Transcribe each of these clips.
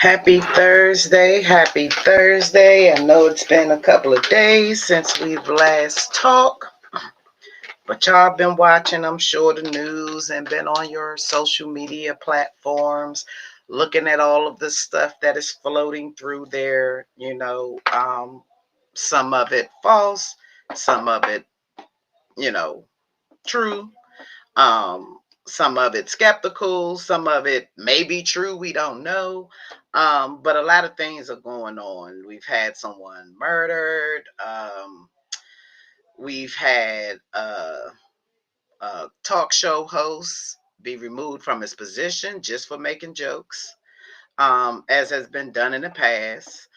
Happy Thursday. Happy Thursday. I know it's been a couple of days since we've last talked, but y'all been watching, I'm sure, the news and been on your social media platforms looking at all of the stuff that is floating through there. Some of it false, some of it, you know, true. Um, some of it skeptical, some of it may be true, we don't know. But a lot of things are going on. We've had someone murdered. We've had a talk show host be removed from his position just for making jokes, as has been done in the past.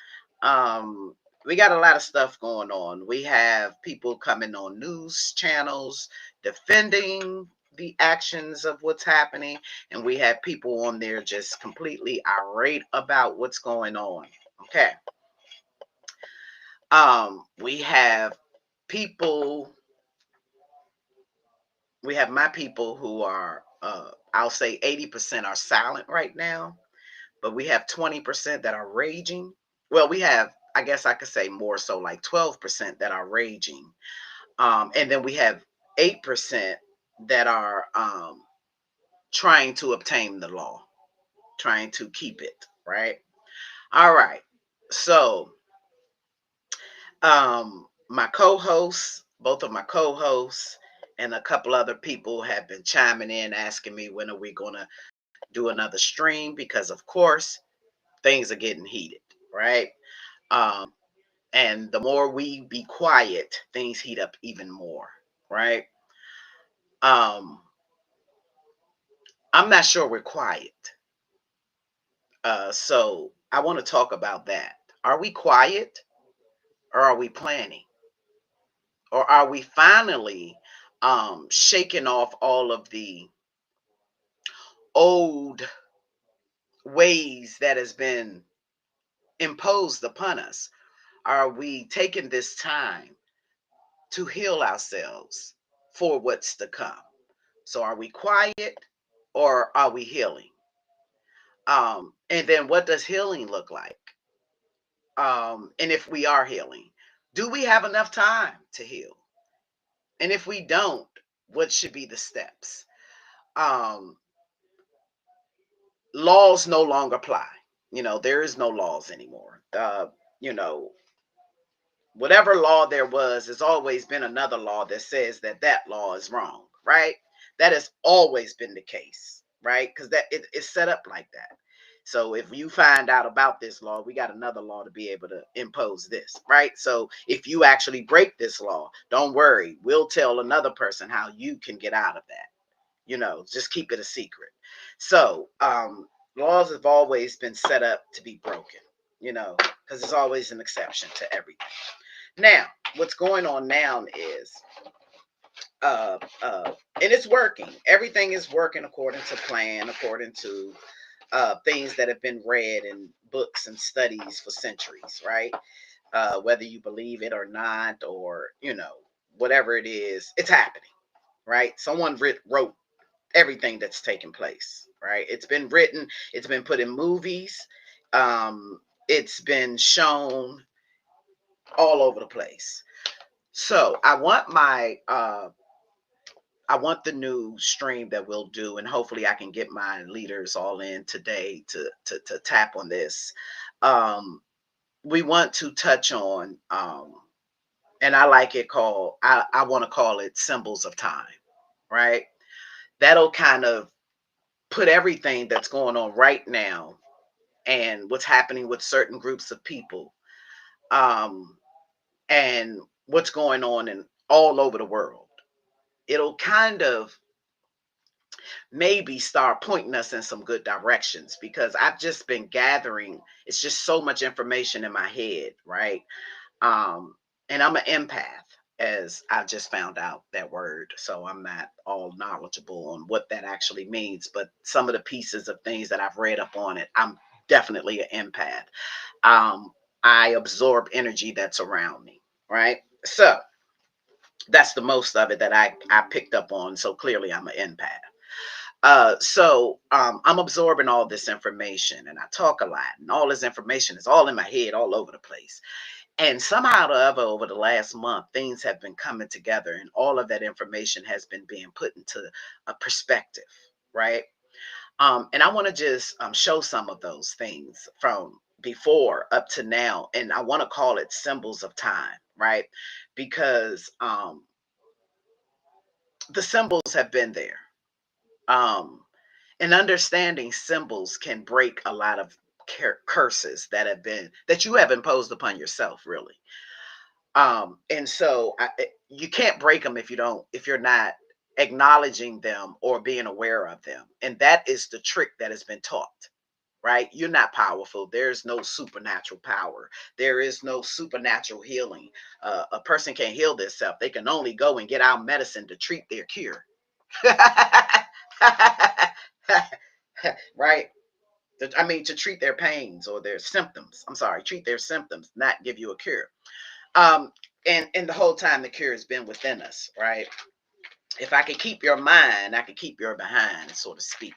Um, we got a lot of stuff going on. We have people coming on news channels defending the actions of what's happening, and we have people on there just completely irate about what's going on. Okay. We have people, we have my people who are, I'll say 80% are silent right now, but we have 20% that are raging. Well, we have, I guess I could say more so like 12% that are raging. And then we have 8% that are trying to obtain the law, trying to keep it, right? All right. So, my co-hosts, both of my co-hosts, and a couple other people have been chiming in asking me when are we going to do another stream, because of course things are getting heated, right? Um, and the more we be quiet, things heat up even more, right? Um, I'm not sure we're quiet. So I want to talk about that. Are we quiet, or are we planning? Or are we finally shaking off all of the old ways that has been imposed upon us? Are we taking this time to heal ourselves for what's to come? So are we quiet, or are we healing? And then what does healing look like? And if we are healing, do we have enough time to heal? And if we don't, what should be the steps? Um, Laws no longer apply. There is no laws anymore. You know, Whatever law there was, there's always been another law that says that that law is wrong, right? That has always been the case, right? Because it's set up like that. So if you find out about this law, we got another law to be able to impose this, right? So if you actually break this law, don't worry, we'll tell another person how you can get out of that. Just keep it a secret. So laws have always been set up to be broken, because there's always an exception to everything. Now, what's going on now is, and it's working. Everything is working according to plan, according to things that have been read in books and studies for centuries, right? Whether you believe it or not, or whatever it is, it's happening, right? Someone wrote everything that's taking place, right? It's been written, it's been put in movies, it's been shown all over the place. So I want the new stream that we'll do, and hopefully I can get my leaders all in today to tap on this. Um, we want to touch on, and I like it called, I want to call it symbols of time, right? That'll kind of put everything that's going on right now and what's happening with certain groups of people, um, and what's going on in all over the world. It'll kind of maybe start pointing us in some good directions, because I've just been gathering, it's just so much information in my head, right? Um, and I'm an empath, as I just found out that word. So I'm not all knowledgeable on what that actually means, but some of the pieces of things that I've read up on it, I'm definitely an empath. Um, I absorb energy that's around me, right? So that's the most of it that I picked up on. So clearly I'm an empath. I'm absorbing all this information, and I talk a lot, and all this information is all in my head, all over the place. And somehow or other, over the last month, things have been coming together, and all of that information has been being put into a perspective, right? And I want to just show some of those things from before up to now, and I want to call it symbols of time, right? Because the symbols have been there. Um, and understanding symbols can break a lot of curses that you have imposed upon yourself, really. And so you can't break them if you're not acknowledging them or being aware of them. And that is the trick that has been taught, right? You're not powerful. There's no supernatural power. There is no supernatural healing. A person can't heal themselves. They can only go and get our medicine to treat their cure. Right? I mean, to treat their pains or their symptoms. I'm sorry, treat their symptoms, not give you a cure. Um, and the whole time the cure has been within us, right? If I could keep your mind, I could keep your behind, so to speak.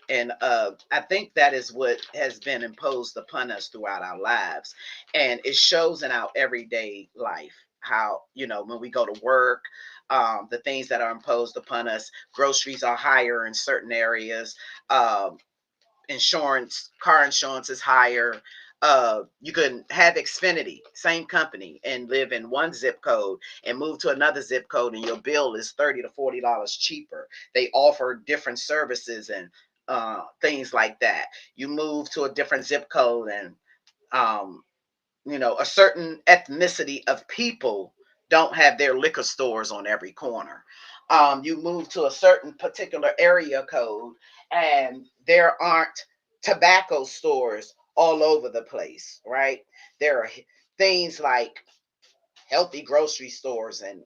And I think that is what has been imposed upon us throughout our lives. And it shows in our everyday life how, when we go to work, the things that are imposed upon us, groceries are higher in certain areas. Car insurance is higher. You can have Xfinity, same company, and live in one zip code and move to another zip code, and your bill is $30 to $40 cheaper. They offer different services and things like that. You move to a different zip code, and um, a certain ethnicity of people don't have their liquor stores on every corner. You move to a certain particular area code, and there aren't tobacco stores all over the place, right? There are things like healthy grocery stores and,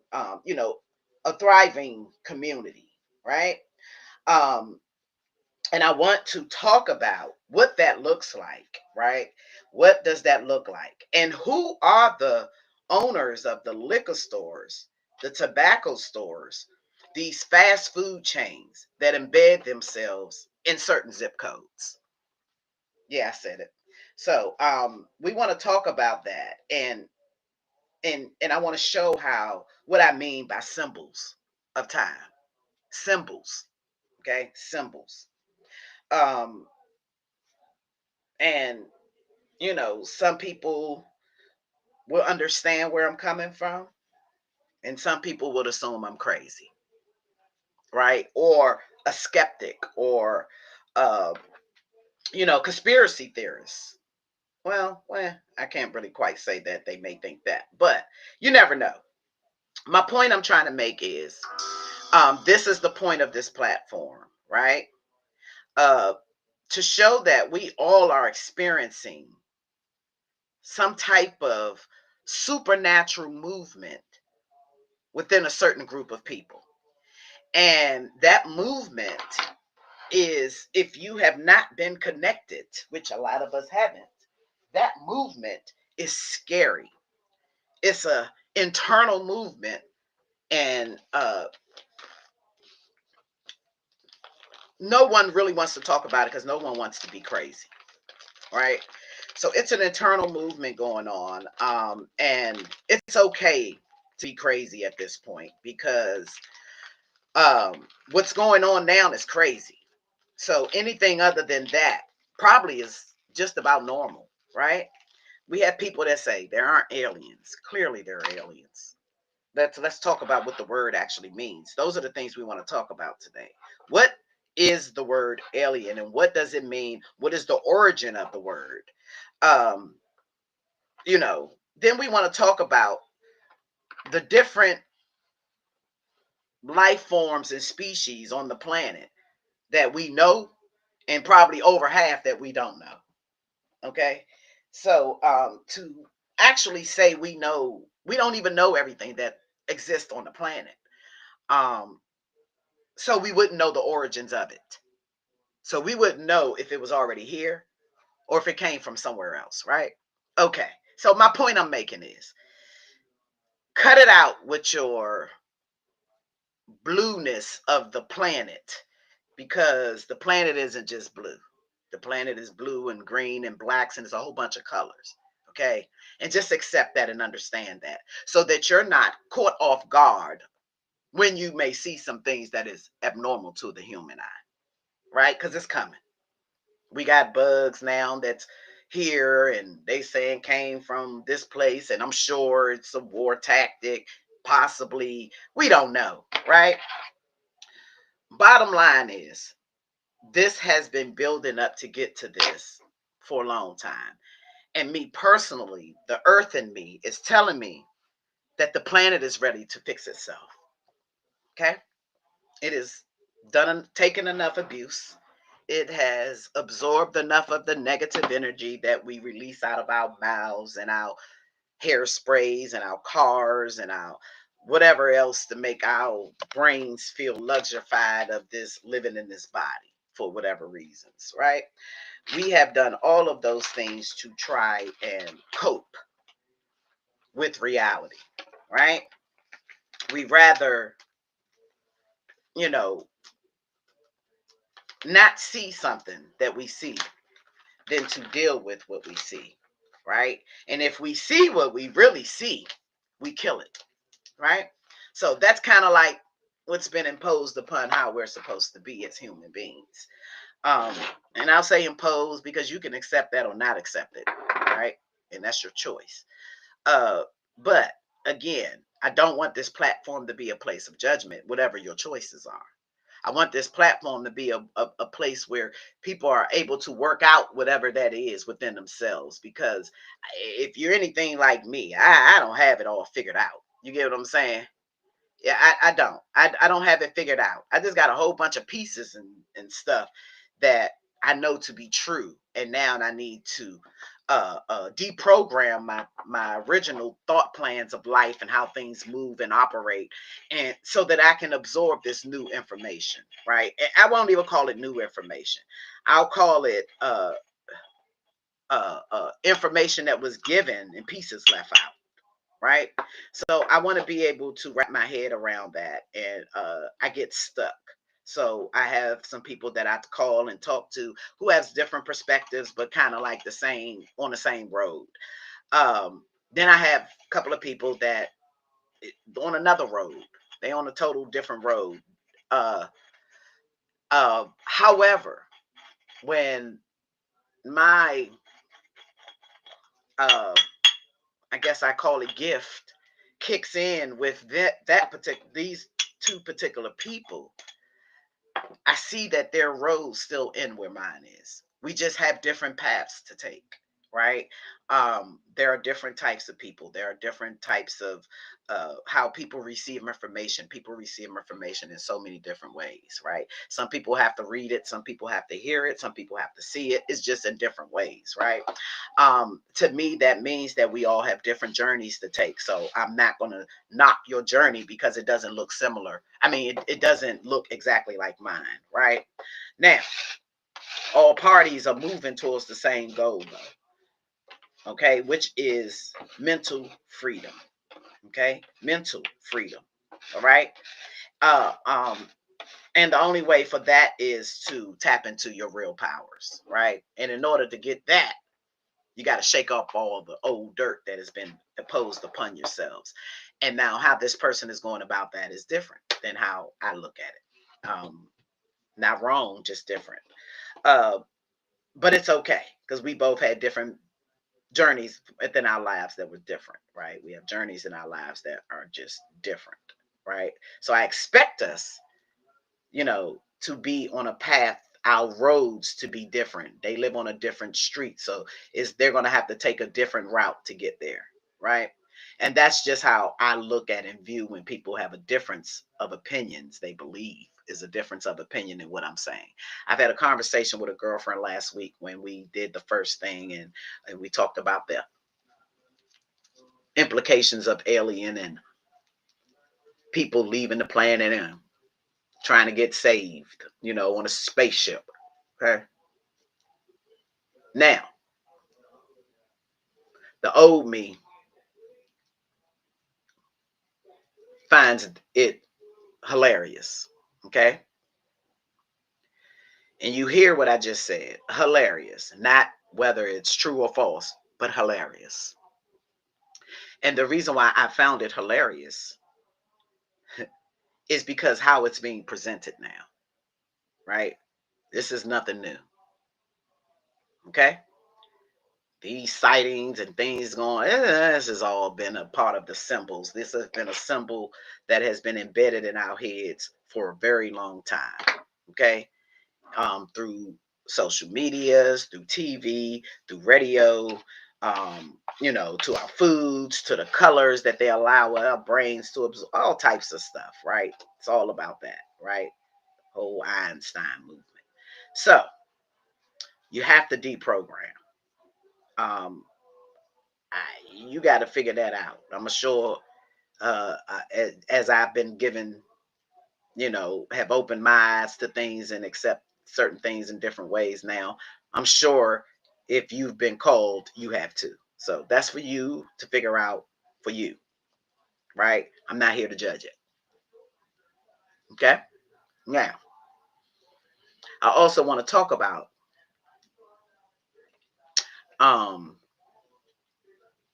a thriving community, right? Um, and I want to talk about what that looks like, right? What does that look like? And who are the owners of the liquor stores, the tobacco stores, these fast food chains that embed themselves in certain zip codes? Yeah, I said it. So we want to talk about that, and I want to show how what I mean by symbols of time. Symbols, okay? Symbols. Um, and some people will understand where I'm coming from, and some people would assume I'm crazy, right? Or a skeptic, or uh, conspiracy theorists. Well, I can't really quite say that. They may think that, but you never know. My point I'm trying to make is, this is the point of this platform, right? Uh, to show that we all are experiencing some type of supernatural movement within a certain group of people. And that movement is, if you have not been connected, which a lot of us haven't, that movement is scary. It's a internal movement, and no one really wants to talk about it because no one wants to be crazy, right? So it's an internal movement going on, and it's okay to be crazy at this point, because what's going on now is crazy. So anything other than that probably is just about normal, right? We have people that say there aren't aliens. Clearly there are aliens. Let's talk about what the word actually means. Those are the things we want to talk about today. What is the word alien, and what does it mean? What is the origin of the word? Um, then we want to talk about the different life forms and species on the planet that we know, and probably over half that we don't know. Okay. So to actually say we know, we don't even know everything that exists on the planet. Um, so we wouldn't know the origins of it. So we wouldn't know if it was already here or if it came from somewhere else, right? Okay. So my point I'm making is, cut it out with your blueness of the planet because the planet isn't just blue. The planet is blue and green and blacks, and it's a whole bunch of colors. Okay. And just accept that and understand that so that you're not caught off guard when you may see some things that is abnormal to the human eye, right? Because it's coming. We got bugs now that's here and they saying came from this place, and I'm sure it's a war tactic, possibly. We don't know, right? Bottom line is this has been building up to get to this for a long time. And me personally, the earth in me is telling me that the planet is ready to fix itself. Okay? It has taken enough abuse. It has absorbed enough of the negative energy that we release out of our mouths and our hairsprays and our cars and our whatever else to make our brains feel luxurified of this living in this body for whatever reasons, right? We have done all of those things to try and cope with reality, right? We rather, you know, not see something that we see than to deal with what we see, right? And if we see what we really see, we kill it, right? So that's kind of like what's been imposed upon how we're supposed to be as human beings. Um, and I'll say imposed because you can accept that or not accept it, right? And that's your choice. But again, I don't want this platform to be a place of judgment, whatever your choices are. I want this platform to be a place where people are able to work out whatever that is within themselves. Because if you're anything like me, I don't have it all figured out. You get what I'm saying? Yeah, I don't. I don't have it figured out. I just got a whole bunch of pieces and stuff that I know to be true. And now I need to deprogram my original thought plans of life and how things move and operate, and so that I can absorb this new information, right? And I won't even call it new information. I'll call it information that was given and pieces left out, right? So I want to be able to wrap my head around that, and I get stuck. So I have some people that I call and talk to who has different perspectives, but kind of like the same on the same road. Then I have a couple of people that on another road. They on a total different road. Uh, However, when my uh, I guess I call it gift kicks in with that particular these two particular people, I see that their roads still end where mine is. We just have different paths to take, right? There are different types of people. There are different types of how people receive information. People receive information in so many different ways, right? Some people have to read it. Some people have to hear it. Some people have to see it. It's just in different ways, right? To me, that means that we all have different journeys to take. So I'm not going to knock your journey because it doesn't look similar. I mean, it doesn't look exactly like mine, right? Now, all parties are moving towards the same goal, though, okay, which is mental freedom, okay? Mental freedom, all right? Uh, um, and the only way for that is to tap into your real powers, right? And in order to get that, you got to shake off all the old dirt that has been imposed upon yourselves. And now, how this person is going about that is different than how I look at it. Not wrong, just different. Uh, but it's okay because we both had different journeys within our lives that were different, right? We have journeys in our lives that are just different, right? So I expect us, to be on a path, our roads to be different. They live on a different street, so is they're going to have to take a different route to get there, right? And that's just how I look at and view when people have a difference of opinions. They believe is a difference of opinion in what I'm saying. I've had a conversation with a girlfriend last week when we did the first thing, and we talked about the implications of alien and people leaving the planet and trying to get saved, on a spaceship. Okay. Now, the old me finds it hilarious. Okay. And you hear what I just said, hilarious, not whether it's true or false, but hilarious. And the reason why I found it hilarious is because how it's being presented now, right? This is nothing new. Okay? These sightings and things going, this has all been a part of the symbols. This has been a symbol that has been embedded in our heads for a very long time. Okay? Through social medias, through TV, through radio, to our foods, to the colors that they allow our brains to absorb, all types of stuff, right? It's all about that, right? Whole Einstein movement. So you have to deprogram. Um, you got to figure that out. I'm sure as I've been given, have opened my eyes to things and accept certain things in different ways now. I'm sure if you've been called, you have to. So that's for you to figure out for you, right? I'm not here to judge it. Okay. Now, I also want to talk about um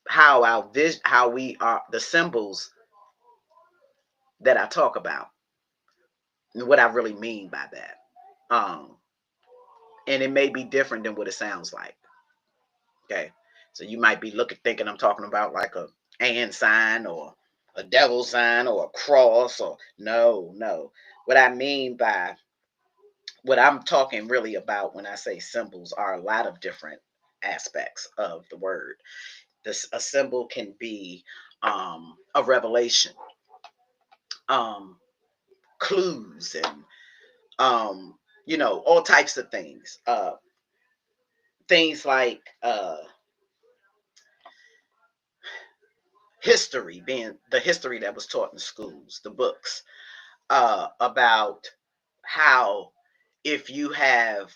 how how we are the symbols that I talk about and what I really mean by that. Um, and it may be different than what it sounds like. Okay. So you might be thinking I'm talking about like a and sign or a devil sign or a cross or no, no. What I mean by what I'm talking really about when I say symbols are a lot of different aspects of the word. A symbol can be a revelation, um, clues, and all types of things. Things like history, being the history that was taught in schools, the books about how if you have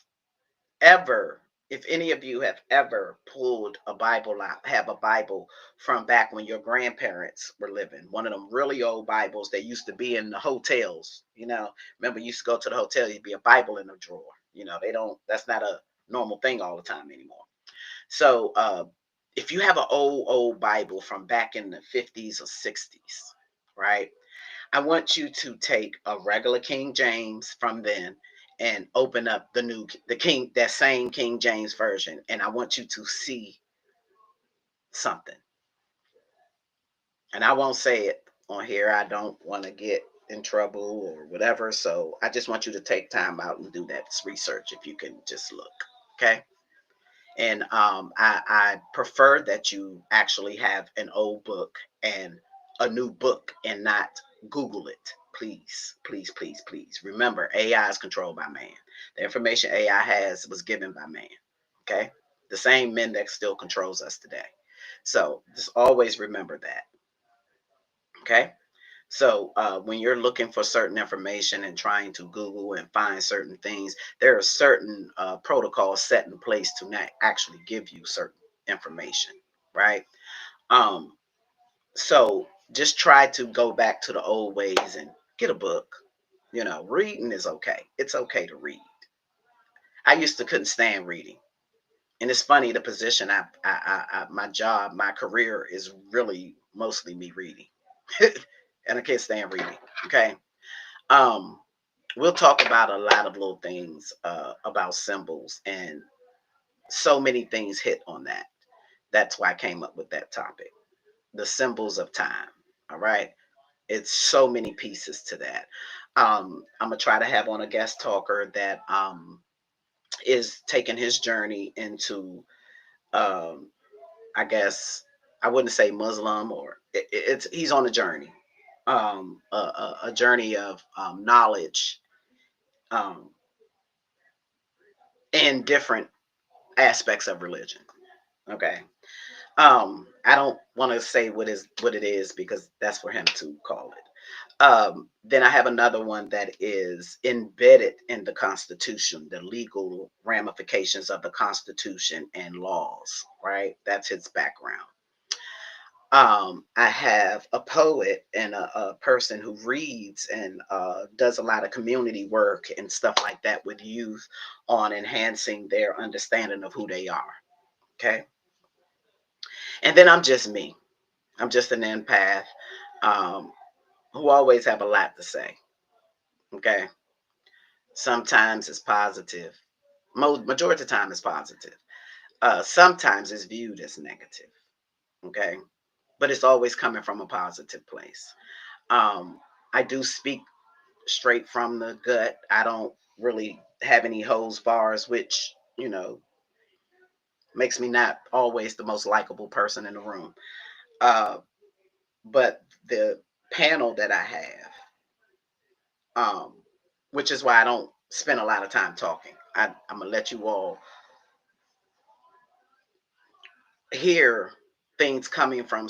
ever, if any of you have ever pulled a Bible out, have a Bible from back when your grandparents were living, one of them really old Bibles that used to be in the hotels, remember you used to go to the hotel, you'd be a Bible in a drawer, they don't, that's not a normal thing all the time anymore. So if you have an old Bible from back in the 50s or 60s, right? I want you to take a regular King James from then and open up that same King James version, and I want you to see something. And I won't say it on here. I don't want to get in trouble or whatever. So I just want you to take time out and do that research if you can just look. Okay. And I prefer that you actually have an old book and a new book and not Google it. Please, please, please, please. Remember, AI is controlled by man. The information AI has was given by man. Okay? The same men that still controls us today. So just always remember that. Okay? So when you're looking for certain information and trying to Google and find certain things, there are certain protocols set in place to not actually give you certain information, right? Um, so just try to go back to the old ways and get a book. Reading is okay. It's okay to read. I used to couldn't stand reading, and it's funny the position my job, my career is really mostly me reading, and I can't stand reading. Okay. Um, we'll talk about a lot of little things about symbols, and so many things hit on that. That's why I came up with that topic, the symbols of time. All right, it's so many pieces to that. I'm gonna try to have on a guest talker that is taking his journey into, um, I guess I wouldn't say Muslim, or it's he's on a journey, a journey of knowledge, um, in different aspects of religion. Okay. I don't want to say what it is because that's for him to call it. Then I have another one that is embedded in the Constitution, the legal ramifications of the Constitution and laws, right? That's his background. I have a poet and a person who reads and does a lot of community work and stuff like that with youth on enhancing their understanding of who they are. Okay. And then I'm just me. I'm just an empath um, who always have a lot to say. Okay. Sometimes it's positive. Majority of the time it's positive. Sometimes it's viewed as negative. Okay. But it's always coming from a positive place. Um, I do speak straight from the gut. I don't really have any hose bars, which, makes me not always the most likable person in the room. Uh, but the panel that I have, um, which is why I don't spend a lot of time talking. I'm gonna let you all hear things coming from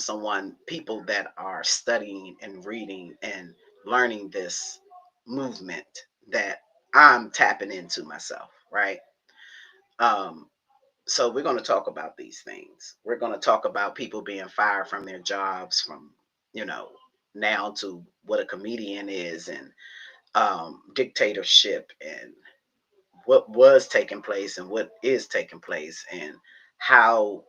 people that are studying and reading and learning this movement that I'm tapping into myself, right? Um, so we're going to talk about these things. We're going to talk about people being fired from their jobs, from you know now to what a comedian is, and dictatorship, and what was taking place and what is taking place, and how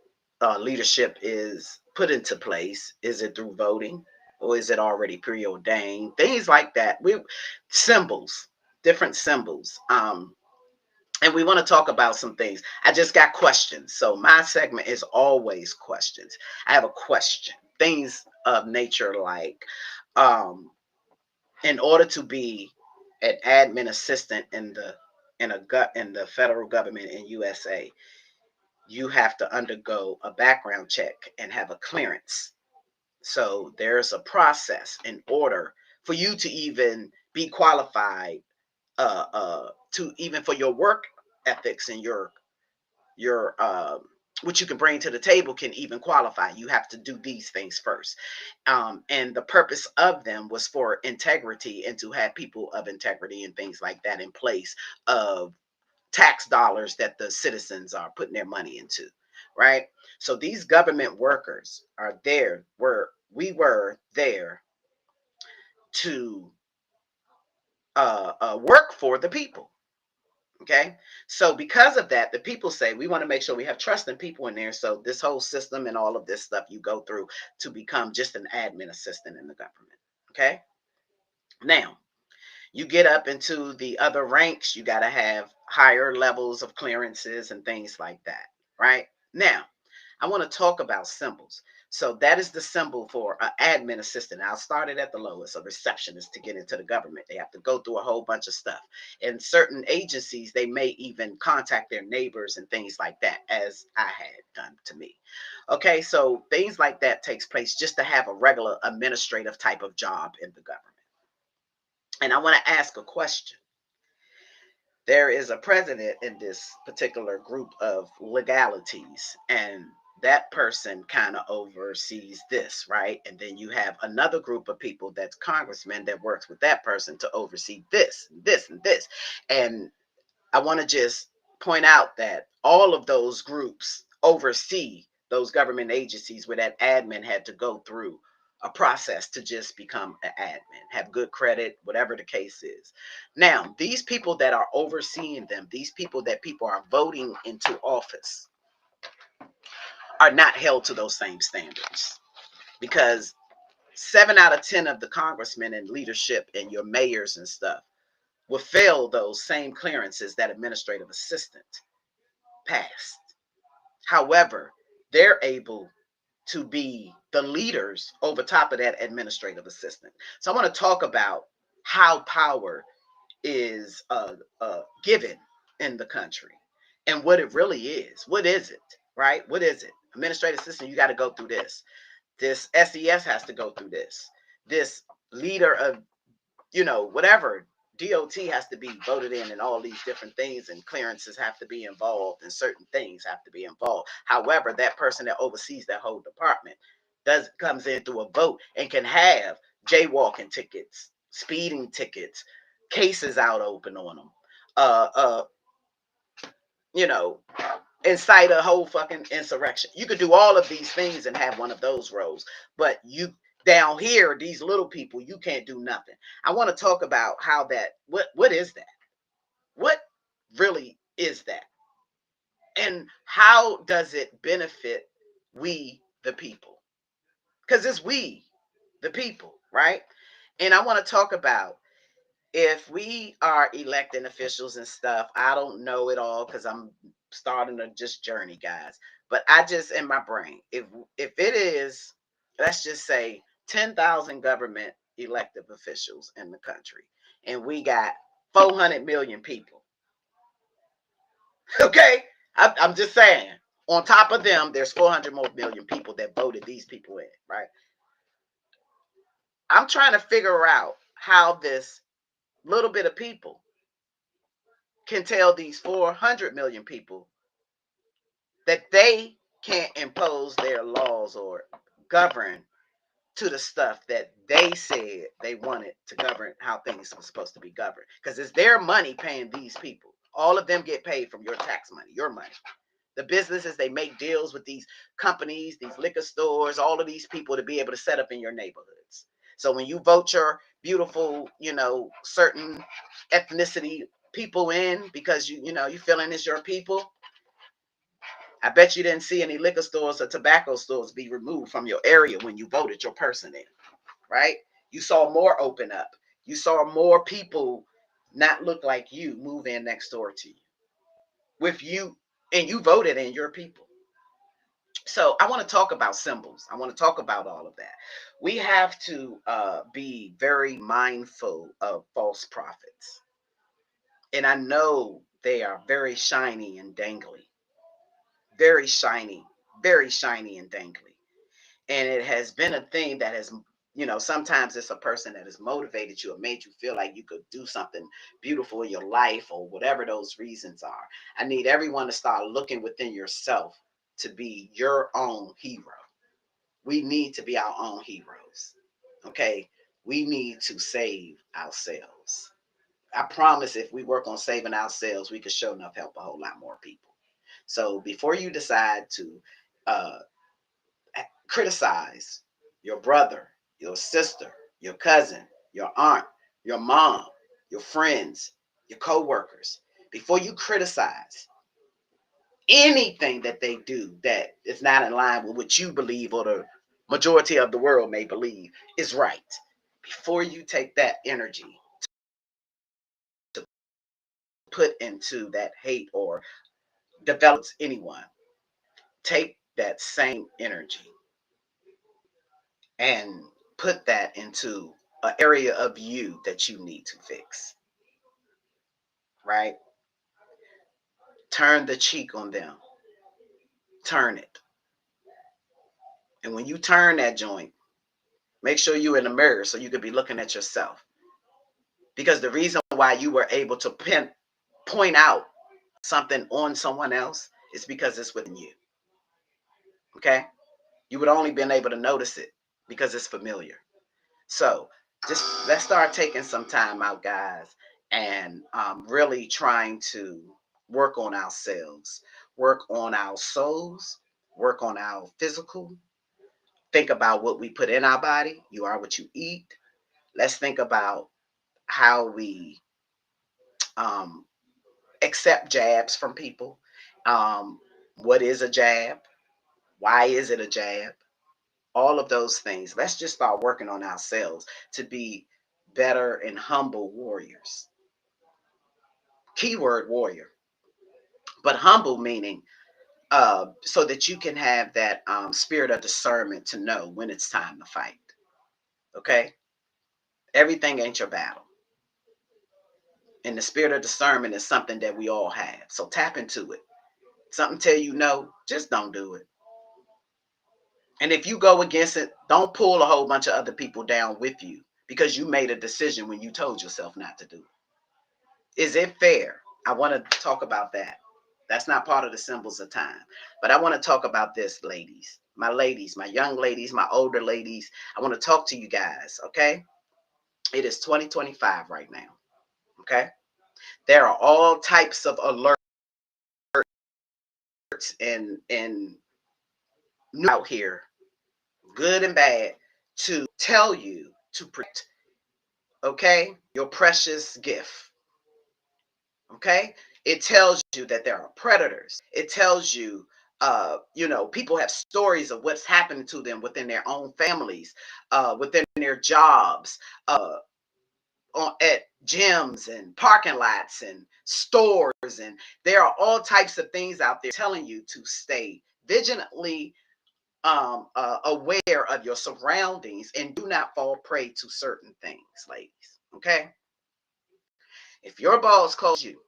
leadership is put into place. Is it through voting, or is it already preordained? Things like that. We symbols, different symbols. And we want to talk about some things. I just got questions. So my segment is always questions. I have a question. Things of nature like, um, in order to be an admin assistant in the federal government in USA, you have to undergo a background check and have a clearance. So there's a process in order for you to even be qualified, to even for your work ethics and your what you can bring to the table can even qualify. You have to do these things first, and the purpose of them was for integrity and to have people of integrity and things like that in place of tax dollars that the citizens are putting their money into, right? So these government workers are there, we were there to work for the people. Okay. So because of that, the people say we want to make sure we have trust in people in there. So this whole system and all of this stuff you go through to become just an admin assistant in the government. Okay. Now you get up into the other ranks, you got to have higher levels of clearances and things like that. Right. Now, I want to talk about symbols. So that is the symbol for an admin assistant. I'll start it at the lowest, a receptionist to get into the government. They have to go through a whole bunch of stuff. In certain agencies, they may even contact their neighbors and things like that, as I had done to me. Okay, so things like that takes place just to have a regular administrative type of job in the government. And I want to ask a question. There is a president in this particular group of legalities, and that person kind of oversees this, right? And then you have another group of people that's congressmen that works with that person to oversee this, this, and this. And I want to just point out that all of those groups oversee those government agencies where that admin had to go through a process to just become an admin, have good credit, whatever the case is. Now, these people that are overseeing them, these people that people are voting into office, are not held to those same standards, because 7 out of 10 of the congressmen and leadership and your mayors and stuff will fail those same clearances that administrative assistant passed. However, they're able to be the leaders over top of that administrative assistant. So I want to talk about how power is given in the country and what it really is. What is it, right? What is it? Administrative assistant, you got to go through this. This SES has to go through this. This leader of whatever DOT has to be voted in, and all these different things, and clearances have to be involved, and certain things have to be involved. However, that person that oversees that whole department comes in through a vote and can have jaywalking tickets, speeding tickets, cases out open on them. Uh, uh, you know, incite a whole fucking insurrection. You could do all of these things and have one of those roles, but you down here, these little people, you can't do nothing. I want to talk about how that. What is that? What really is that? And how does it benefit we the people? Because it's we the people, right? And I want to talk about if we are electing officials and stuff. I don't know it all because I'm starting a just journey, guys. But I just in my brain, if it is, let's just say 10,000 government elective officials in the country, and we got 400 million people. Okay, I'm just saying. On top of them, there's 400 more million people that voted these people in, right? I'm trying to figure out how this little bit of people can tell these 400 million people that they can't impose their laws or govern to the stuff that they said they wanted to govern how things were supposed to be governed. Because it's their money paying these people. All of them get paid from your tax money, your money. The businesses, they make deals with these companies, these liquor stores, all of these people to be able to set up in your neighborhoods. So when you vote your beautiful, certain ethnicity people in because you feeling it's your people, I bet you didn't see any liquor stores or tobacco stores be removed from your area when you voted your person in, right? You saw more open up. You saw more people not look like you move in next door to you with you, and you voted in your people. So I want to talk about symbols. I want to talk about all of that. We have to be very mindful of false prophets. And I know they are very shiny and dangly, very shiny, very shiny and dangly. And it has been a thing that has, sometimes it's a person that has motivated you or made you feel like you could do something beautiful in your life or whatever those reasons are. I need everyone to start looking within yourself to be your own hero. We need to be our own heroes. Okay? We need to save ourselves. I promise if we work on saving ourselves, we can sure enough help a whole lot more people. So before you decide to uh, criticize your brother, your sister, your cousin, your aunt, your mom, your friends, your co-workers, before you criticize anything that they do that is not in line with what you believe or the majority of the world may believe is right, before you take that energy to put into that hate or develops anyone, take that same energy and put that into an area of you that you need to fix, right? Turn the cheek on them. Turn it. And when you turn that joint, make sure you're in the mirror so you can be looking at yourself. Because the reason why you were able to point out something on someone else is because it's within you. Okay? You would only been able to notice it because it's familiar. So just let's start taking some time out, guys, and really trying to work on ourselves, work on our souls, work on our physical. Think about what we put in our body. You are what you eat. Let's think about how we um, accept jabs from people. Um, what is a jab? Why is it a jab? All of those things. Let's just start working on ourselves to be better and humble warriors. Keyword warrior, but humble meaning so that you can have that spirit of discernment to know when it's time to fight. Okay? Everything ain't your battle. And the spirit of discernment is something that we all have. So tap into it. Something tell you no, just don't do it. And if you go against it, don't pull a whole bunch of other people down with you because you made a decision when you told yourself not to do it. Is it fair? I want to talk about that. That's not part of the symbols of time. But I want to talk about this, ladies, my young ladies, my older ladies. I want to talk to you guys, okay? It is 2025 right now, okay? There are all types of alerts and out here, good and bad, to tell you to protect, okay, your precious gift. Okay, it tells you that there are predators. It tells you, people have stories of what's happening to them within their own families, within their jobs, at gyms and parking lots and stores, and there are all types of things out there telling you to stay vigilantly aware of your surroundings and do not fall prey to certain things, ladies. Okay, if your boss calls you,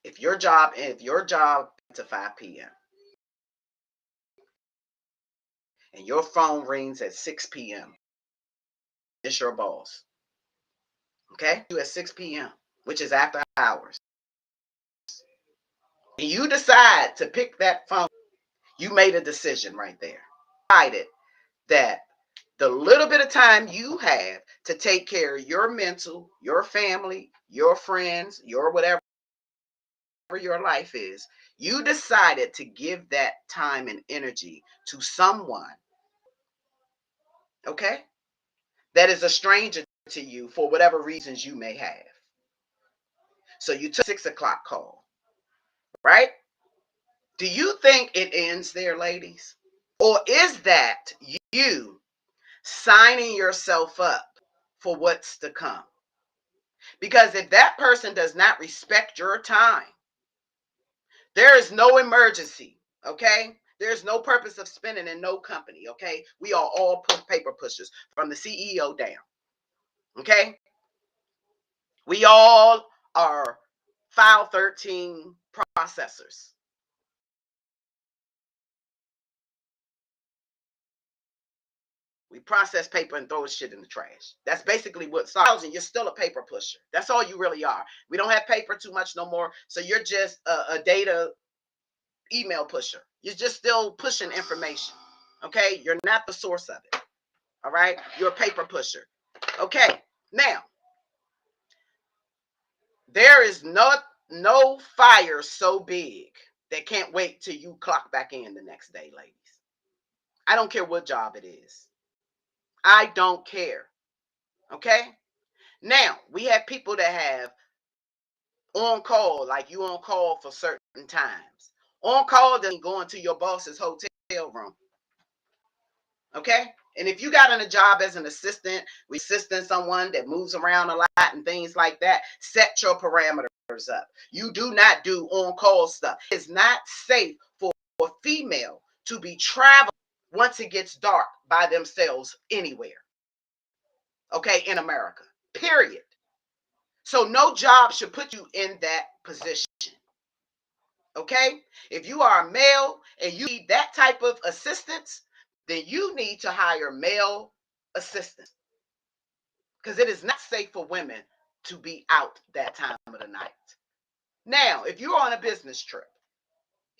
if your job to 5 p.m. and your phone rings at 6 p.m., it's your boss. Okay, you at 6 p.m., which is after hours, and you decide to pick that phone. You made a decision right there. Decided that the little bit of time you have to take care of your mental, your family, your friends, your whatever your life is, you decided to give that time and energy to someone, okay, that is a stranger to you for whatever reasons you may have. So you took 6 o'clock call, right? Do you think it ends there, ladies? Or is that you signing yourself up for what's to come? Because if that person does not respect your time, there is no emergency, okay? There's no purpose of spending in no company, okay? We are all paper pushers from the CEO down, okay? We all are file 13 processors. We process paper and throw shit in the trash. That's basically what and you're still a paper pusher. That's all you really are. We don't have paper too much no more. So you're just a data email pusher. You're just still pushing information. Okay? You're not the source of it. All right? You're a paper pusher. Okay. Now, there is no fire so big that can't wait till you clock back in the next day, ladies. I don't care what job it is. I don't care. Okay? Now, we have people that have on call, like you on call for certain times. On call doesn't go into your boss's hotel room. Okay? And if you got in a job as an assistant, we assisting someone that moves around a lot and things like that, set your parameters up. You do not do on-call stuff. It's not safe for a female to be traveling once it gets dark by themselves anywhere. Okay, in America. Period. So no job should put you in that position. Okay? If you are a male and you need that type of assistance, then you need to hire male assistants. Because it is not safe for women to be out that time of the night. Now, if you're on a business trip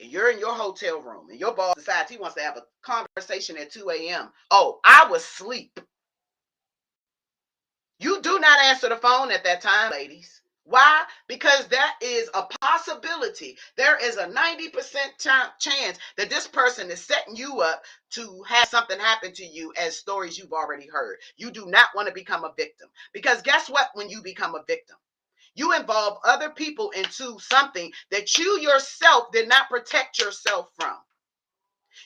and you're in your hotel room and your boss decides he wants to have a conversation at 2 a.m., oh, I was asleep. You do not answer the phone at that time, ladies. Why? Because that is a possibility. There is a 90% chance that this person is setting you up to have something happen to you, as stories you've already heard. You do not want to become a victim. Because guess what? When you become a victim, you involve other people into something that you yourself did not protect yourself from.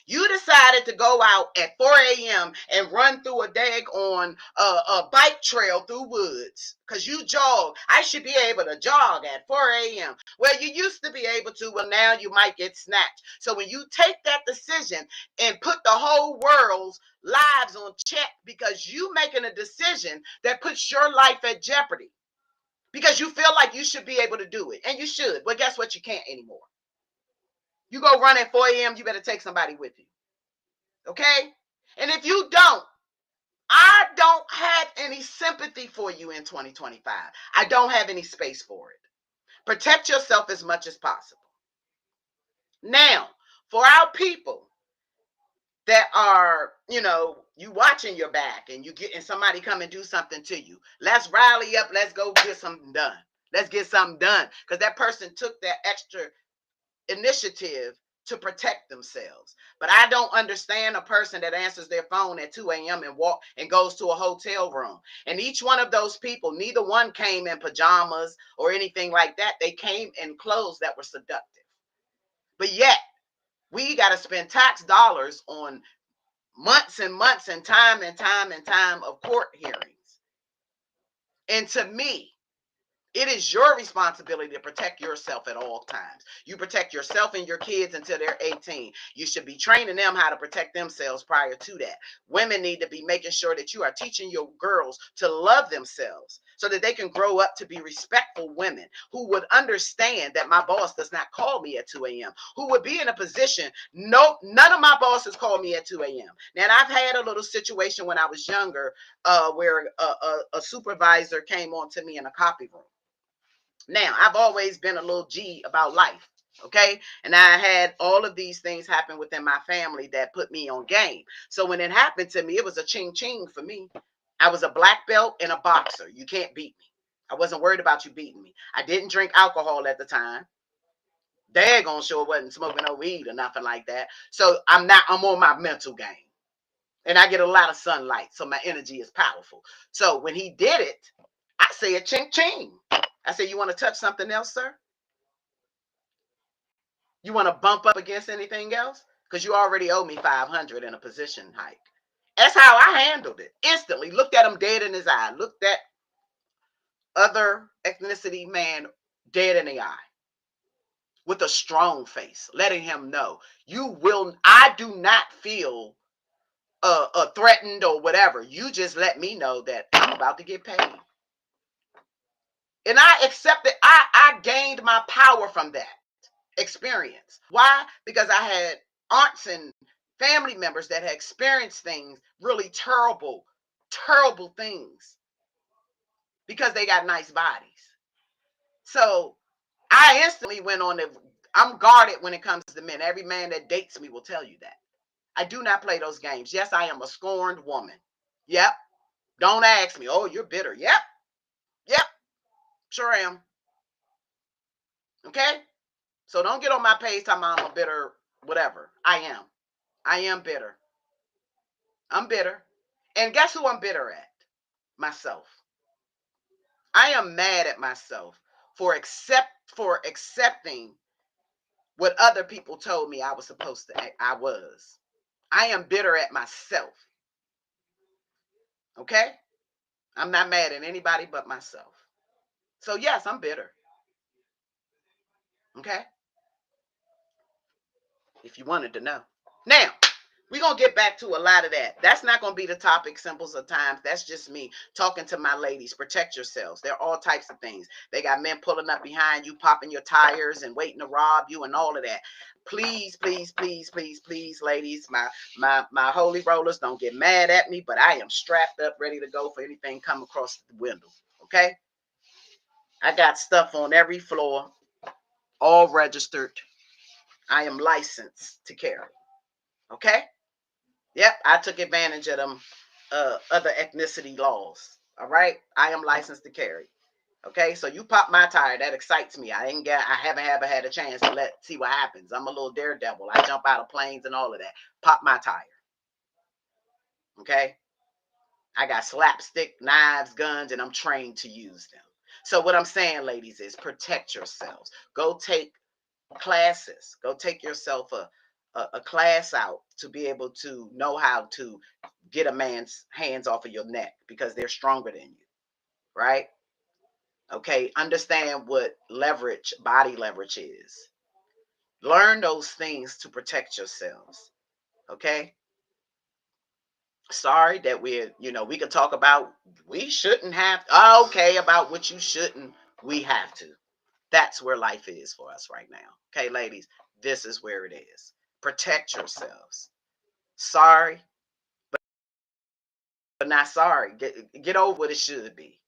You decided to go out at 4 a.m. and run through a daggone a bike trail through woods because you jog. I should be able to jog at 4 a.m. Well, you used to be able to, well, now you might get snatched. So when you take that decision and put the whole world's lives on check because you making a decision that puts your life at jeopardy because you feel like you should be able to do it, and you should, but guess what? You can't anymore. You go run at 4 a.m., you better take somebody with you. Okay? And if you don't, I don't have any sympathy for you in 2025. I don't have any space for it. Protect yourself as much as possible. Now, for our people that are, you watching your back and you getting somebody come and do something to you, let's rally up. Let's go get something done. Let's get something done. Because that person took that extra initiative to protect themselves. But I don't understand a person that answers their phone at 2 a.m. and goes to a hotel room. And each one of those people, neither one came in pajamas or anything like that. They came in clothes that were seductive. But yet, we got to spend tax dollars on months and months and time of court hearings. And to me, it is your responsibility to protect yourself at all times. You protect yourself and your kids until they're 18. You should be training them how to protect themselves prior to that. Women need to be making sure that you are teaching your girls to love themselves so that they can grow up to be respectful women who would understand that my boss does not call me at 2 a.m., who would be in a position, no, none of my bosses call me at 2 a.m. Now, I've had a little situation when I was younger where a supervisor came on to me in a copy room. Now, I've always been a little G about life, okay? And I had all of these things happen within my family that put me on game. So when it happened to me, it was a ching-ching for me. I was a black belt and a boxer. You can't beat me. I wasn't worried about you beating me. I didn't drink alcohol at the time. Daggone sure wasn't smoking no weed or nothing like that. So I'm on my mental game. And I get a lot of sunlight, so my energy is powerful. So when he did it, I said ching-ching. I said, you want to touch something else, sir? You want to bump up against anything else? Because you already owe me 500 in a position hike. That's how I handled it. Instantly looked at him dead in his eye. Looked at other ethnicity man dead in the eye with a strong face, letting him know I do not feel threatened or whatever. You just let me know that I'm about to get paid. And I accepted, I gained my power from that experience. Why? Because I had aunts and family members that had experienced things, really terrible, terrible things, because they got nice bodies. So I instantly went on I'm guarded when it comes to men. Every man that dates me will tell you that. I do not play those games. Yes, I am a scorned woman. Yep. Don't ask me, oh, you're bitter. Yep. Yep. Sure am. Okay? So don't get on my page talking about I'm a bitter whatever. I am. I am bitter. I'm bitter. And guess who I'm bitter at? Myself. I am mad at myself for accepting what other people told me I was supposed to act. I was. I am bitter at myself. Okay? I'm not mad at anybody but myself. So yes, I'm bitter. Okay? If you wanted to know. Now, we're going to get back to a lot of that. That's not going to be the topic, symbols of times. That's just me talking to my ladies. Protect yourselves. There are all types of things. They got men pulling up behind you, popping your tires and waiting to rob you and all of that. Please, please, please, please, please, ladies, my holy rollers, don't get mad at me, but I am strapped up, ready to go for anything come across the window. Okay? I got stuff on every floor, all registered. I am licensed to carry. Okay? Yep, I took advantage of them other ethnicity laws. All right, I am licensed to carry. Okay, so you pop my tire, that excites me. I haven't ever had a chance to see what happens. I'm a little daredevil. I jump out of planes and all of that. Pop my tire. Okay, I got slapstick, knives, guns, and I'm trained to use them. So what I'm saying, ladies, is protect yourselves. Go take classes. Go take yourself a class out to be able to know how to get a man's hands off of your neck because they're stronger than you, right? Okay, understand what body leverage is. Learn those things to protect yourselves. Okay? Sorry that we could talk about we shouldn't have, okay, about what you shouldn't, we have to. That's where life is for us right now. Okay, ladies, this is where it is. Protect yourselves. Sorry, but not sorry. Get over what it should be.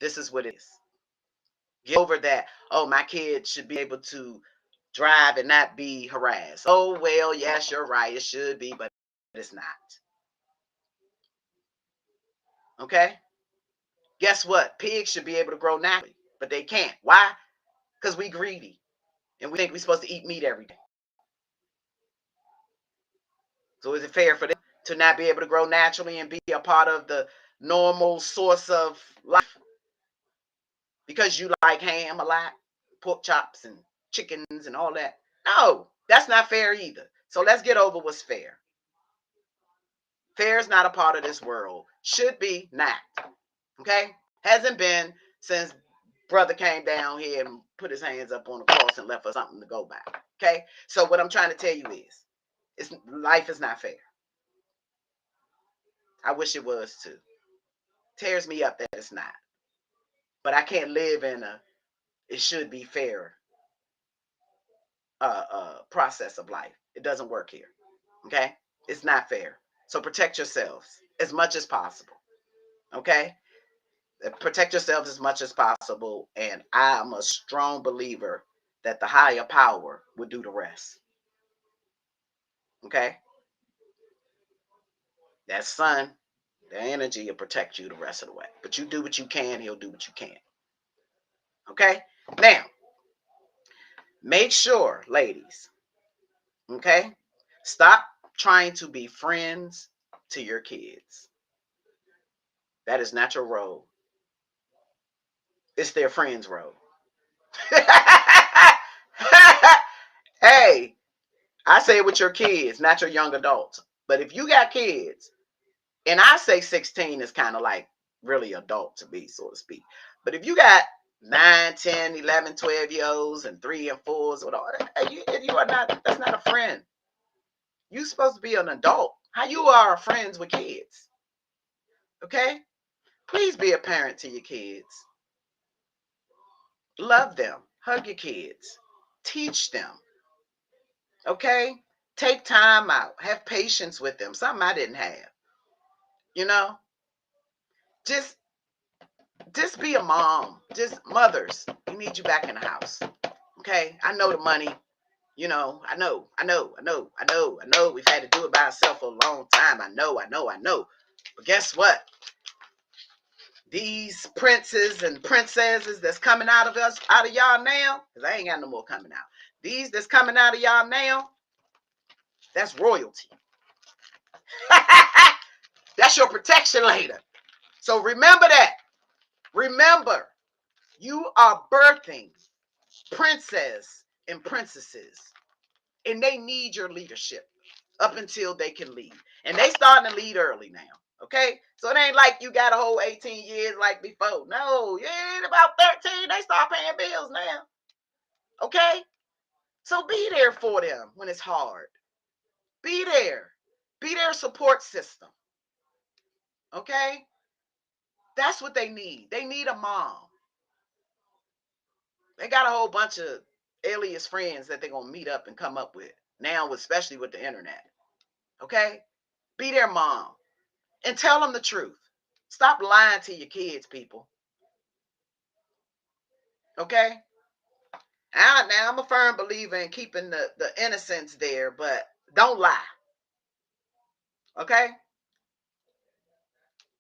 This is what it is. Get over that. Oh, my kid should be able to drive and not be harassed. Oh, well, yes, you're right. It should be, but it's not. Okay? Guess what? Pigs should be able to grow naturally. but they can't. Why? Because we greedy and we think we're supposed to eat meat every day. So is it fair for them to not be able to grow naturally and be a part of the normal source of life because you like ham a lot, pork chops and chickens and all that? No, that's not fair either. So let's get over what's fair. Fair is not a part of this world. Should be not. Okay? Hasn't been since brother came down here and put his hands up on the cross and left us something to go by. Okay? So what I'm trying to tell you is life is not fair. I wish it was too. Tears me up that it's not. But I can't live in a it should be fair process of life. It doesn't work here. Okay? It's not fair. So protect yourselves as much as possible. Okay? Protect yourselves as much as possible. And I'm a strong believer that the higher power will do the rest. Okay? That sun, the energy will protect you the rest of the way. But you do what you can, he'll do what you can. Okay? Now, make sure, ladies, okay? Stop trying to be friends to your kids. That is not your role. It's their friend's role. Hey, I say it with your kids, not your young adults. But if you got kids, and I say 16 is kind of like really adult to be, so to speak. But if you got 9, 10, 11, 12 year olds and 3 and 4s, you are not, that's not a friend. You're supposed to be an adult. How you are friends with kids? Okay? Please be a parent to your kids. Love them. Hug your kids. Teach them. Okay? Take time out. Have patience with them. Something I didn't have. You know? Just be a mom. Just mothers. We need you back in the house. Okay? I know the money. You know, I know. We've had to do it by ourselves for a long time. I know. But guess what? These princes and princesses that's coming out of y'all now, because I ain't got no more coming out. These that's coming out of y'all now, that's royalty. That's your protection later. So remember that. Remember, you are birthing princes and princesses, and they need your leadership up until they can lead. And they starting to lead early now. Okay? So it ain't like you got a whole 18 years like before. No, you ain't about 13. They start paying bills now. Okay? So be there for them when it's hard. Be there. Be their support system. Okay? That's what they need. They need a mom. They got a whole bunch of alias friends that they're going to meet up and come up with. Now, especially with the internet. Okay? Be their mom. And tell them the truth. Stop lying to your kids, people. Okay? Now, I'm a firm believer in keeping the innocence there, but don't lie. Okay?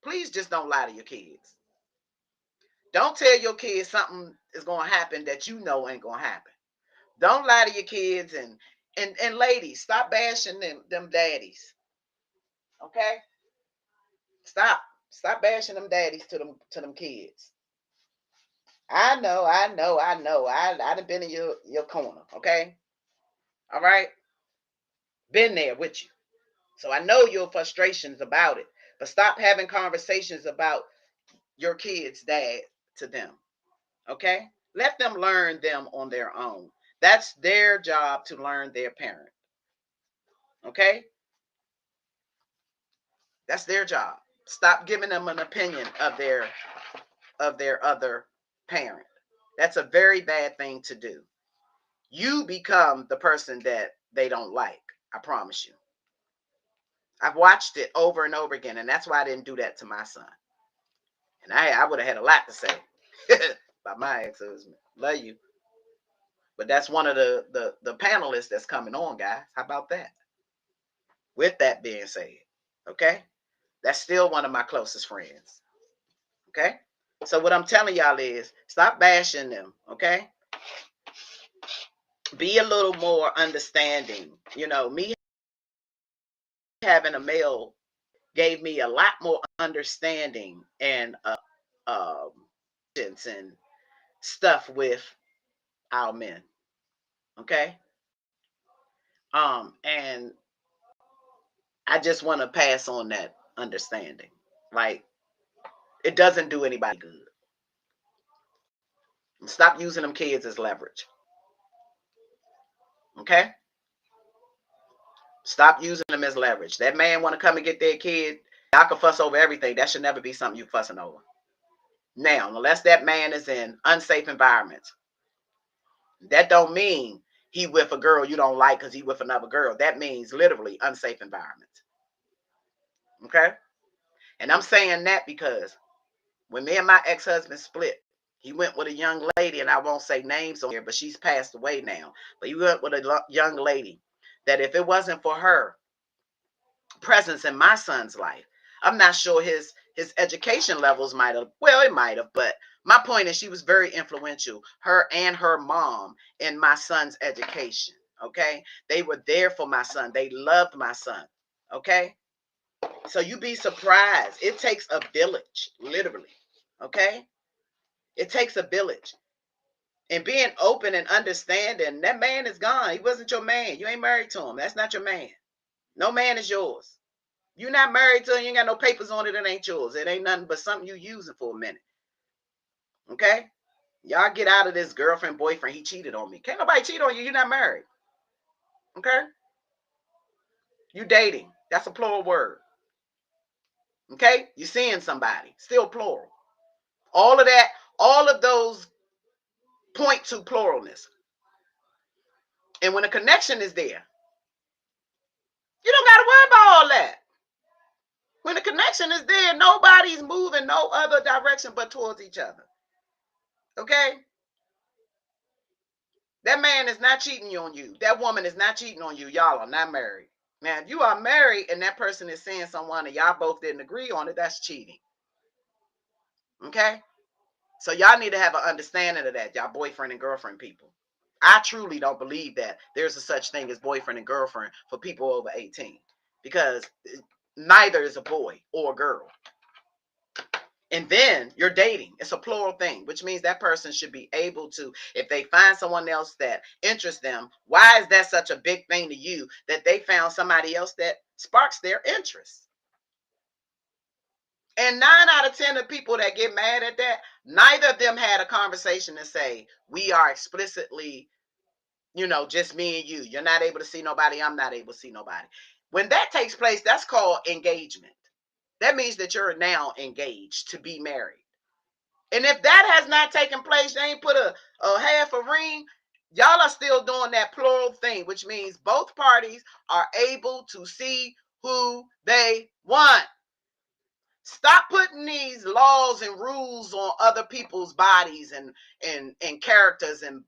Please just don't lie to your kids. Don't tell your kids something is going to happen that you know ain't going to happen. Don't lie to your kids and ladies, stop bashing them daddies. Okay? Stop bashing them daddies to them kids. I know. I done been in your corner, okay? All right? Been there with you. So I know your frustrations about it. But stop having conversations about your kid's dad to them. Okay? Let them learn them on their own. That's their job to learn their parent. Okay? That's their job. Stop giving them an opinion of their other parent. That's a very bad thing to do. You become the person that they don't like. I promise you. I've watched it over and over again, and that's why I didn't do that to my son. And I would have had a lot to say about my ex-husband. Love you. But that's one of the panelists that's coming on, guys. How about that? With that being said, okay? That's still one of my closest friends. Okay? So what I'm telling y'all is stop bashing them, okay? Be a little more understanding. You know, me having a male gave me a lot more understanding and um, and stuff with our men, okay? And I just want to pass on that understanding. Like, it doesn't do anybody good. Stop using them kids as leverage. Okay? Stop using them as leverage. That man want to come and get their kid. Y'all can fuss over everything. That should never be something you fussing over. Now, unless that man is in unsafe environments, that don't mean he with a girl you don't like because he with another girl. That means literally unsafe environments. Okay? And I'm saying that because when me and my ex-husband split, he went with a young lady, and I won't say names on here, but she's passed away now. But he went with a young lady that if it wasn't for her presence in my son's life, I'm not sure his education levels might have, well, it might have, but my point is she was very influential, her and her mom, in my son's education. Okay? They were there for my son. They loved my son. Okay? So you be surprised. It takes a village, literally. Okay? It takes a village. And being open and understanding, that man is gone. He wasn't your man. You ain't married to him. That's not your man. No man is yours. You're not married to him. You ain't got no papers on it. It ain't yours. It ain't nothing but something you using for a minute. Okay? Y'all get out of this girlfriend, boyfriend. He cheated on me. Can't nobody cheat on you. You're not married. Okay? You dating. That's a plural word. Okay? You seeing somebody. Still plural. All of that, all of those point to pluralness. And when a connection is there, you don't got to worry about all that. When the connection is there, nobody's moving no other direction but towards each other. Okay? That man is not cheating on you. That woman is not cheating on you. Y'all are not married. Now, if you are married and that person is seeing someone and y'all both didn't agree on it, that's cheating. Okay? So y'all need to have an understanding of that, y'all boyfriend and girlfriend people. I truly don't believe that there's a such thing as boyfriend and girlfriend for people over 18, because neither is a boy or a girl. And then you're dating. It's a plural thing, which means that person should be able to, if they find someone else that interests them, why is that such a big thing to you that they found somebody else that sparks their interest? And 9 out of 10 of people that get mad at that, neither of them had a conversation to say, we are explicitly, just me and you. You're not able to see nobody. I'm not able to see nobody. When that takes place, that's called engagement. That means that you're now engaged to be married. And if that has not taken place, they ain't put a half a ring, y'all are still doing that plural thing, which means both parties are able to see who they want. Stop putting these laws and rules on other people's bodies and characters and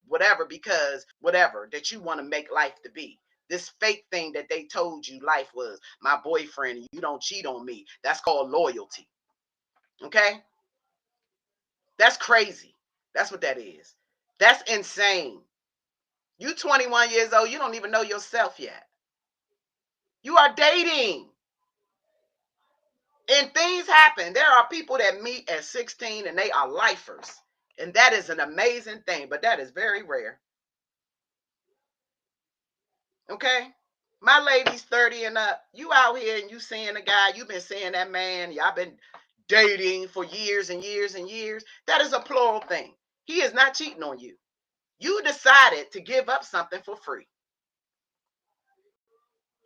whatever, because whatever that you want to make life to be. This fake thing that they told you life was, my boyfriend, you don't cheat on me. That's called loyalty. Okay? That's crazy. That's what that is. That's insane. You 21 years old, you don't even know yourself yet. You are dating. And things happen. There are people that meet at 16 and they are lifers. And that is an amazing thing, but that is very rare. Okay? My lady's 30 and up. You out here and you seeing a guy, you've been seeing that man, y'all been dating for years and years and years. That is a plural thing. He is not cheating on you. You decided to give up something for free.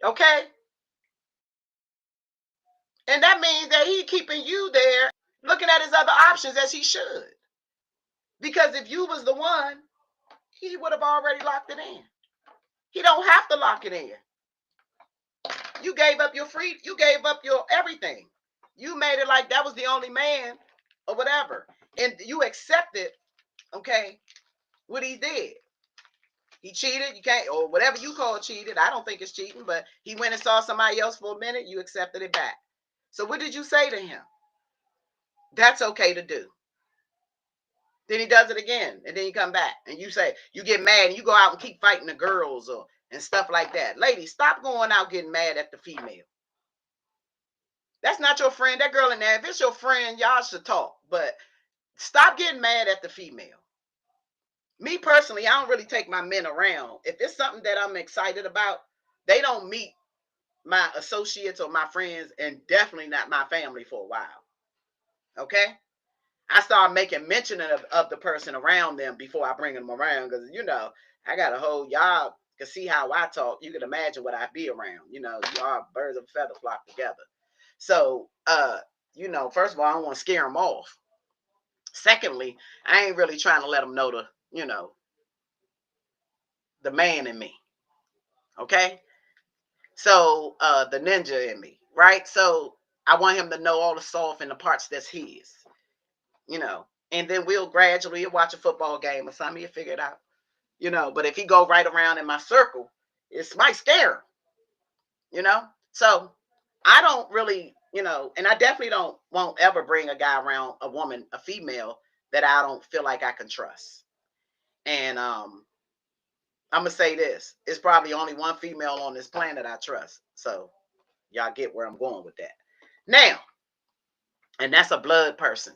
Okay? And that means that he keeping you there looking at his other options, as he should. Because if you was the one, he would have already locked it in. He don't have to lock it in. You gave up your free, you gave up your everything. You made it like that was the only man or whatever. And you accepted, okay, what he did. He cheated, you can't, or whatever you call cheated. I don't think it's cheating, but he went and saw somebody else for a minute, you accepted it back. So what did you say to him? That's okay to do. Then he does it again, and then you come back, and you say you get mad, and you go out and keep fighting the girls or and stuff like that. Ladies, stop going out getting mad at the female. That's not your friend. That girl in there, if it's your friend, y'all should talk. But stop getting mad at the female. Me personally, I don't really take my men around. If it's something that I'm excited about, they don't meet my associates or my friends, and definitely not my family for a while. Okay? I start making mention of the person around them before I bring them around, because I got a whole, y'all can see how I talk. You can imagine what I be around. Y'all birds of a feather flock together. So first of all, I don't want to scare them off. Secondly, I ain't really trying to let them know the man in me. Okay? So the ninja in me, right? So I want him to know all the soft and the parts that's his, and then we'll gradually watch a football game or something, he'll figure it out. But if he go right around in my circle, it might scare him, So I don't really, and I definitely won't ever bring a guy around a woman, a female that I don't feel like I can trust. And I'm gonna say this: it's probably only one female on this planet I trust. So y'all get where I'm going with that. Now, and that's a blood person,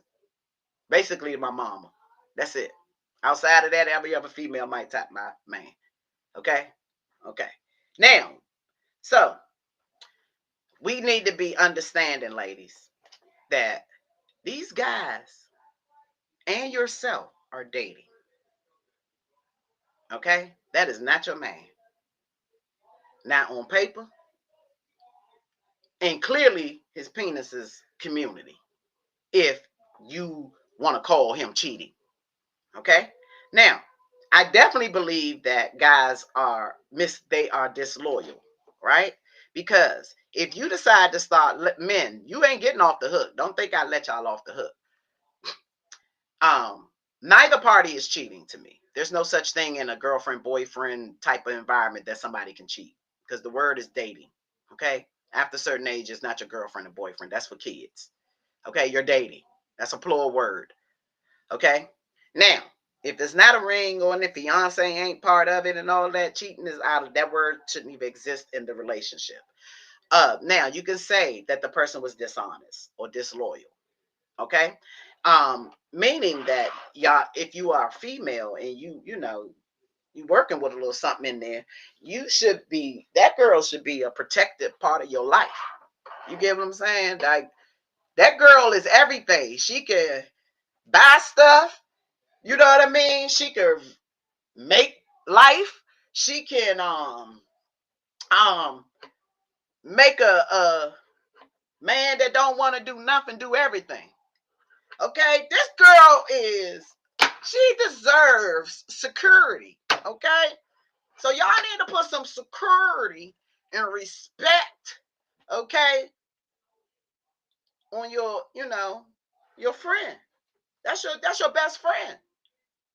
basically my mama. That's it. Outside of that, every other female might tap my man. Okay? Okay. Now, so we need to be understanding, ladies, that these guys and yourself are dating. Okay? That is not your man. Not on paper. And clearly his penis is community. If you want to call him cheating. Okay? Now, I definitely believe that guys they are disloyal, right? Because if you decide to start men, you ain't getting off the hook. Don't think I let y'all off the hook. Neither party is cheating to me. There's no such thing in a girlfriend boyfriend type of environment that somebody can cheat, because the word is dating. Okay, after a certain age, it's not your girlfriend or boyfriend. That's for kids. Okay, you're dating. That's a plural word. Okay, now if there's not a ring on it, fiance ain't part of it, and all that, cheating is out of that word, shouldn't even exist in the relationship. Now you can say that the person was dishonest or disloyal. Okay, meaning that y'all, if you are female and you working with a little something in there, that girl should be a protected part of your life. You get what I'm saying? Like, that girl is everything. She can buy stuff. You know what I mean? She can make life. She can make a man that don't want to do nothing do everything. Okay, this girl she deserves security. Okay, so y'all need to put some security and respect, okay, on your friend. That's your best friend.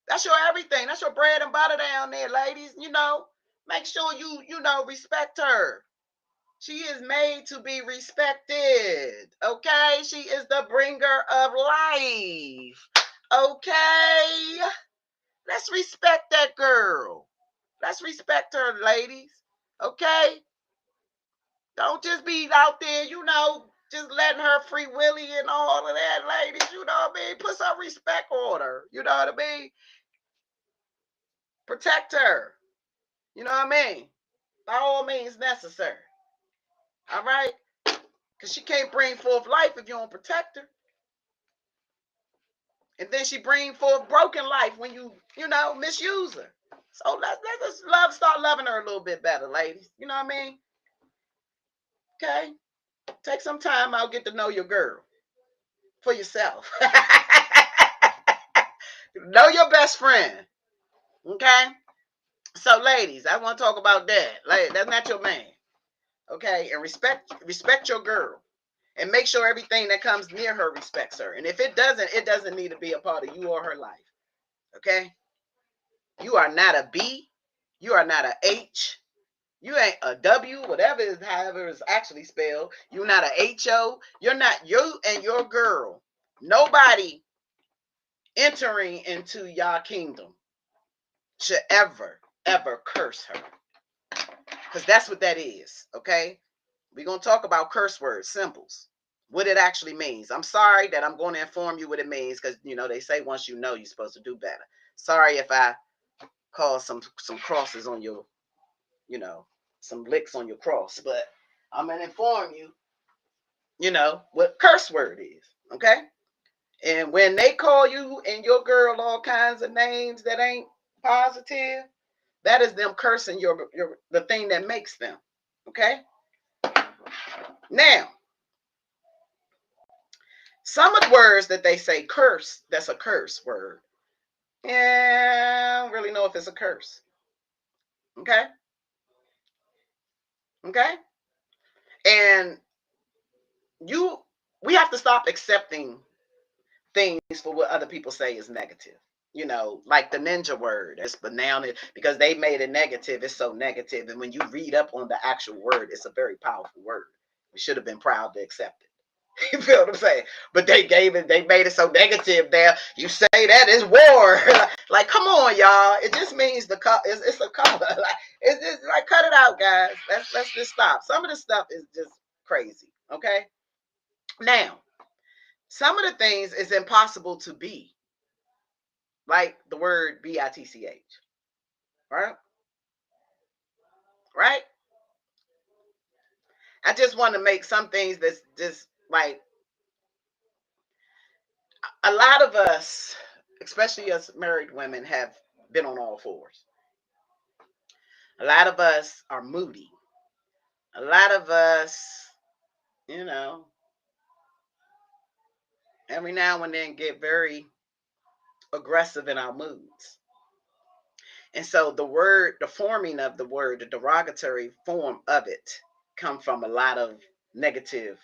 That's your everything. That's your bread and butter down there, ladies. Make sure you respect her. She is made to be respected. Okay? She is the bringer of life. Okay? Let's respect that girl. Let's respect her, ladies. Okay? Don't just be out there, just letting her free willy and all of that, ladies. You know what I mean? Put some respect on her. You know what I mean? Protect her. You know what I mean? By all means necessary. All right? Because she can't bring forth life if you don't protect her. And then she bring forth broken life when you misuse her. So let's start loving her a little bit better, ladies. You know what I mean? Okay? Take some time out, get to know your girl for yourself. Know your best friend. Okay? So, ladies, I want to talk about that. Like, that's not your man. Okay? And respect your girl. And make sure everything that comes near her respects her. And if it doesn't need to be a part of you or her life. Okay? You are not a B. You are not a H. You ain't a W, however it's actually spelled. You're not a HO. You're not, you and your girl Nobody entering into your kingdom should ever curse her. Because that's what that is, okay? We're going to talk about curse words, symbols, what it actually means. I'm sorry that I'm going to inform you what it means because, they say once you know, you're supposed to do better. Sorry if I cause some crosses on your, some licks on your cross, but I'm going to inform you, what curse word is, okay? And when they call you and your girl all kinds of names that ain't positive, that is them cursing your the thing that makes them, okay? Now, some of the words that they say curse, that's a curse word. Yeah, I don't really know if it's a curse. Okay? Okay? And we have to stop accepting things for what other people say is negative. Like the ninja word. But now, because they made it negative, it's so negative. And when you read up on the actual word, it's a very powerful word. We should have been proud to accept it. You feel what I'm saying? But they made it so negative there. You say that is war. Like, come on, y'all. It just means it's a color. Like, it's just like, cut it out, guys. Let's just stop. Some of the stuff is just crazy. Okay? Now, some of the things is impossible to be. Like the word bitch. Right? Right? I just want to make some things that's just like a lot of us, especially us married women, have been on all fours. A lot of us are moody. A lot of us, you know, every now and then get very aggressive in our moods. And so the forming of the word, the derogatory form of it, come from a lot of negative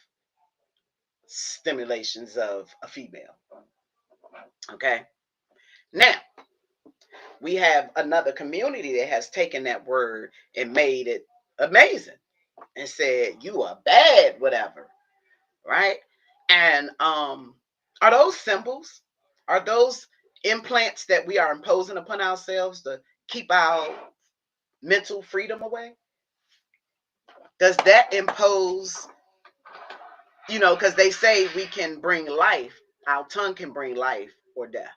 stimulations of a female. Okay. Now, we have another community that has taken that word and made it amazing and said, you are bad, whatever. Right? And are those symbols? Are those implants that we are imposing upon ourselves to keep our mental freedom away? Does that impose, because they say we can bring life, our tongue can bring life or death.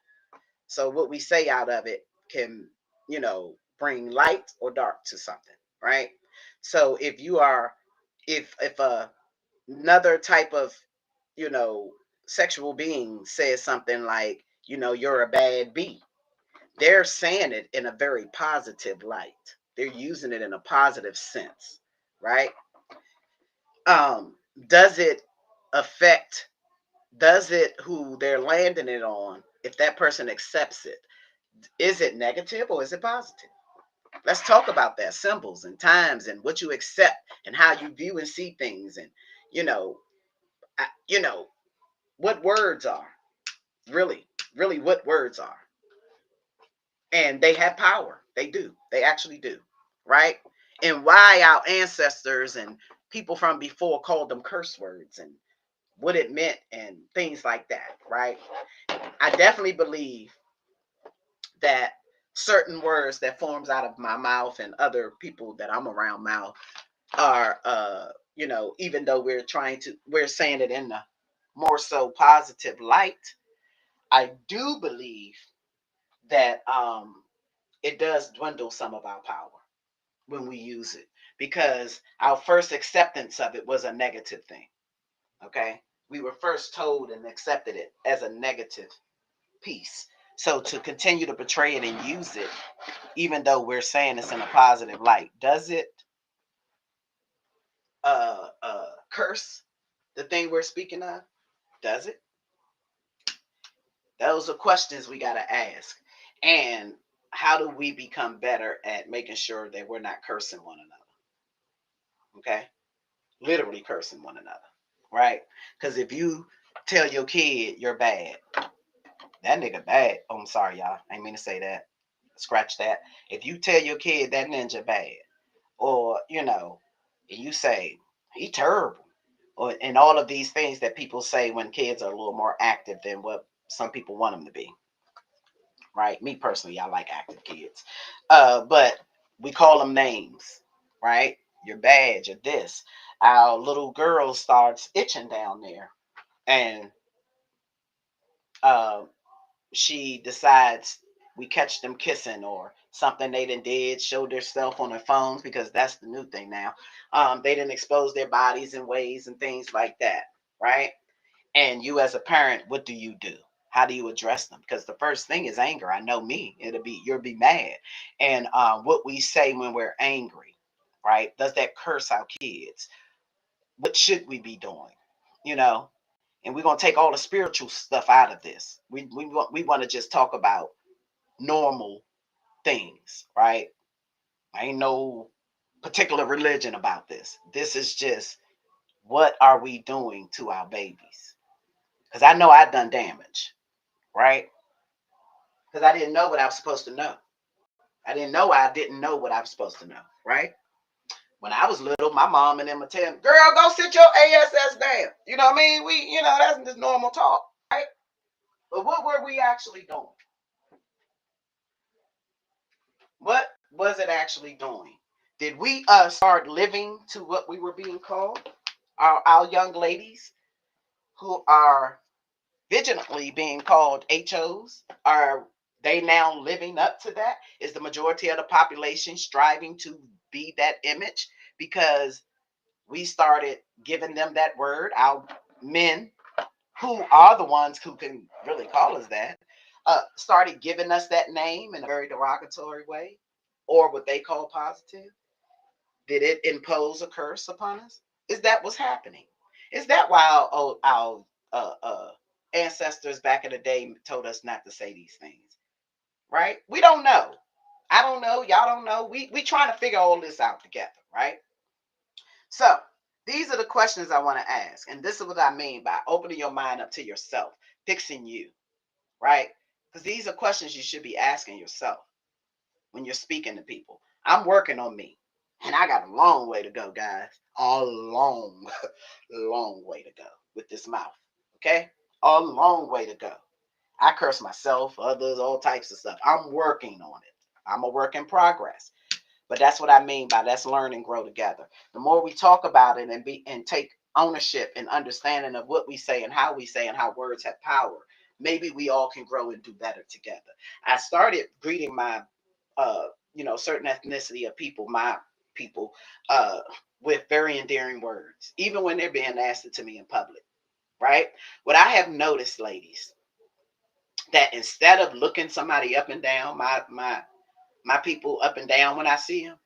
So what we say out of it can, bring light or dark to something, right? So if another type of, you know, sexual being says something like, you're a bad bee, they're saying it in a very positive light. They're using it in a positive sense, right? Um, does it affect, does it who they're landing it on, if that person accepts it, is it negative or is it positive? Let's talk about that. Symbols and times and what you accept and how you view and see things, and you know, you know what words are really, really what words are, and they have power. They do. They actually do, right? And why our ancestors and people from before called them curse words and what it meant and things like that, right? I definitely believe that certain words that forms out of my mouth and other people that I'm around mouth are even though we're saying it in the more so positive light, I do believe that it does dwindle some of our power when we use it, because our first acceptance of it was a negative thing. Okay, we were first told and accepted it as a negative piece. So to continue to portray it and use it, even though we're saying it's in a positive light, does it curse the thing we're speaking of? Does it? Those are questions we got to ask. And how do we become better at making sure that we're not cursing one another? Okay? Literally cursing one another, right? Because if you tell your kid you're bad, that nigga bad. Oh, I'm sorry, y'all. I ain't mean to say that. Scratch that. If you tell your kid that ninja bad, or, and you say, he terrible, or and all of these things that people say when kids are a little more active than what some people want them to be. Right? Me personally, I like active kids, but we call them names, right? Your badge or this. Our little girl starts itching down there, and uh, she decides we catch them kissing or something they did, showed their self on their phones because that's the new thing now. They didn't expose their bodies in ways and things like that, right? And you as a parent, what do you do? How do you address them? Because the first thing is anger. I know me. You'll be mad. And what we say when we're angry, right? Does that curse our kids? What should we be doing? You know, and we're gonna take all the spiritual stuff out of this. We want to just talk about normal things, right? Ain't no particular religion about this. This is just what are we doing to our babies? Because I know I done damage, right? Because I didn't know what I was supposed to know. I didn't know what I was supposed to know, right? When I was little, my mom and them would tell me, girl, go sit your ass down. You know what I mean? That's just normal talk, right? But what were we actually doing? What was it actually doing? Did we start living to what we were being called? Our young ladies who are vigilantly being called HOs, are they now living up to that? Is the majority of the population striving to be that image? Because we started giving them that word. Our men, who are the ones who can really call us that, started giving us that name in a very derogatory way, or what they call positive. Did it impose a curse upon us? Is that what's happening? Is that why our ancestors back in the day told us not to say these things? Right? We don't know. I don't know. Y'all don't know. We trying to figure all this out together, right? So these are the questions I want to ask, and this is what I mean by opening your mind up to yourself, fixing you, right? Because these are questions you should be asking yourself when you're speaking to people. I'm working on me. And I got a long way to go, guys. A long, long way to go with this mouth. Okay? A long way to go. I curse myself, others, all types of stuff. I'm working on it. I'm a work in progress. But that's what I mean by let's learn and grow together. The more we talk about it and take ownership and understanding of what we say and how words have power, maybe we all can grow and do better together. I started greeting my certain ethnicity of people, my people, uh, with very endearing words, even when they're being nasty to me in public, right? What I have noticed, ladies, that instead of looking somebody up and down, my people up and down when I see them,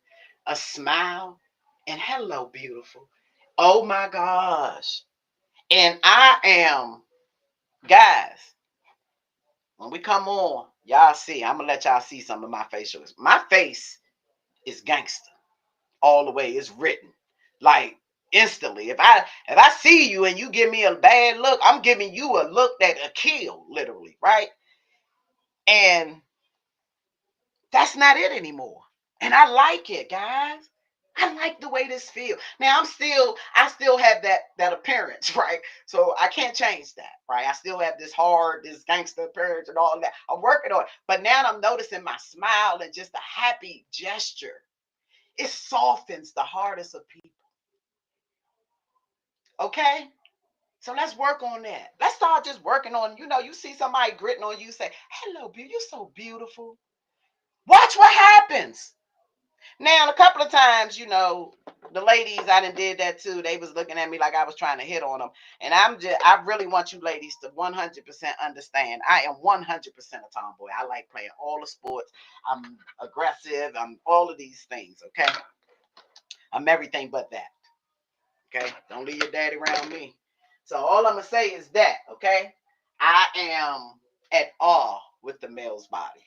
a smile and hello, beautiful. Oh my gosh. And I am, guys, when we come on, y'all see, I'm gonna let y'all see some of my facials. My face is gangster all the way. It's written. Like instantly. If I see you and you give me a bad look, I'm giving you a look that'll kill, literally, right? And that's not it anymore. And I like it, guys. I like the way this feels. Now I still have that appearance, right? So I can't change that, right? I still have this gangster appearance and all of that. I'm working on it. But now I'm noticing my smile and just a happy gesture. It softens the hardest of people. Okay? So let's work on that. Let's start just working on, you see somebody gritting on you, say, hello, beauty, you're so beautiful. Watch what happens. Now, a couple of times, the ladies I done did that too. They was looking at me like I was trying to hit on them. And I really want you ladies to 100% understand. I am 100% a tomboy. I like playing all the sports. I'm aggressive. I'm all of these things, okay? I'm everything but that, okay? Don't leave your daddy around me. So all I'm going to say is that, okay? I am at awe with the male's body.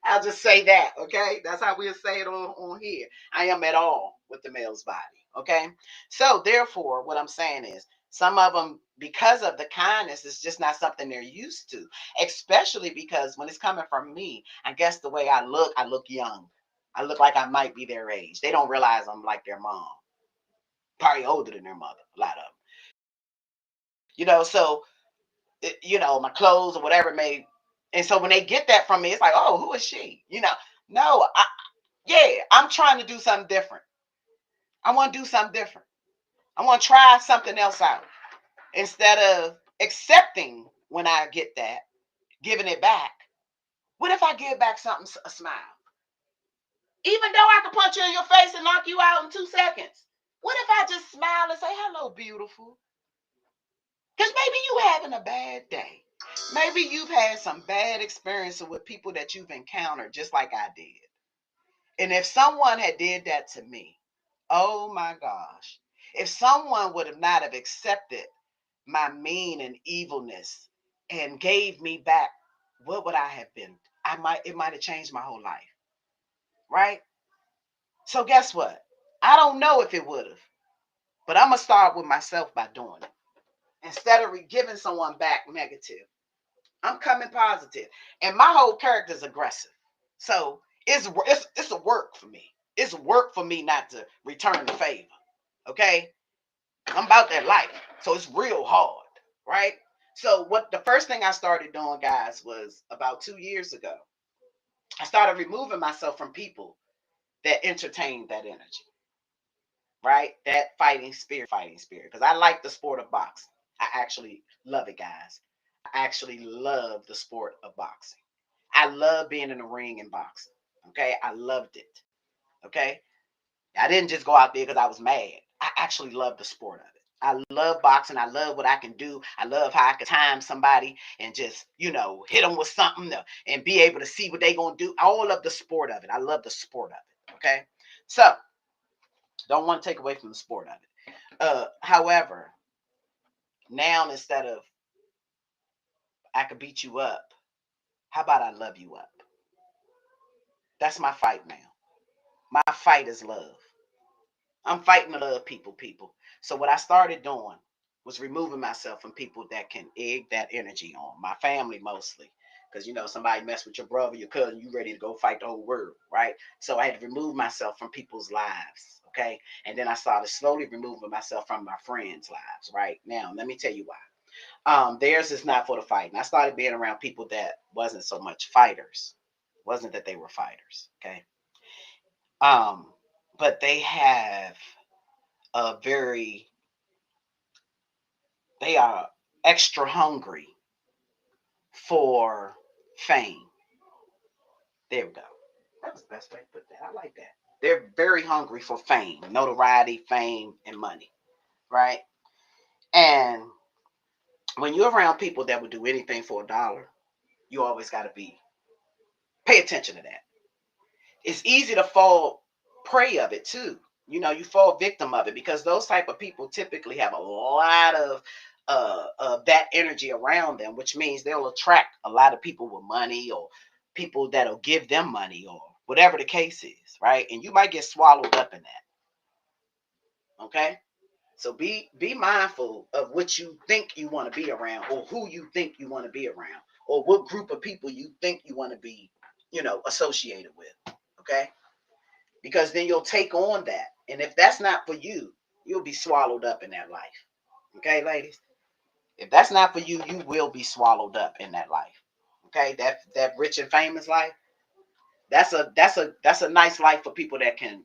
I'll just say that, okay? That's how we'll say it on here. I am at all with the male's body, okay? So, therefore, what I'm saying is some of them, because of the kindness, it's just not something they're used to, especially because when it's coming from me, I guess the way I look young. I look like I might be their age. They don't realize I'm like their mom. probably older than their mother, a lot of them. So my clothes or whatever may, and so when they get that from me, it's like, oh, who is she? No, yeah, I'm trying to do something different. I want to do something different. I want to try something else out instead of accepting when I get that, giving it back. What if I give back something, a smile? Even though I can punch you in your face and knock you out in 2 seconds. What if I just smile and say, hello, beautiful? Because maybe you having a bad day. Maybe you've had some bad experiences with people that you've encountered, just like I did. And if someone had did that to me, oh my gosh, if someone would have not have accepted my mean and evilness and gave me back, what would I have been? It might have changed my whole life. Right? So guess what? I don't know if it would have, but I'm going to start with myself by doing it. Instead of giving someone back negative, I'm coming positive. And my whole character is aggressive. So it's a work for me. It's work for me not to return the favor. Okay? I'm about that life. So it's real hard. Right? So what the first thing I started doing, guys, was about 2 years ago. I started removing myself from people that entertained that energy. Right? That fighting spirit. Because I like the sport of boxing. I actually love it, guys. I actually love the sport of boxing. I love being in the ring and boxing. Okay? I loved it. Okay? I didn't just go out there because I was mad. I actually love the sport of it. I love boxing. I love what I can do. I love how I can time somebody and just, hit them with something and be able to see what they're going to do. I love the sport of it. I love the sport of it. Okay? So, don't want to take away from the sport of it. However, now instead of I could beat you up, how about I love you up? That's my fight now. My fight is love. I'm fighting to love people. So what I started doing was removing myself from people that can egg that energy on. My family mostly. Because somebody mess with your brother, your cousin, you ready to go fight the whole world, right? So I had to remove myself from people's lives. Okay. And then I started slowly removing myself from my friends' lives. Right. Now, let me tell you why. Theirs is not for the fight. And I started being around people that wasn't so much fighters. Wasn't that they were fighters. Okay. Um, but they have a very they are extra hungry for fame. There we go. That was the best way to put that. I like that. They're very hungry for fame, notoriety, fame, and money. Right? And when you're around people that would do anything for $1, you always got to pay attention to that. It's easy to fall prey of it too. You fall victim of it because those type of people typically have a lot of that energy around them, which means they'll attract a lot of people with money or people that'll give them money or whatever the case is, right? And you might get swallowed up in that. Okay? So be mindful of what you think you want to be around or who you think you want to be around or what group of people you think you want to be, associated with. Okay? Because then you'll take on that. And if that's not for you, you'll be swallowed up in that life. Okay, ladies? If that's not for you, you will be swallowed up in that life. Okay? That rich and famous life, that's a nice life for people that can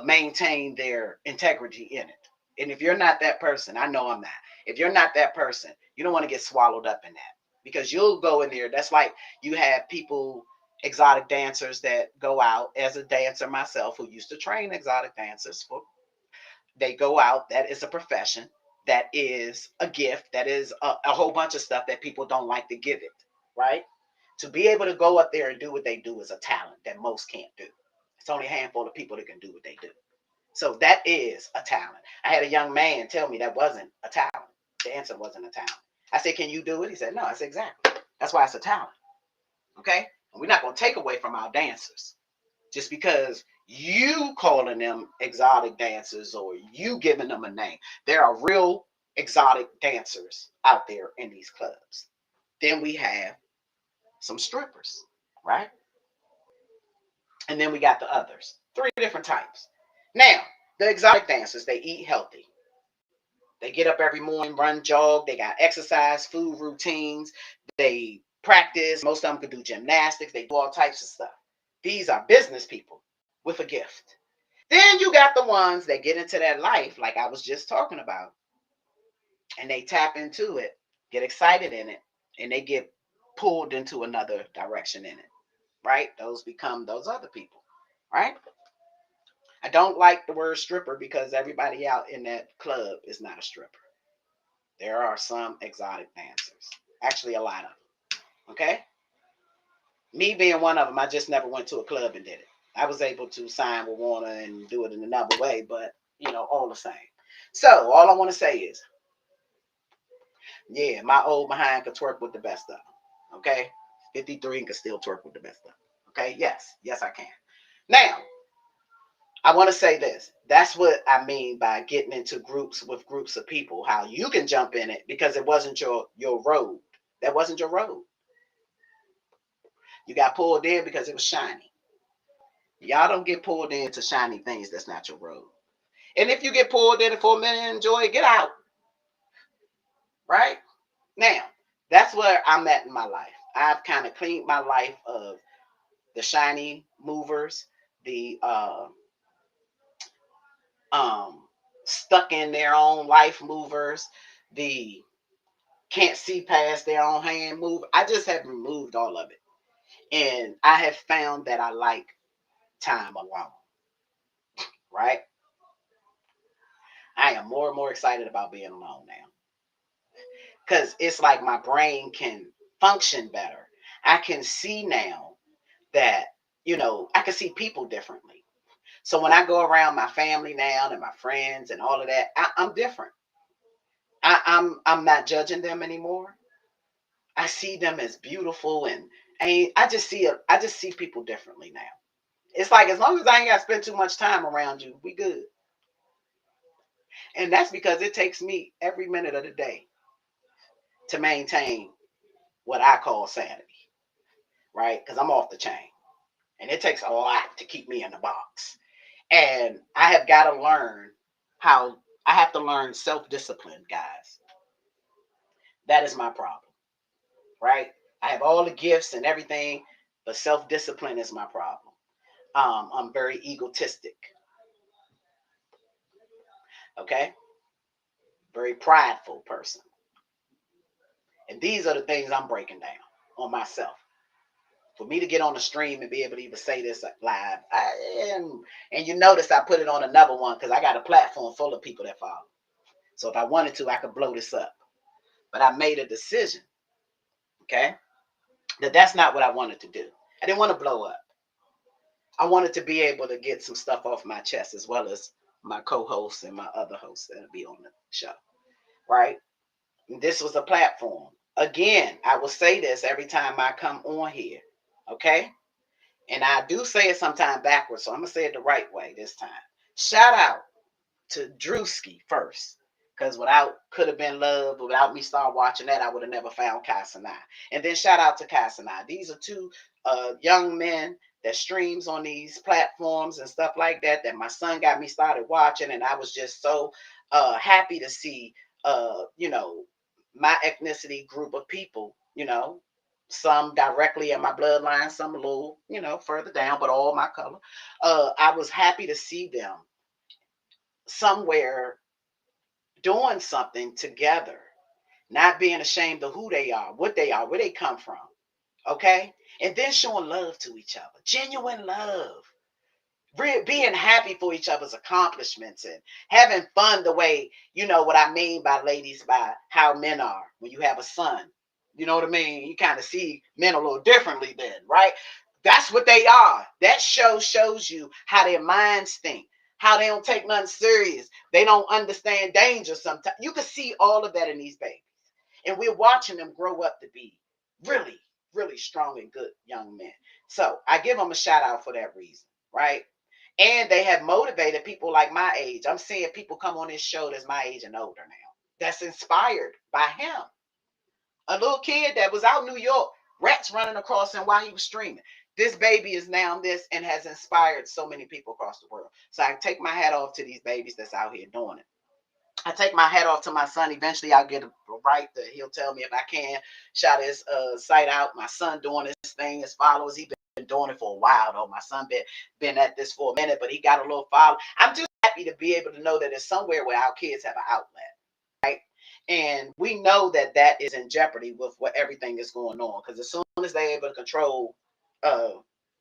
maintain their integrity in it. And if you're not that person, I know I'm not. If you're not that person, you don't want to get swallowed up in that because you'll go in there. That's like you have people, exotic dancers that go out as a dancer myself who used to train exotic dancers for. They go out. That is a profession. That is a gift. That is a whole bunch of stuff that people don't like to give it, right? To be able to go up there and do what they do is a talent that most can't do. It's only a handful of people that can do what they do. So that is a talent. I had a young man tell me that wasn't a talent. Dancing wasn't a talent. I said, can you do it? He said, no. I said, exactly. That's why it's a talent. Okay? And we're not going to take away from our dancers just because you calling them exotic dancers or you giving them a name. There are real exotic dancers out there in these clubs. Then we have some strippers, right? And then we got the others. 3 different types. Now, The exotic dancers, they eat healthy. They get up every morning, run, jog. They got exercise, food routines. They practice. Most of them can do gymnastics. They do all types of stuff. These are business people with a gift. Then you got the ones that get into that life, like I was just talking about, and they tap into it, get excited in it, and they get pulled into another direction in it, right? Those become those other people, right? I don't like the word stripper because everybody out in that club is not a stripper. There are some exotic dancers, actually, a lot of them, okay? Me being one of them, I just never went to a club and did it. I was able to sign with Warner and do it in another way, but all the same. So all I want to say is, yeah, my old behind could twerk with the best of them. Okay, 53 and can still twerk with the best of them. Okay, yes, I can. Now, I want to say this. That's what I mean by getting into groups with groups of people. How you can jump in it because it wasn't your road. That wasn't your road. You got pulled in because it was shiny. Y'all don't get pulled into shiny things. That's not your road. And if you get pulled in for a minute and enjoy it, get out. Right? Now, that's where I'm at in my life. I've kind of cleaned my life of the shiny movers, the stuck in their own life movers, the can't see past their own hand move. I just have removed all of it. And I have found that I like time alone. Right? I am more and more excited about being alone now. Because it's like my brain can function better. I can see now that, I can see people differently. So when I go around my family now and my friends and all of that, I'm different. I'm not judging them anymore. I see them as beautiful, and I just see people differently now. It's like as long as I ain't got to spend too much time around you, we good. And that's because it takes me every minute of the day to maintain what I call sanity, right? Because I'm off the chain, and it takes a lot to keep me in the box. And I have got to learn how I have to learn self discipline, guys. That is my problem, right? I have all the gifts and everything, but self discipline is my problem. I'm very egotistic, okay? Very prideful person. And these are the things I'm breaking down on myself. For me to get on the stream and be able to even say this live, and you notice I put it on another one because I got a platform full of people that follow. So if I wanted to, I could blow this up. But I made a decision, okay, that's not what I wanted to do. I didn't want to blow up. I wanted to be able to get some stuff off my chest as well as my co-hosts and my other hosts that'll be on the show, right? This was a platform. Again, I will say this every time I come on here, okay? And I do say it sometimes backwards, so I'm going to say it the right way this time. Shout out to Drewski first. Because without Could Have Been Love, without me start watching that, I would have never found Kasanai. And then shout out to Kasanai. These are two young men that streams on these platforms and stuff like that my son got me started watching. And I was just so happy to see, my ethnicity group of people, some directly in my bloodline, some a little, further down, but all my color. I was happy to see them somewhere doing something together, not being ashamed of who they are, what they are, where they come from. Okay? And then showing love to each other, genuine love, being happy for each other's accomplishments and having fun the way, what I mean by ladies, by how men are when you have a son. You know what I mean? You kind of see men a little differently then, right? That's what they are. That shows you how their minds think, how they don't take nothing serious. They don't understand danger sometimes. You can see all of that in these babies. And we're watching them grow up to be really, really strong and good young men. So I give them a shout out for that reason, right? And they have motivated people like my age. I'm seeing people come on this show that's my age and older now. That's inspired by him. A little kid that was out in New York Rats running across him while he was streaming. This baby is now this and has inspired so many people across the world. So I take my hat off to these babies that's out here doing it. I take my hat off to my son. Eventually, I'll get a right that he'll tell me if I can shout his site out. My son doing his thing, his followers. He's been doing it for a while, though. My son been at this for a minute, but he got a little follow. I'm just happy to be able to know that there's somewhere where our kids have an outlet, right? And we know that that is in jeopardy with what everything is going on. Because as soon as they're able to control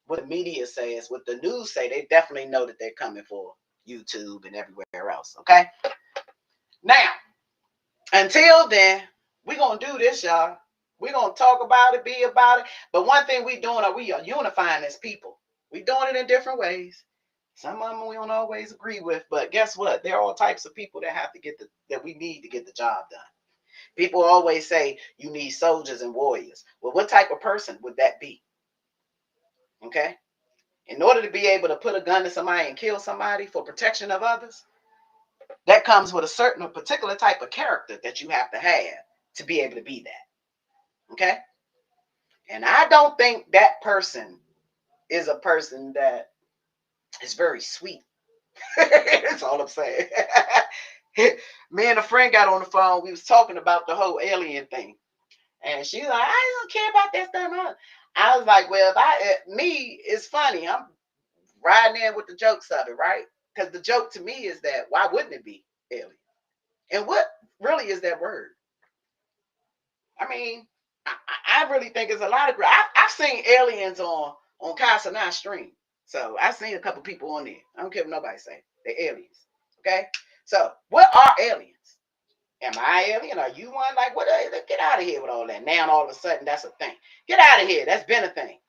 what the media says, what the news say, they definitely know that they're coming for YouTube and everywhere else. Okay. Now, until then, we're going to do this, y'all. We're going to talk about it, be about it. But one thing we are unifying as people. We're doing it in different ways. Some of them we don't always agree with, but guess what? There are all types of people that have to that we need to get the job done. People always say you need soldiers and warriors. Well, what type of person would that be? Okay? In order to be able to put a gun to somebody and kill somebody for protection of others, that comes with a particular type of character that you have to be able to be that. Okay? And I don't think that person is a person that is very sweet. That's all I'm saying. Me and a friend got on the phone. We was talking about the whole alien thing. And she's like, I don't care about that stuff. I was like, well, it's funny. I'm riding in with the jokes of it, right? Because the joke to me is that why wouldn't it be alien? And what really is that word? I mean, I really think it's a lot of. I've seen aliens on Casanat stream. So I've seen a couple people on there. I don't care what nobody say. They're aliens. Okay? So what are aliens? Am I alien? Are you one? Like, what? Get out of here with all that. Now all of a sudden that's a thing. Get out of here. That's been a thing.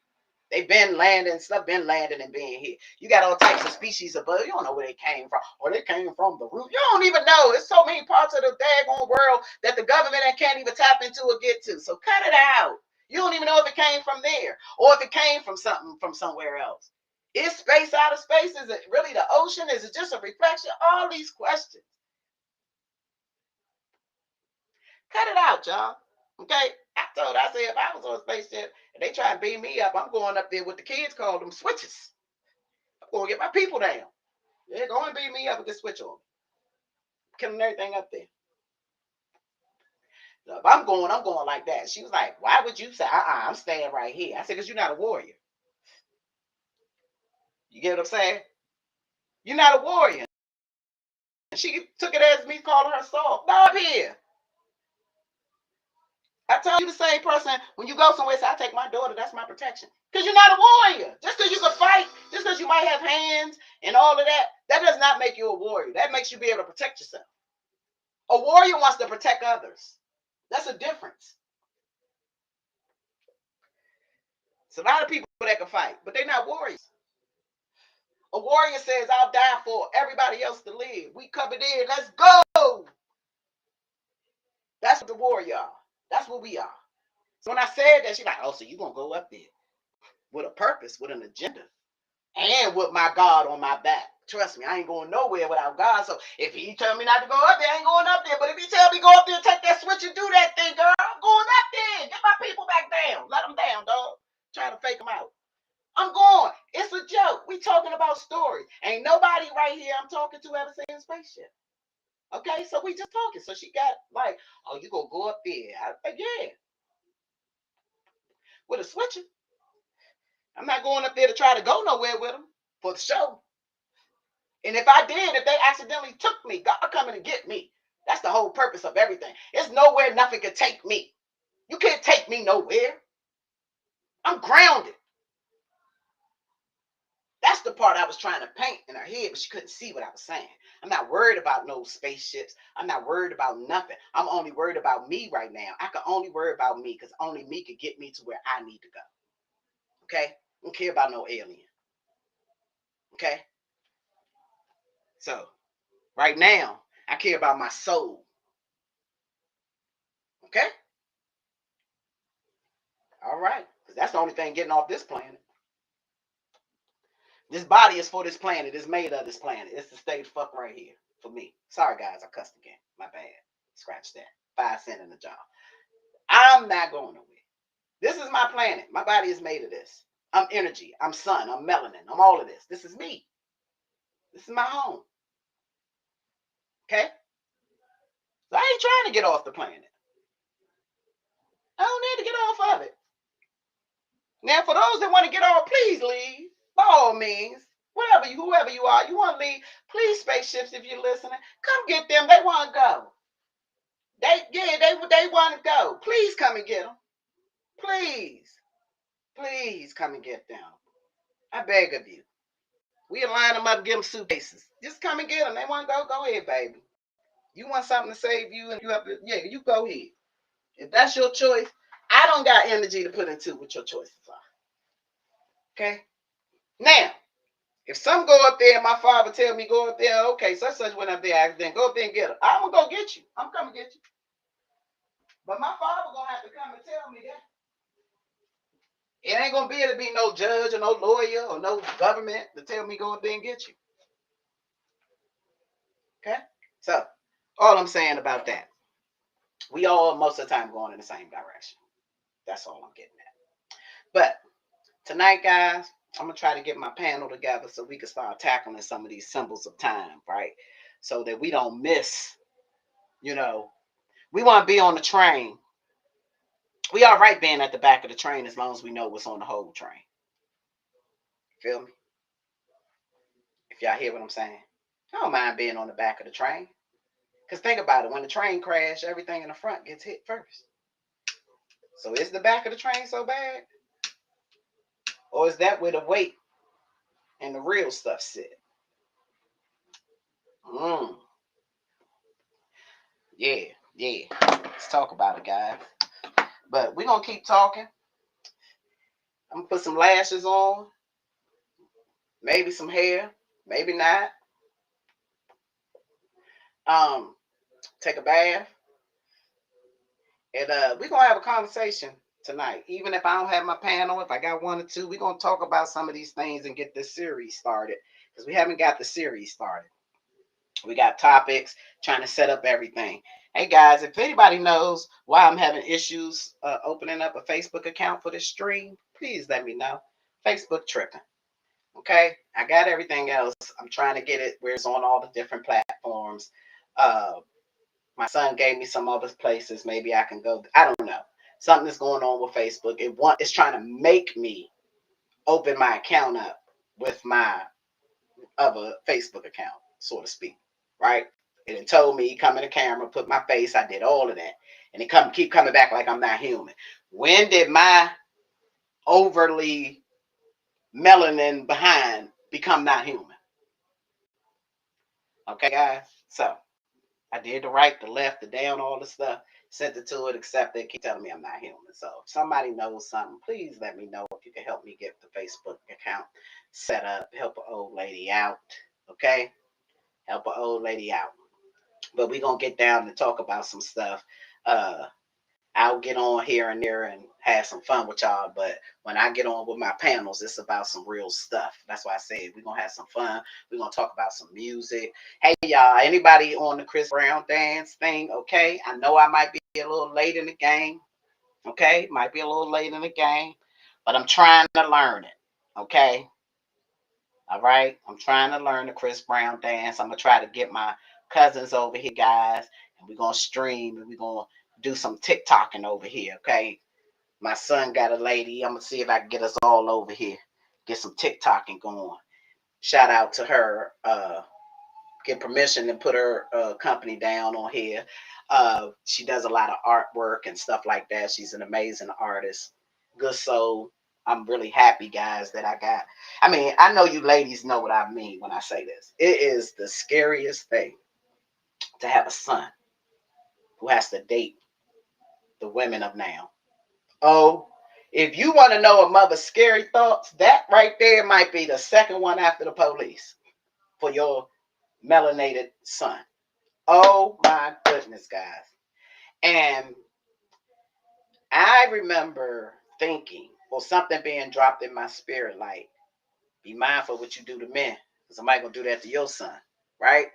They've been landing, stuff been landing and being here. You got all types of species of birds. You don't know where they came from. Or they came from the roof. You don't even know. There's so many parts of the daggone world that the government can't even tap into or get to. So cut it out. You don't even know if it came from there. Or if it came from something from somewhere else. Is space out of space? Is it really the ocean? Is it just a reflection? All these questions. Cut it out, y'all. Okay? I said if I was on a spaceship and they try and beam me up, I'm going up there with the kids call them switches. I'm going to get my people down. They're going to beam me up with the switch on. Killing everything up there. So if I'm going like that. She was like, why would you say, I'm staying right here? I said, because you're not a warrior. You get what I'm saying? You're not a warrior. And she took it as me calling her soft. No, up here. I tell you the same person, when you go somewhere, say, I take my daughter, that's my protection. Because you're not a warrior. Just because you can fight, just because you might have hands and all of that, that does not make you a warrior. That makes you be able to protect yourself. A warrior wants to protect others. That's a difference. It's a lot of people that can fight, but they're not warriors. A warrior says, I'll die for everybody else to live. We covered in. Let's go. That's what the warrior are. That's what we are. So when I said that, she's like, oh, so you're going to go up there with a purpose, with an agenda, and with my God on my back. Trust me, I ain't going nowhere without God. So if he tell me not to go up there, I ain't going up there. But if he tell me go up there, take that switch and do that thing, girl, I'm going up there. Get my people back down. Let them down, dog. Try to fake them out. I'm going. It's a joke. We talking about stories. Ain't nobody right here I'm talking to ever seen a spaceship. Okay, so we just talking. So she got like, oh, you gonna go up there? I said, yeah. With a switcher. I'm not going up there to try to go nowhere with them for the show. And if I did, if they accidentally took me, God coming to get me. That's the whole purpose of everything. It's nowhere nothing can take me. You can't take me nowhere. I'm grounded. That's the part I was trying to paint in her head, but she couldn't see what I was saying. I'm not worried about no spaceships. I'm not worried about nothing. I'm only worried about me right now. I can only worry about me because only me could get me to where I need to go. Okay? I don't care about no alien. Okay? So, right now, I care about my soul. Okay? All right. Because that's the only thing getting off this planet. This body is for this planet. It's made of this planet. It's the stage fuck right here for me. Sorry, guys. I cussed again. My bad. Scratch that. 5 cents in the jar. I'm not going nowhere. This is my planet. My body is made of this. I'm energy. I'm sun. I'm melanin. I'm all of this. This is me. This is my home. Okay? So I ain't trying to get off the planet. I don't need to get off of it. Now, for those that want to get off, please leave. By all means. Whoever you are, you want to leave, please, spaceships, if you're listening, come get them. They want to go. They want to go. Please come and get them. Please come and get them. I beg of you. We'll line them up and give them suitcases. Just come and get them. They want to go. Go ahead, baby. You want something to save you, and you go ahead. If that's your choice, I don't got energy to put into what your choices are. Okay? Now, if some go up there and my father tell me go up there, okay, such went up there, then go up there and get her. I'm going to go get you. I'm coming to get you. But my father going to have to come and tell me that. It ain't going to be able to be no judge or no lawyer or no government to tell me go up there and get you. Okay? So, all I'm saying about that, we all most of the time going in the same direction. That's all I'm getting at. But tonight, guys, I'm going to try to get my panel together so we can start tackling some of these symbols of time, right? So that we don't miss, we want to be on the train. We all right being at the back of the train as long as we know what's on the whole train. Feel me? If y'all hear what I'm saying. I don't mind being on the back of the train. Because think about it. When the train crashes, everything in the front gets hit first. So is the back of the train so bad? Or is that where the weight and the real stuff sit? Yeah. Let's talk about it, guys. But we're going to keep talking. I'm going to put some lashes on. Maybe some hair. Maybe not. Take a bath. And we're going to have a conversation tonight. Even if I don't have my panel, if I got one or two, we're going to talk about some of these things and get this series started. Because we haven't got the series started. We got topics, trying to set up everything. Hey, guys, if anybody knows why I'm having issues opening up a Facebook account for this stream, please let me know. Facebook tripping. Okay? I got everything else. I'm trying to get it where it's on all the different platforms. My son gave me some other places. Maybe I can go. I don't know. Something's going on with Facebook. It's trying to make me open my account up with my other Facebook account, so to speak. Right? And it told me, come in the camera, put my face. I did all of that. And it keep coming back like I'm not human. When did my overly melanin behind become not human? Okay, guys? So, I did the right, the left, the down, all the stuff. Sent it to it, accepted it, keep telling me I'm not human. So, if somebody knows something, please let me know if you can help me get the Facebook account set up. Help an old lady out. Okay? Help an old lady out. But we're going to get down and talk about some stuff. I'll get on here and there and have some fun with y'all. But when I get on with my panels, it's about some real stuff. That's why I said we're going to have some fun. We're going to talk about some music. Hey, y'all, anybody on the Chris Brown dance thing? Okay. I know I might be a little late in the game. Okay. Might be a little late in the game. But I'm trying to learn it. Okay. All right. I'm trying to learn the Chris Brown dance. I'm going to try to get my cousins over here, guys. And we're going to stream and we're going to do some TikToking over here, okay? My son got a lady. I'm going to see if I can get us all over here. Get some TikToking going. Shout out to her. Get permission to put her company down on here. She does a lot of artwork and stuff like that. She's an amazing artist. Good soul. I'm really happy, guys, that I know you ladies know what I mean when I say this. It is the scariest thing to have a son who has to date the women of now. Oh, if you want to know a mother's scary thoughts, that right there might be the second one after the police for your melanated son. Oh my goodness, guys. And I remember thinking, or something being dropped in my spirit, like, be mindful what you do to men, because somebody gonna do that to your son, right?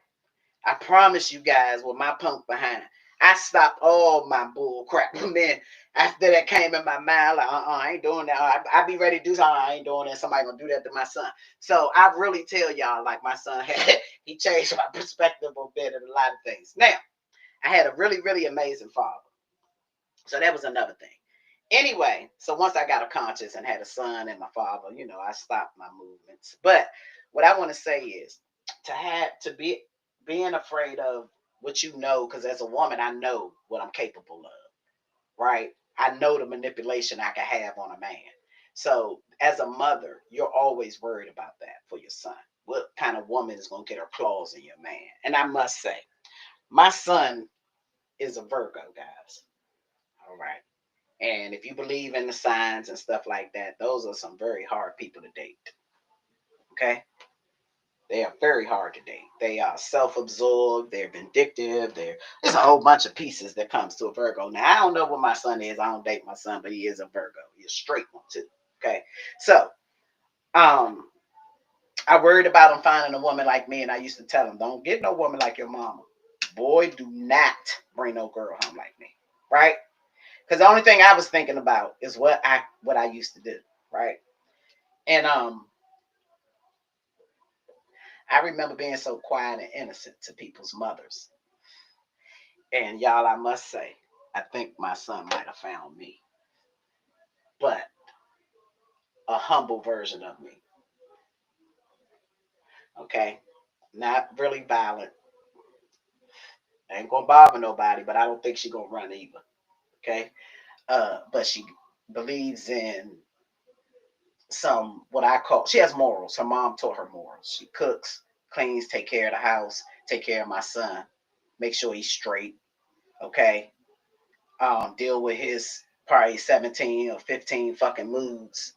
I promise you guys, with my punk behind, I stopped all my bull crap. And then after that came in my mind, like, I ain't doing that. I be ready to do something. I ain't doing that. Somebody gonna do that to my son. So I really tell y'all, like my son had, he changed my perspective a bit of a lot of things. Now, I had a really, really amazing father. So that was another thing. Anyway, so once I got a conscience and had a son and my father, I stopped my movements. But what I want to say is to be being afraid of what you know, because as a woman, I know what I'm capable of, right? I know the manipulation I can have on a man. So as a mother, you're always worried about that for your son. What kind of woman is going to get her claws in your man? And I must say, my son is a Virgo, guys. All right. And if you believe in the signs and stuff like that, those are some very hard people to date. Okay? They are very hard to date. They are self-absorbed. They're vindictive. There's a whole bunch of pieces that comes to a Virgo. Now, I don't know what my son is. I don't date my son, but he is a Virgo. He's a straight one, too. Okay? So, um, I worried about him finding a woman like me, and I used to tell him, don't get no woman like your mama. Boy, do not bring no girl home like me. Right? Because the only thing I was thinking about is what I used to do, right? And I remember being so quiet and innocent to people's mothers. And y'all, I must say, I think my son might have found me, but a humble version of me. Okay, not really violent. Ain't gonna bother nobody, but I don't think she gonna run either. Okay, but she believes in some what I call, she has morals. Her mom taught her morals. She cooks, cleans, take care of the house, take care of my son, make sure he's straight. Okay, deal with his probably 17 or 15 fucking moods.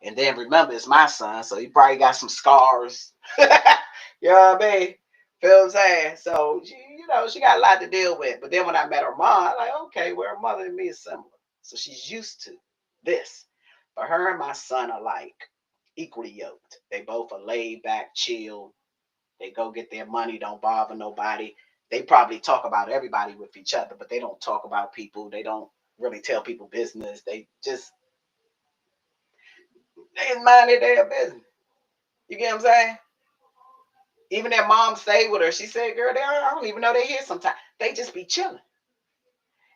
And then remember, it's my son, so he probably got some scars. You know what I mean? Feel what I'm saying? So she got a lot to deal with. But then when I met her mom, I'm like, okay, well, her mother and me is similar. So she's used to this. But her and my son are like equally yoked. They both are laid back, chill. They go get their money, don't bother nobody. They probably talk about everybody with each other, but they don't talk about people. They don't really tell people business. They mind their business. You get what I'm saying? Even their mom stayed with her. She said, girl, I don't even know they're here sometimes. They just be chilling.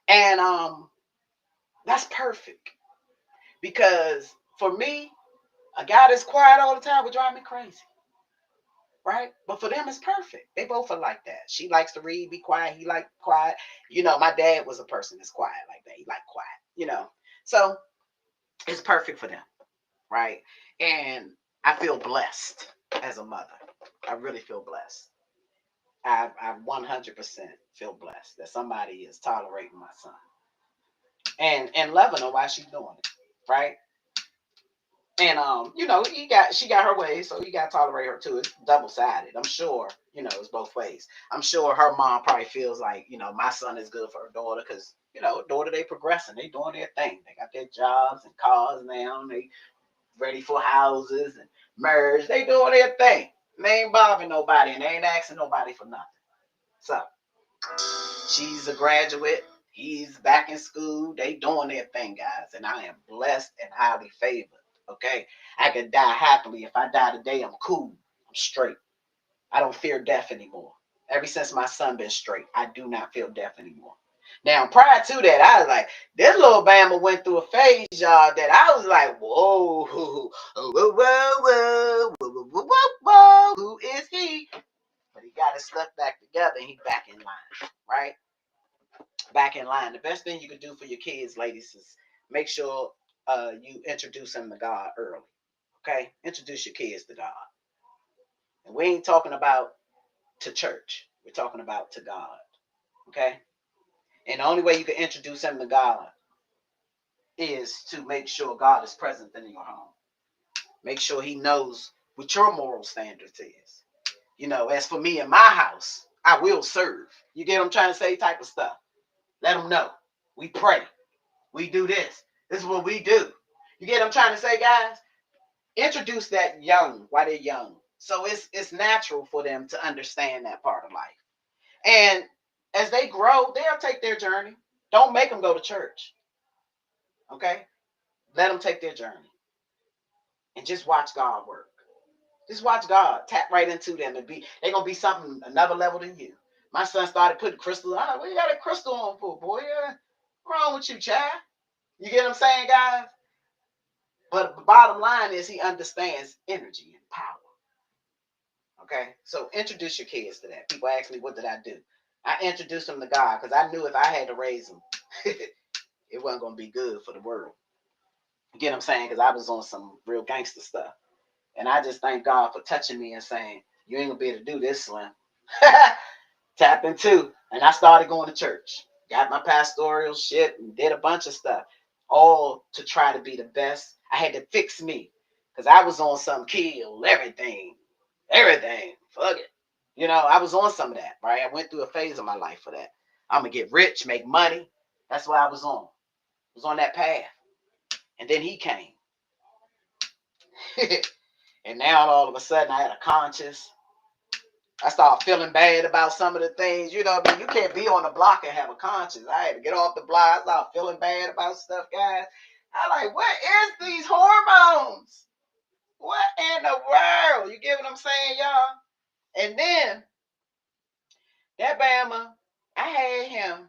And that's perfect. Because for me, a guy that's quiet all the time would drive me crazy. Right? But for them, it's perfect. They both are like that. She likes to read, be quiet. He like quiet. My dad was a person that's quiet like that. He like quiet. So it's perfect for them. Right? And I feel blessed as a mother. I really feel blessed. I 100% feel blessed that somebody is tolerating my son and loving her while she's doing it, right? And she got her ways, so he got to tolerate her too. It's double sided. I'm sure it's both ways. I'm sure her mom probably feels like my son is good for her daughter because daughter they progressing, they doing their thing. They got their jobs and cars now. And they ready for houses and marriage. They doing their thing. They ain't bothering nobody and they ain't asking nobody for nothing. So she's a graduate. He's back in school. They doing their thing, guys. And I am blessed and highly favored. Okay. I can die happily. If I die today, I'm cool. I'm straight. I don't fear death anymore. Ever since my son been straight, I do not feel death anymore. Now, prior to that, I was like, this little Bama went through a phase, y'all, that I was like, whoa, whoa, whoa, whoa, whoa, whoa, whoa, whoa, who is he? But he got his stuff back together and he back in line, right? Back in line. The best thing you can do for your kids, ladies, is make sure you introduce them to God early. Okay? Introduce your kids to God. And we ain't talking about to church. We're talking about to God. Okay? And the only way you can introduce them to God is to make sure God is present in your home. Make sure he knows what your moral standards is. As for me in my house, I will serve. You get what I'm trying to say? Type of stuff. Let them know. We pray. We do this. This is what we do. You get what I'm trying to say, guys? Introduce that young while they're young. So it's natural for them to understand that part of life. And as they grow, they'll take their journey. Don't make them go to church. Okay? Let them take their journey. And just watch God work. Just watch God tap right into them and they're gonna be something another level than you. My son started putting crystals on. What you got a crystal on for, boy? What's wrong with you, child? You get what I'm saying, guys? But the bottom line is he understands energy and power. Okay? So introduce your kids to that. People ask me, what did I do? I introduced them to God because I knew if I had to raise them, it wasn't going to be good for the world. You get what I'm saying? Because I was on some real gangster stuff. And I just thank God for touching me and saying, you ain't going to be able to do this, Slim. Tap into. And I started going to church. Got my pastoral shit and did a bunch of stuff. All to try to be the best. I had to fix me. Because I was on some kill, everything. Everything. Fuck it. You know, I was on some of that, right? I went through a phase of my life for that. I'm going to get rich, make money. That's what I was on. I was on that path. And then he came. And now all of a sudden I had a conscience. I started feeling bad about some of the things. You know what I mean? You can't be on the block and have a conscience. I had to get off the block. I started feeling bad about stuff, guys. I'm like, what is these hormones? What in the world? You get what I'm saying, y'all? And then that Bama, I had him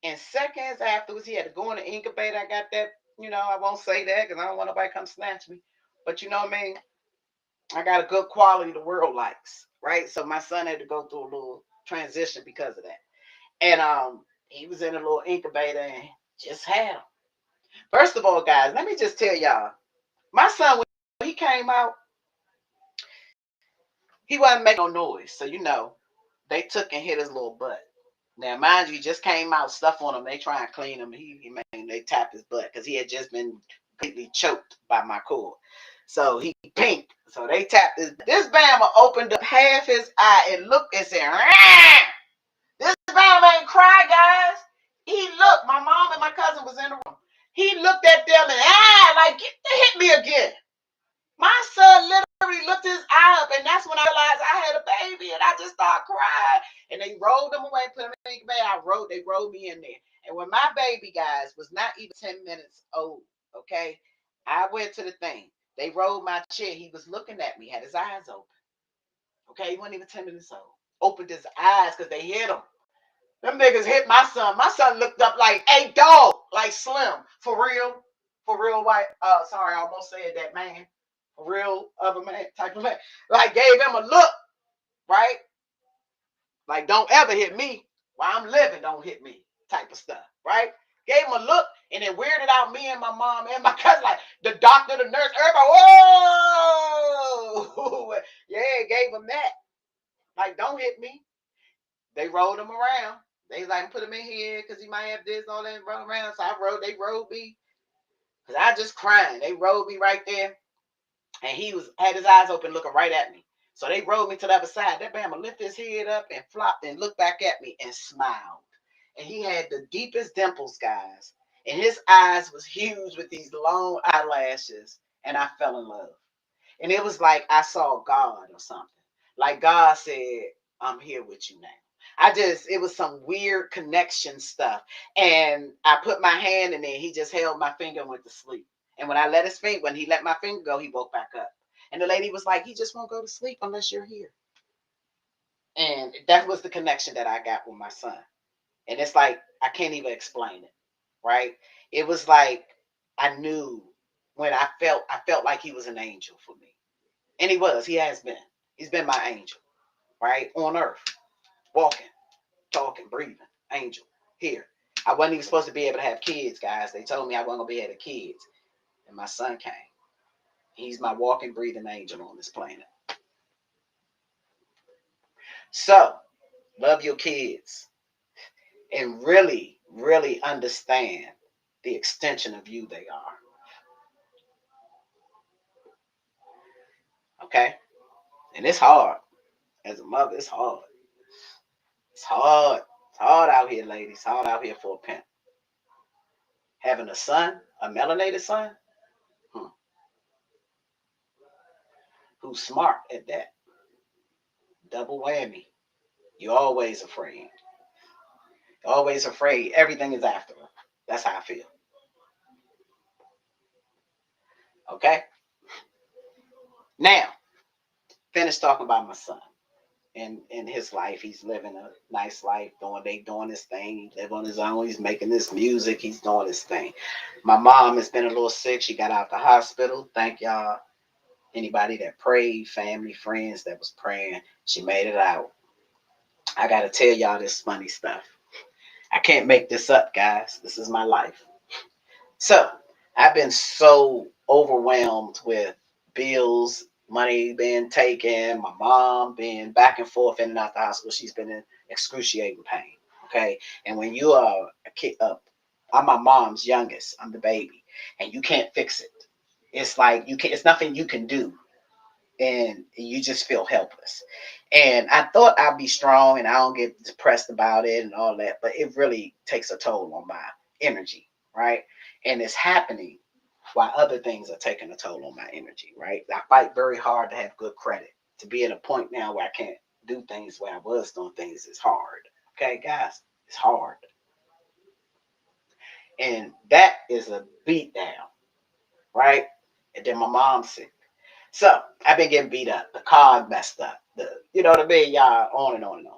in seconds afterwards. He had to go in the incubator. I got that, you know, I won't say that because I don't want nobody to come snatch me. But you know what I mean? I got a good quality the world likes, right? So my son had to go through a little transition because of that. And he was in a little incubator and just had him. First of all, guys, let me just tell y'all, my son, when he came out, he wasn't making no noise. So, you know, they took and hit his little butt. Now, mind you, he just came out, stuff on him. They try and clean him. They tapped his butt because he had just been completely choked by my cord. So he pink. So they tapped this Bama opened up half his eye and looked and said, Rah! This Bama ain't cry, guys. He looked. My mom and my cousin was in the room. He looked at them and like, hit me again. My son literally looked his eye up, and that's when I realized I had a baby, and I just started crying. And they rolled him away, put him in the incubator. They rolled me in there. And when my baby, guys, was not even 10 minutes old, okay, I went to the thing. They rolled my chair. He was looking at me, had his eyes open. Okay, he wasn't even 10 minutes old. Opened his eyes because they hit him. Them niggas hit my son. My son looked up like, hey, dog, like Slim. For real. For real white. Sorry, I almost said that, man. For real other man type of man. Like, gave him a look, right? Like, don't ever hit me. While I'm living, don't hit me type of stuff, right? Gave him a look, and it weirded out me and my mom and my cousin. Like, the doctor, the nurse, everybody, whoa! Yeah, gave him that. Like, don't hit me. They rolled him around. They like put him in here because he might have this, all that, run around. So they rolled me. Because I just crying. They rolled me right there. And he had his eyes open looking right at me. So they rolled me to the other side. That Bama lifted his head up and flopped and looked back at me and smiled. And he had the deepest dimples, guys. And his eyes was huge with these long eyelashes. And I fell in love. And it was like I saw God or something. Like God said, I'm here with you now. It was some weird connection stuff. And I put my hand in there. He just held my finger and went to sleep. And when he let my finger go, he woke back up. And the lady was like, he just won't go to sleep unless you're here. And that was the connection that I got with my son. And it's like, I can't even explain it, right? It was like, I knew when I felt like he was an angel for me. And he has been. He's been my angel, right? On earth, walking, talking, breathing, angel, here. I wasn't even supposed to be able to have kids, guys. They told me I wasn't going to be able to have kids. And my son came. He's my walking, breathing angel on this planet. So, love your kids. And really, really understand the extension of you they are. Okay? And it's hard. As a mother, it's hard. It's hard. It's hard out here, ladies. It's hard out here for a pimp. Having a son, a melanated son, who's smart at that. Double whammy. You're always afraid. Always afraid. Everything is after her. That's how I feel. Okay. Now, finish talking about my son. In his life, he's living a nice life, doing his thing. He live on his own. He's making this music. He's doing his thing. My mom has been a little sick. She got out the hospital. Thank y'all. Anybody that prayed, family, friends that was praying, she made it out. I gotta tell y'all this funny stuff. I can't make this up, guys. This is my life. So I've been so overwhelmed with bills, money being taken, my mom being back and forth in and out the hospital. She's been in excruciating pain. Okay. And when you are a kid up, I'm my mom's youngest. I'm the baby. And you can't fix it. It's like you can it's nothing you can do. And you just feel helpless. And I thought I'd be strong and I don't get depressed about it and all that, but it really takes a toll on my energy, right? And it's happening while other things are taking a toll on my energy, right? I fight very hard to have good credit. To be at a point now where I can't do things where I was doing things is hard. Okay, guys, it's hard. And that is a beat down, right? And then my mom's sick. So I've been getting beat up. The car messed up. You know what I mean? Y'all on and on and on.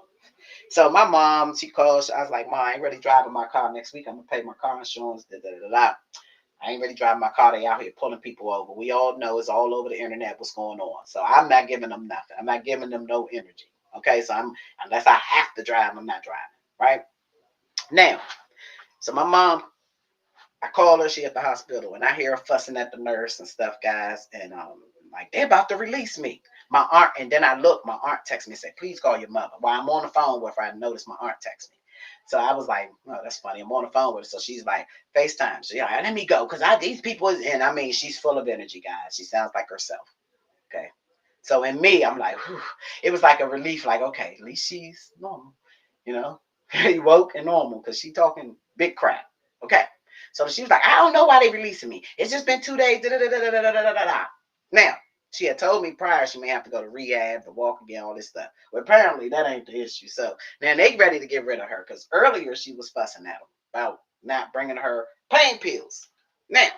So my mom, she calls. I was like, Mom, I ain't really driving my car next week. I'm gonna pay my car insurance. Da, da, da, da. I ain't really driving my car. They out here pulling people over. We all know it's all over the internet what's going on. So I'm not giving them nothing. I'm not giving them no energy. Okay, so I'm unless I have to drive, I'm not driving. Right now. So my mom, I call her. She at the hospital, and I hear her fussing at the nurse and stuff, guys. And like they're about to release me. My aunt, and then I look. My aunt texts me and said, "Please call your mother." While I'm on the phone with her, I noticed my aunt texts me. So I was like, "Oh, that's funny." I'm on the phone with her, so she's like, "FaceTime." So yeah, let me go because these people is, and I mean, she's full of energy, guys. She sounds like herself. Okay. So in me, I'm like, whew, it was like a relief. Like, okay, at least she's normal, you know, woke and normal because she talking big crap. Okay. So she was like, I don't know why they releasing me. It's just been 2 days. Da, da, da, da, da, da, da, da. Now, she had told me prior she may have to go to rehab, to walk again, all this stuff. But apparently that ain't the issue. So now they ready to get rid of her because earlier she was fussing at them about not bringing her pain pills. Now,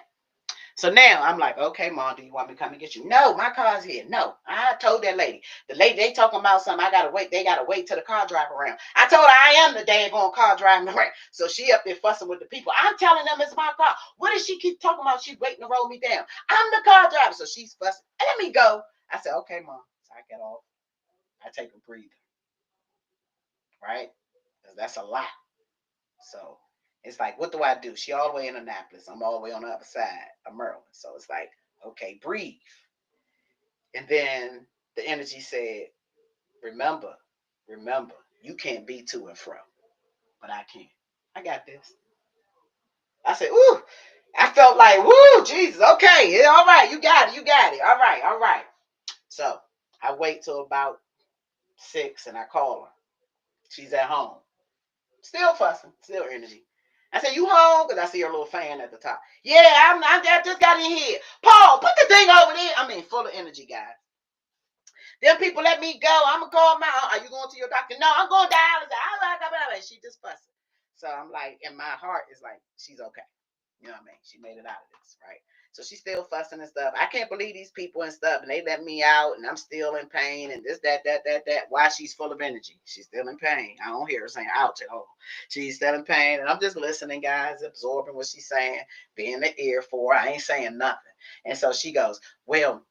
so now I'm like, okay, Mom, do you want me to come and get you? No, my car's here. No, I told that lady. The lady, they talking about something. I gotta wait. They gotta wait till the car drive around. I told her I am the daggone car driving around. So she up there fussing with the people. I'm telling them it's my car. What does she keep talking about? She's waiting to roll me down. I'm the car driver. So she's fussing. Let me go. I said, okay, Mom. So I get off. I take a breather, right? Because that's a lot. So it's like, what do I do? She all the way in Annapolis. I'm all the way on the other side of Maryland. So it's like, okay, breathe. And then the energy said, remember, remember, you can't be to and fro, but I can. I got this. I said, ooh, I felt like, woo, Jesus, okay, yeah, all right, you got it, you got it. All right, all right. So I wait till about 6 and I call her. She's at home. Still fussing, still energy. I said, you home? Because I see her little fan at the top. Yeah, I just got in here. Paul, put the thing over there. I mean, full of energy, guys. Them people let me go. I'm gonna call my. Are you going to your doctor? No, I'm going dialysis. She just fussing. So I'm like, and my heart is like, she's okay. You know what I mean? She made it out of this, right? So she's still fussing and stuff. I can't believe these people and stuff, and they let me out, and I'm still in pain, and this, that. Why she's full of energy? She's still in pain. I don't hear her saying ouch at all. She's still in pain, and I'm just listening, guys, absorbing what she's saying, being the ear for her. I ain't saying nothing. And so she goes, well,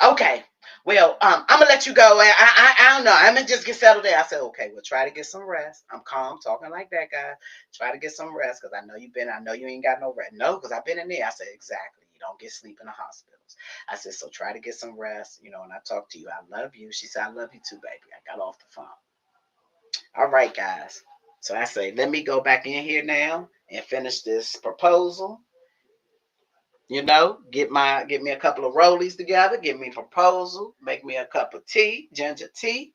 okay. Well, I'm gonna let you go. I don't know. I'm gonna just get settled there. I said, okay. Well, try to get some rest. I'm calm, talking like that guy. Try to get some rest because I know you've been. I know you ain't got no rest. No, because I've been in there. I said exactly. You don't get sleep in the hospitals. I said so. Try to get some rest. You know, and I talked to you. I love you. She said, I love you too, baby. I got off the phone. All right, guys. So I say, let me go back in here now and finish this proposal. You know, get me a couple of rollies together, get me a proposal, make me a cup of tea, ginger tea,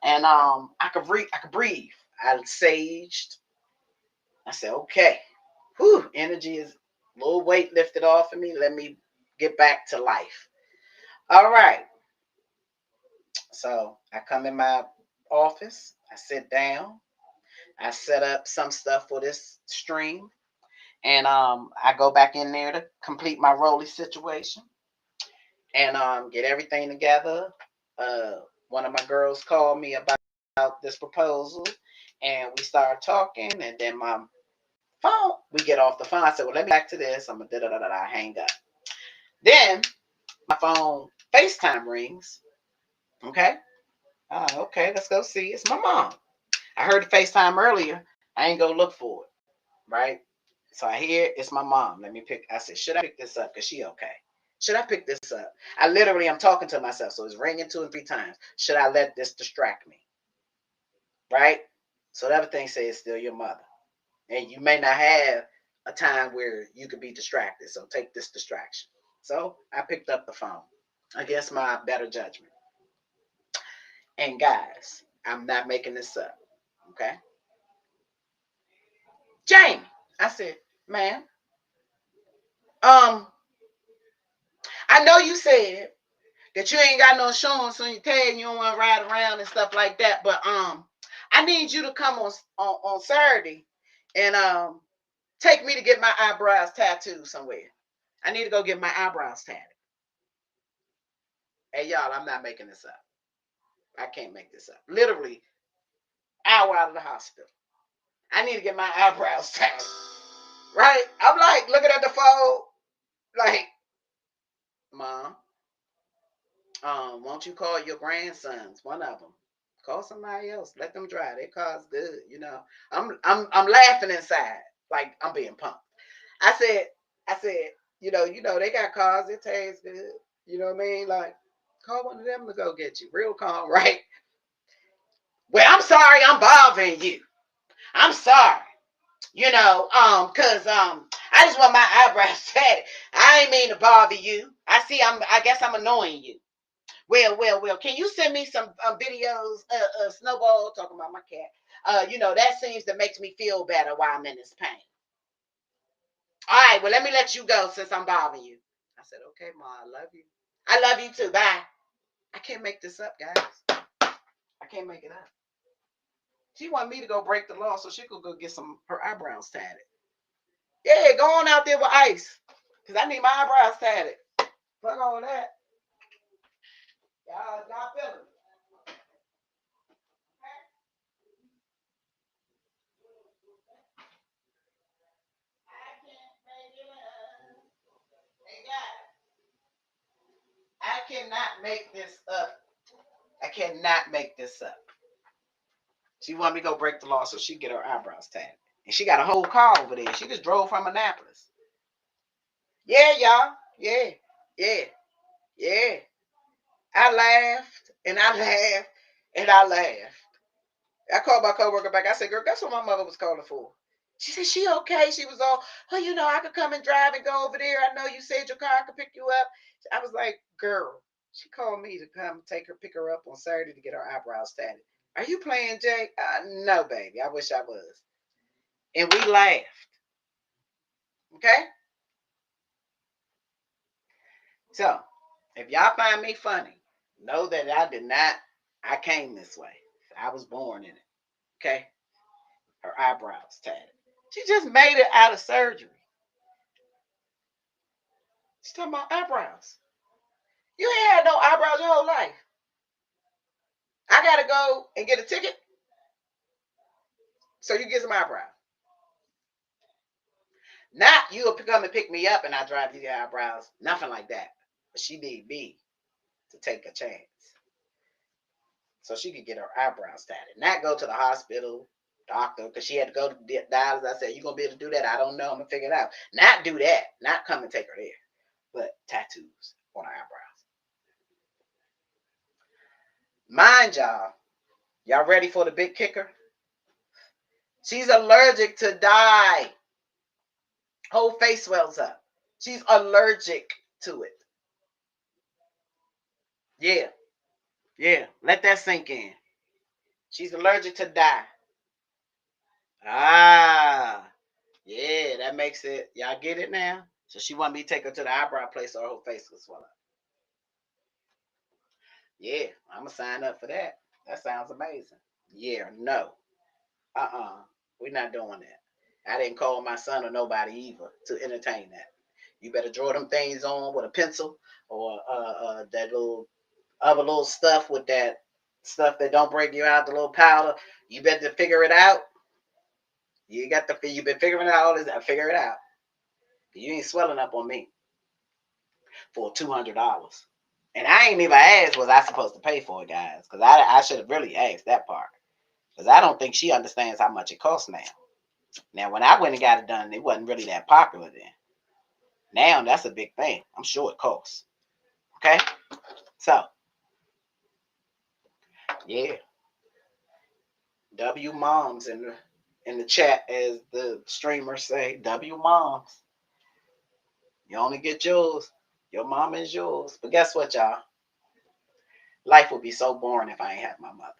and I could breathe. I saged. I said, okay, whew, energy is a little weight lifted off of me. Let me get back to life. All right. So I come in my office, I sit down, I set up some stuff for this stream, and I go back in there to complete my Rolly situation and get everything together. One of my girls called me about this proposal, and we started talking, and then my phone, we get off the phone. I said, well, let me back to this. I'm gonna da hang up. Then my phone FaceTime rings. Okay. Okay, let's go see. It's my mom. I heard the FaceTime earlier. I ain't gonna look for it. Right? So I hear it's my mom. Let me pick. I said, should I pick this up? Because she okay. Should I pick this up? I literally am talking to myself. So it's ringing 2 and 3 times. Should I let this distract me? Right? So the other thing says it's still your mother. And you may not have a time where you could be distracted. So take this distraction. So I picked up the phone against my better judgment. And guys, I'm not making this up. Okay? Jamie, I said, man, I know you said that you ain't got no insurance on your tag, you don't want to ride around and stuff like that, but I need you to come on Saturday and take me to get my eyebrows tattooed somewhere. I need to go get my eyebrows tatted. Hey y'all, I'm not making this up. I can't make this up. Literally, hour out of the hospital. I need to get my eyebrows tatted. Right? I'm like looking at the phone, like, Mom, won't you call your grandsons? One of them. Call somebody else. Let them drive. Their car's good. You know. I'm laughing inside, like I'm being pumped. I said, they got cars. It tastes good. You know what I mean? Like, call one of them to go get you. Real calm, right? Well, I'm sorry, I'm bothering you. I'm sorry. I just want my eyebrows tatted. I ain't mean to bother you. I guess I'm annoying you. Well. Can you send me some videos? Snowball talking about my cat. That seems to makes me feel better while I'm in this pain. All right. Well, let me let you go since I'm bothering you. I said, okay, Ma. I love you. I love you too. Bye. I can't make this up, guys. I can't make it up. She wanted me to go break the law so she could go get her eyebrows tatted. Yeah, go on out there with ice, cause I need my eyebrows tatted. Fuck all that. Y'all feeling me? Hey guys, I cannot make this up. I cannot make this up. She wanted me to go break the law so she get her eyebrows tatted. And she got a whole car over there. She just drove from Annapolis. Yeah, y'all. Yeah. Yeah. Yeah. I laughed and I laughed and I laughed. I called my coworker back. I said, girl, guess what my mother was calling for? She said, she okay. She was all, I could come and drive and go over there. I know you said your car could pick you up. I was like, girl, she called me to come pick her up on Saturday to get her eyebrows tatted. Are you playing, Jay? No, baby. I wish I was. And we laughed. Okay? So, if y'all find me funny, know that I came this way. I was born in it. Okay? Her eyebrows tatted. She just made it out of surgery. She's talking about eyebrows. You ain't had no eyebrows your whole life. I gotta go and get a ticket so you get some eyebrows. Not you'll come and pick me up and I drive you your eyebrows. Nothing like that. But she need me to take a chance so she could get her eyebrows tatted. Not go to the hospital, doctor, because she had to go to dialysis. I said, you gonna be able to do that? I don't know. I'm gonna figure it out. Not do that. Not come and take her there. But tattoos on her eyebrows. Mind y'all. Y'all ready for the big kicker? She's allergic to dye. Whole face swells up. She's allergic to it. Yeah. Yeah. Let that sink in. She's allergic to dye. Ah. Yeah, that makes it. Y'all get it now? So she want me to take her to the eyebrow place so her whole face will swell up. Yeah, I'm going to sign up for that. That sounds amazing. Yeah, no. We're not doing that. I didn't call my son or nobody either to entertain that. You better draw them things on with a pencil or that little other little stuff with that stuff that don't break you out, the little powder. You better figure it out. You've been figuring it out all this. Figure it out. You ain't swelling up on me for $200. And I ain't even asked was I supposed to pay for it, guys, because I should have really asked that part. Because I don't think she understands how much it costs now. Now, when I went and got it done, it wasn't really that popular then. Now that's a big thing. I'm sure it costs. Okay, so yeah, W moms in the chat, as the streamers say, W moms. You only get yours. Your mama is yours. But guess what, y'all? Life would be so boring if I ain't have my mother.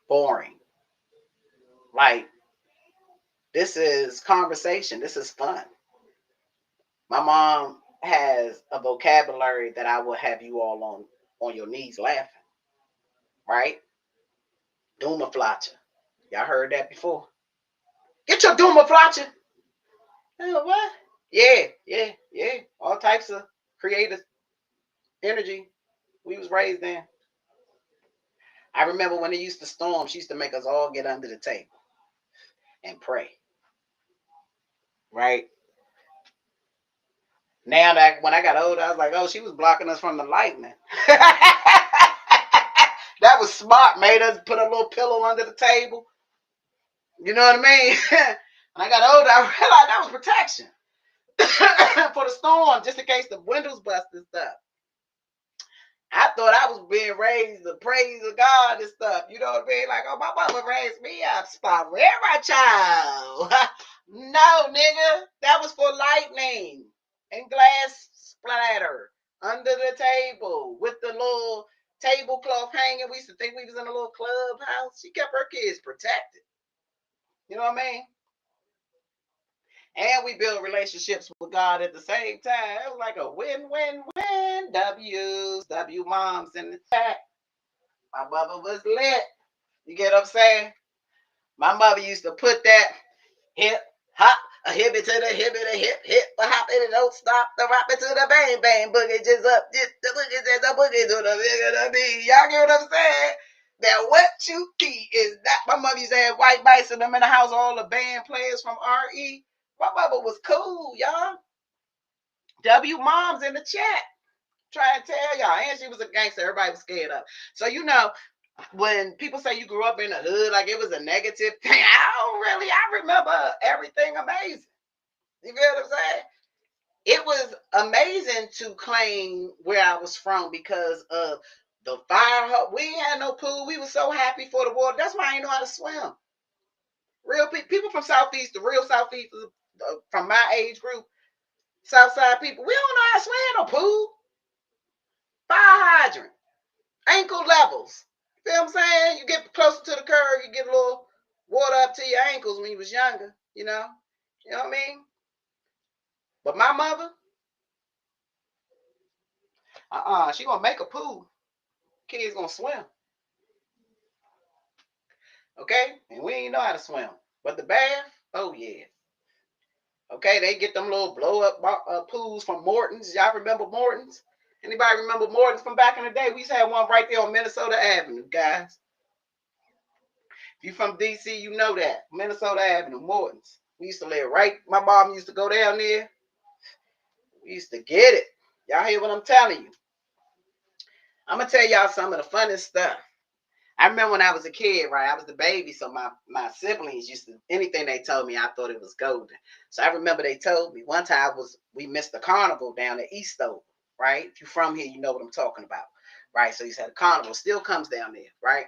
Boring. Like, this is conversation. This is fun. My mom has a vocabulary that I will have you all on your knees laughing. Right? Duma Flacha. Y'all heard that before? Get your Duma Flacha. What? Yeah. All types of creative energy we was raised in. I remember when it used to storm, she used to make us all get under the table and pray. Right? Now that when I got older, I was like, oh, she was blocking us from the lightning. That was smart. Made us put a little pillow under the table. You know what I mean? When I got older, I realized that was protection for the storm, just in case the windows bust and stuff. I thought I was being raised to praise of God and stuff. You know what I mean? Like, oh, my mama raised me up. Spot where my child? No, nigga. That was for lightning and glass splatter under the table with the little tablecloth hanging. We used to think we was in a little clubhouse. She kept her kids protected. You know what I mean? And we build relationships with God at the same time. It was like a win-win-win. W moms in the chat. My mother was lit. You get what I'm saying? My mother used to put that hip, hop, a hippie to the hip, a hop, and it don't stop, the rap it to the bang, bang, boogie, just up, just the boogie, just the boogie to the bigger the beat. Y'all get what I'm saying? That what you see is that. My mother used to have White Bison, them in the house, all the band players from RE. My mother was cool, y'all. W moms in the chat. Trying to tell y'all. And she was a gangster. Everybody was scared of. So, you know, when people say you grew up in the hood, like it was a negative thing, I remember everything amazing. You get what I'm saying? It was amazing to claim where I was from because of the fire. We ain't had no pool. We were so happy for the water. That's why I ain't know how to swim. Real people from Southeast, the real Southeast, from my age group, Southside people, we don't know how to swim no pool. Fire hydrant, ankle levels. You feel what I'm saying? You get closer to the curve, you get a little water up to your ankles when you was younger, you know? You know what I mean? But my mother, she gonna make a pool. Kids gonna swim. Okay? And we ain't know how to swim. But the bath, oh yeah. Okay, they get them little blow up pools from Morton's. Y'all remember Morton's? Anybody remember Morton's from back in the day? We used to have one right there on Minnesota Avenue, guys. If you from DC, you know that. Minnesota Avenue, Morton's. We used to live right. My mom used to go down there. We used to get it. Y'all hear what I'm telling you? I'm gonna tell y'all some of the funniest stuff. I remember when I was a kid, right? I was the baby, so my siblings used to, anything they told me, I thought it was golden. So I remember they told me one time we missed the carnival down at Eastover, right? If you're from here, you know what I'm talking about, right? So he said the carnival still comes down there, right?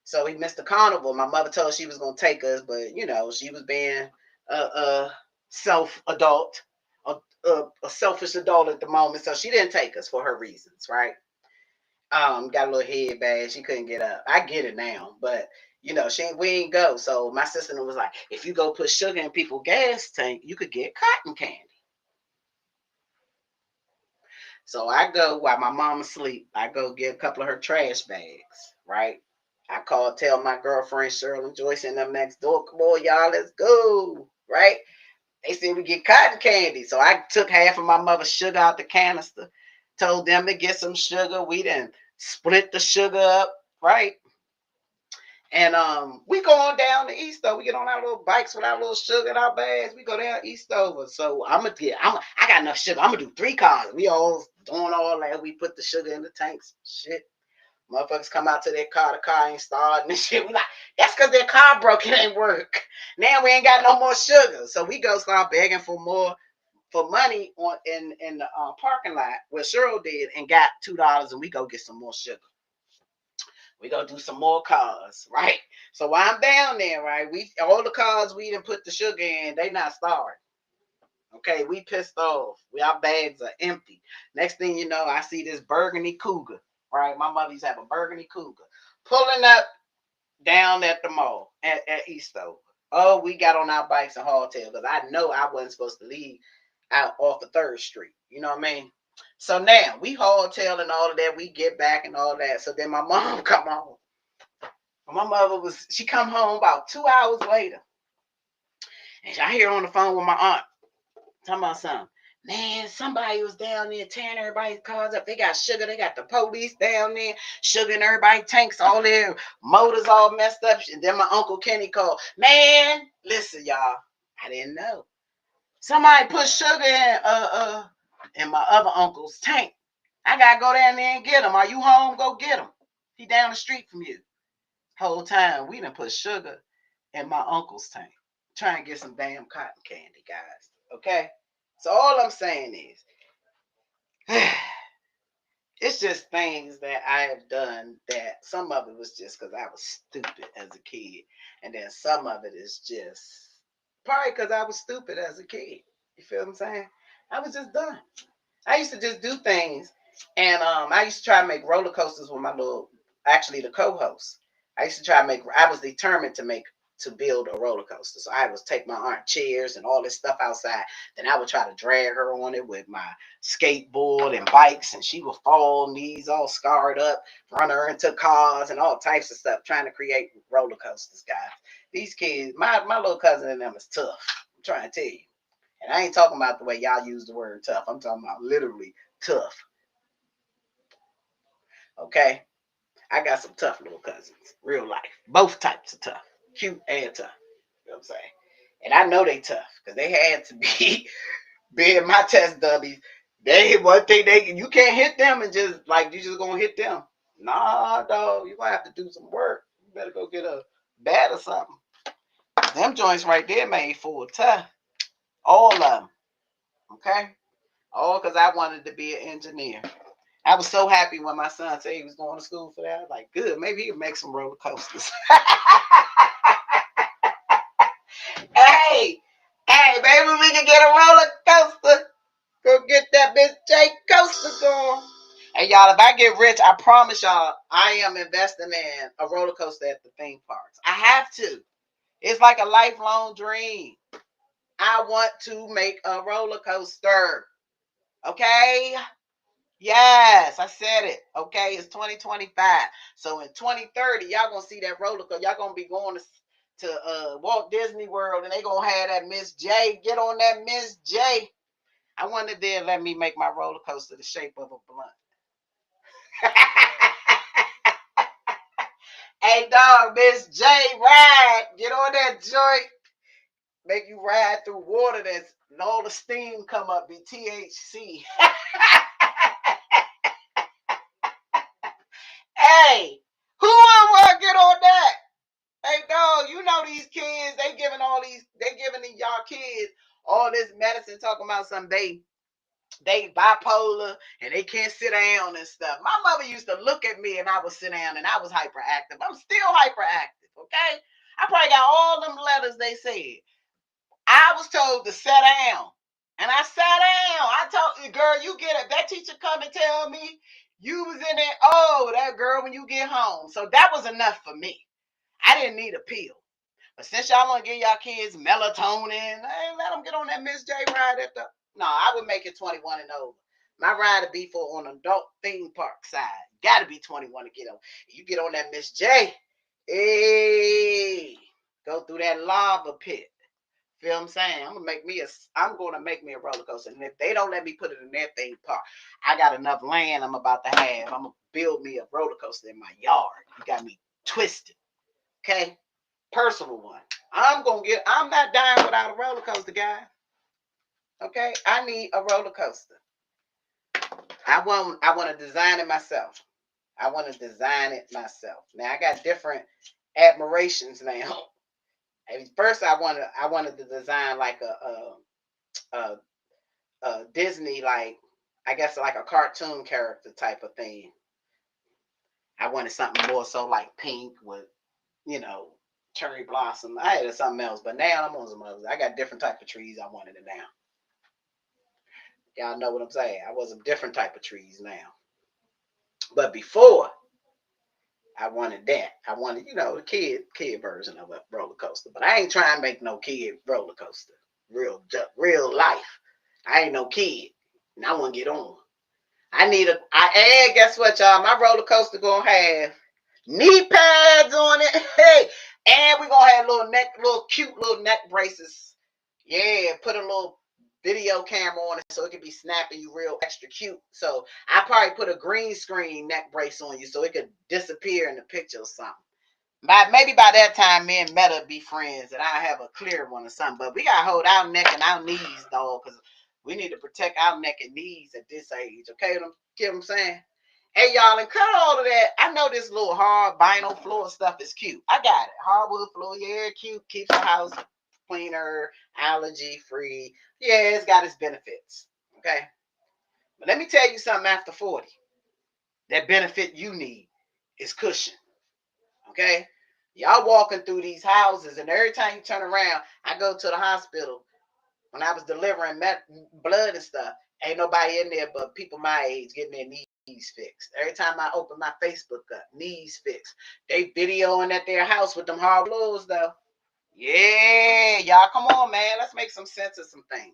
So we missed the carnival. My mother told she was gonna take us, but you know she was being a self-adult, a selfish adult at the moment, so she didn't take us for her reasons, right? Got a little head bad. She couldn't get up. I get it now, but you know, we ain't go. So my sister was like, if you go put sugar in people's gas tank, you could get cotton candy. So I go while my mom asleep. I go get a couple of her trash bags, right? I called, tell my girlfriend Shirley Joyce and them next door, come on, y'all, let's go. Right? They said we get cotton candy. So I took half of my mother's sugar out the canister, told them to get some sugar. We then split the sugar up, right? And we going down to Eastover. We get on our little bikes with our little sugar in our bags. We go down Eastover. So I got enough sugar. I'm gonna do 3 cars. We all doing all that. We put the sugar in the tanks. Shit. Motherfuckers come out to their car, the car ain't starting and shit. We like, that's because their car broke, it ain't work. Now we ain't got no more sugar. So we go start begging for money in the parking lot where Cheryl did and got $2 and we go get some more sugar. We go do some more cars, right? So while I'm down there, right, all the cars we didn't put the sugar in, they not starting. Okay, we pissed off. Our bags are empty. Next thing you know, I see this burgundy Cougar, right? My mother used to have a burgundy Cougar pulling up down at the mall at Eastover. Oh, we got on our bikes and hardtail because I know I wasn't supposed to leave out off of 3rd Street. You know what I mean? So now we hardtail and all of that. We get back and all that. So then my mom come home. My mother she come home about 2 hours later. And I hear on the phone with my aunt talking about something. Man, somebody was down there tearing everybody's cars up. They got sugar. They got the police down there, sugar in everybody's tanks, all their motors all messed up. And then my Uncle Kenny called. Man, listen, y'all. I didn't know. Somebody put sugar in my other uncle's tank. I gotta go down there and get him. Are you home? Go get him. He down the street from you. Whole time we done put sugar in my uncle's tank. Trying to get some damn cotton candy, guys. Okay? So all I'm saying is, it's just things that I have done that some of it was just because I was stupid as a kid. And then some of it is just probably because I was stupid as a kid. You feel what I'm saying? I was just dumb. I used to just do things. And I used to try to make roller coasters with actually the co-host. I was determined to build a roller coaster. So I would take my aunt chairs and all this stuff outside. Then I would try to drag her on it with my skateboard and bikes, and she would fall, knees all scarred up, run her into cars and all types of stuff, trying to create roller coasters, guys. These kids, my little cousin and them is tough. I'm trying to tell you. And I ain't talking about the way y'all use the word tough. I'm talking about literally tough. Okay? I got some tough little cousins. Real life. Both types of tough. Cute and tough. You know what I'm saying? And I know they tough because they had to be being my test dummies. One thing you can't hit them and just like you just gonna hit them. Nah, dog, you gonna have to do some work. You better go get a bat or something. Them joints right there made full tough. All of them. Okay? All because I wanted to be an engineer. I was so happy when my son said he was going to school for that. I was like, good, maybe he can make some roller coasters. hey, maybe we can get a roller coaster. Go get that Miss J coaster going. Hey, y'all, if I get rich, I promise y'all I am investing in a roller coaster at the theme parks. I have to. It's like a lifelong dream. I want to make a roller coaster. Okay? Yes, I said it. Okay, it's 2025. So in 2030, y'all gonna see that roller coaster. Y'all gonna be going to Walt Disney World, and they gonna have that Miss J. Get on that Miss J. I wonder if they'll let me make my roller coaster the shape of a blunt. Hey, dog, Miss J, ride. Get on that joint. Make you ride through water and all the steam come up, be THC. Hey, who want to get on that? Hey, dog, you know these kids, they giving these y'all kids all this medicine talking about something they bipolar and they can't sit down and stuff. My mother used to look at me and I would sit down and I was hyperactive. I'm still hyperactive, okay? I probably got all them letters they said. I was told to sit down. And I sat down. I told you, girl, you get it. That teacher come and tell me you was in there. Oh, that girl when you get home. So that was enough for me. I didn't need a pill. But since y'all want to give y'all kids melatonin, hey, let them get on that Miss J ride at the... No, I would make it 21 and over. My ride would be for on adult theme park side. Got to be 21 to get on. You get on that Miss J. Hey, go through that lava pit. Feel what I'm saying? I'm gonna make me a roller coaster. And if they don't let me put it in their theme park, I got enough land I'm about to have. I'm gonna build me a roller coaster in my yard. You got me twisted. Okay? Personal one. I'm not dying without a roller coaster, guy. Okay? I need a roller coaster. I want to design it myself. I want to design it myself. Now I got different admirations now. At first I wanted to design like a Disney, like I guess like a cartoon character type of thing. I wanted something more so like pink with, you know, cherry blossom. I had something else, but now I'm on some others. I got different type of trees I wanted it now. Y'all know what I'm saying. I was a different type of trees now. But before I wanted that. I wanted, the kid version of a roller coaster. But I ain't trying to make no kid roller coaster. Real life. I ain't no kid. And I want to get on. And guess what, y'all? My roller coaster gonna have knee pads on it. Hey, and we gonna have cute little neck braces. Yeah, put a little video camera on it so it can be snapping you real extra cute. So I probably put a green screen neck brace on you so it could disappear in the picture or something. Maybe by that time, me and Meta be friends, and I have a clear one or something. But we gotta hold our neck and our knees, dog, because we need to protect our neck and knees at this age. Okay, get what I'm saying? Hey, y'all, and cut all of that. I know this little hard vinyl floor stuff is cute. I got it. Hardwood floor, yeah, cute. Keeps the house cleaner, allergy free. Yeah, it's got its benefits. Okay, but let me tell you something. After 40, that benefit you need is cushion. Okay, y'all walking through these houses, and every time you turn around, I go to the hospital when I was delivering blood and stuff. Ain't nobody in there but people my age getting their knees fixed. Every time I open my Facebook up, knees fixed. They videoing at their house with them hard floors though. Yeah, y'all, come on, man. Let's make some sense of some things.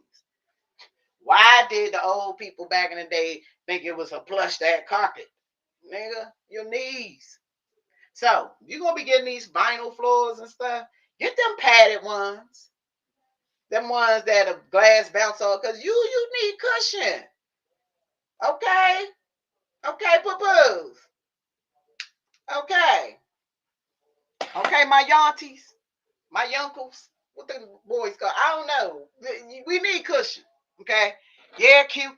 Why did the old people back in the day think it was a plush that carpet? Nigga, your knees. So, you're going to be getting these vinyl floors and stuff. Get them padded ones. Them ones that a glass bounce on, because you need cushion. Okay? Okay, poo-poos. Okay. Okay, my yanties. My yunkles. What the boys call? I don't know. We need cushion. Okay? Yeah, cute.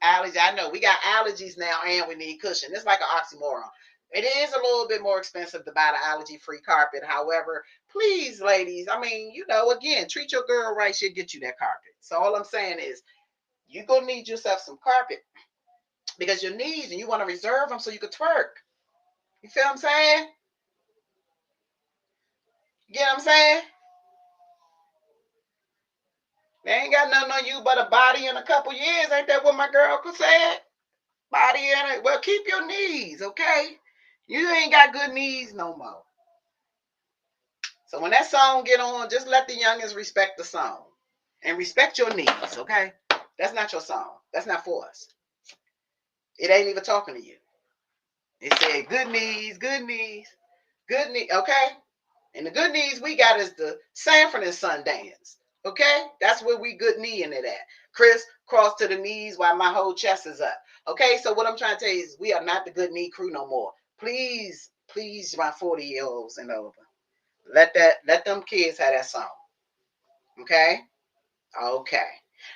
Allergies. I know. We got allergies now and we need cushion. It's like an oxymoron. It is a little bit more expensive to buy the allergy-free carpet. However, please, ladies, again, treat your girl right. She'll get you that carpet. So all I'm saying is you're going to need yourself some carpet because your knees, and you want to reserve them so you can twerk. You feel what I'm saying? You get what I'm saying? They ain't got nothing on you but a body in a couple years. Ain't that what my girl could say? Body in it. Well, keep your knees, okay? You ain't got good knees no more. So when that song get on, just let the youngins respect the song. And respect your knees, okay? That's not your song. That's not for us. It ain't even talking to you. It said good knees, okay? And the good knees we got is the Sanford and Son dance. Okay? That's where we good kneeing it at. Chris, cross to the knees while my whole chest is up. Okay? So what I'm trying to tell you is we are not the good knee crew no more. Please, my 40-year-olds and over. Let them kids have that song. Okay? Okay.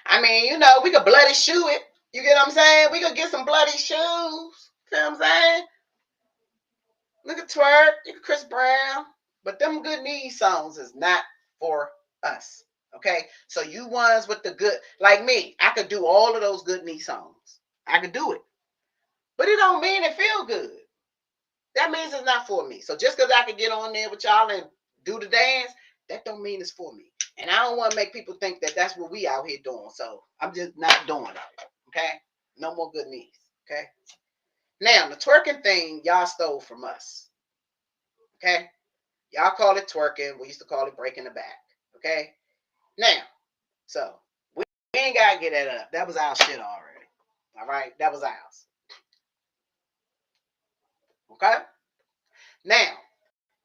I mean, we could bloody shoe it. You get what I'm saying? We could get some bloody shoes. Feel what I'm saying? Look at Twerk, look at Chris Brown. But them good knee songs is not for us. Okay? So you ones with the good, like me, I could do all of those good knee songs. I could do it. But it don't mean it feel good. That means it's not for me. So just because I can get on there with y'all and do the dance, that don't mean it's for me. And I don't want to make people think that that's what we out here doing. So I'm just not doing it. Okay? No more good knees. Okay? Now, the twerking thing, y'all stole from us. Okay? Y'all call it twerking. We used to call it breaking the back. Okay? Now, so we ain't got to get that up. That was our shit already. All right? That was ours. Okay? Now,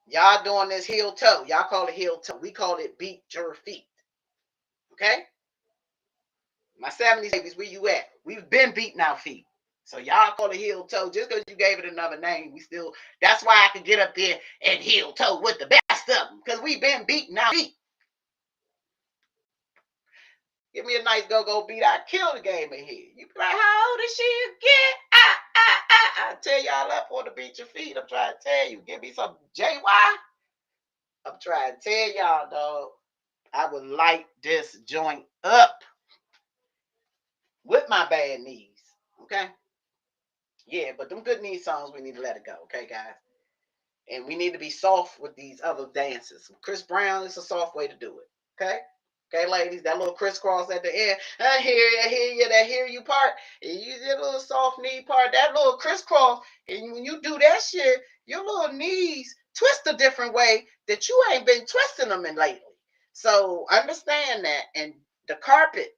Y'all doing this heel toe. Y'all call it heel toe. We call it beat your feet. Okay? My 70s babies, where you at? We've been beating our feet. So y'all call it heel toe. Just because you gave it another name, we still, that's why I can get up there and heel toe with the best of them. Because we've been beating our feet. Give me a nice go-go beat. I kill the game in here. You be like, how old is she again? I tell y'all up on the beat your feet. I'm trying to tell you. Give me some JY. I'm trying to tell y'all, dog. I would light this joint up with my bad knees. Okay? Yeah, but them good knee songs, we need to let it go. Okay, guys? And we need to be soft with these other dances. Chris Brown is a soft way to do it. Okay? Okay, ladies, that little crisscross at the end. I hear you, that hear you part. And you did a little soft knee part, that little crisscross. And when you do that shit, your little knees twist a different way that you ain't been twisting them in lately. So understand that. And the carpet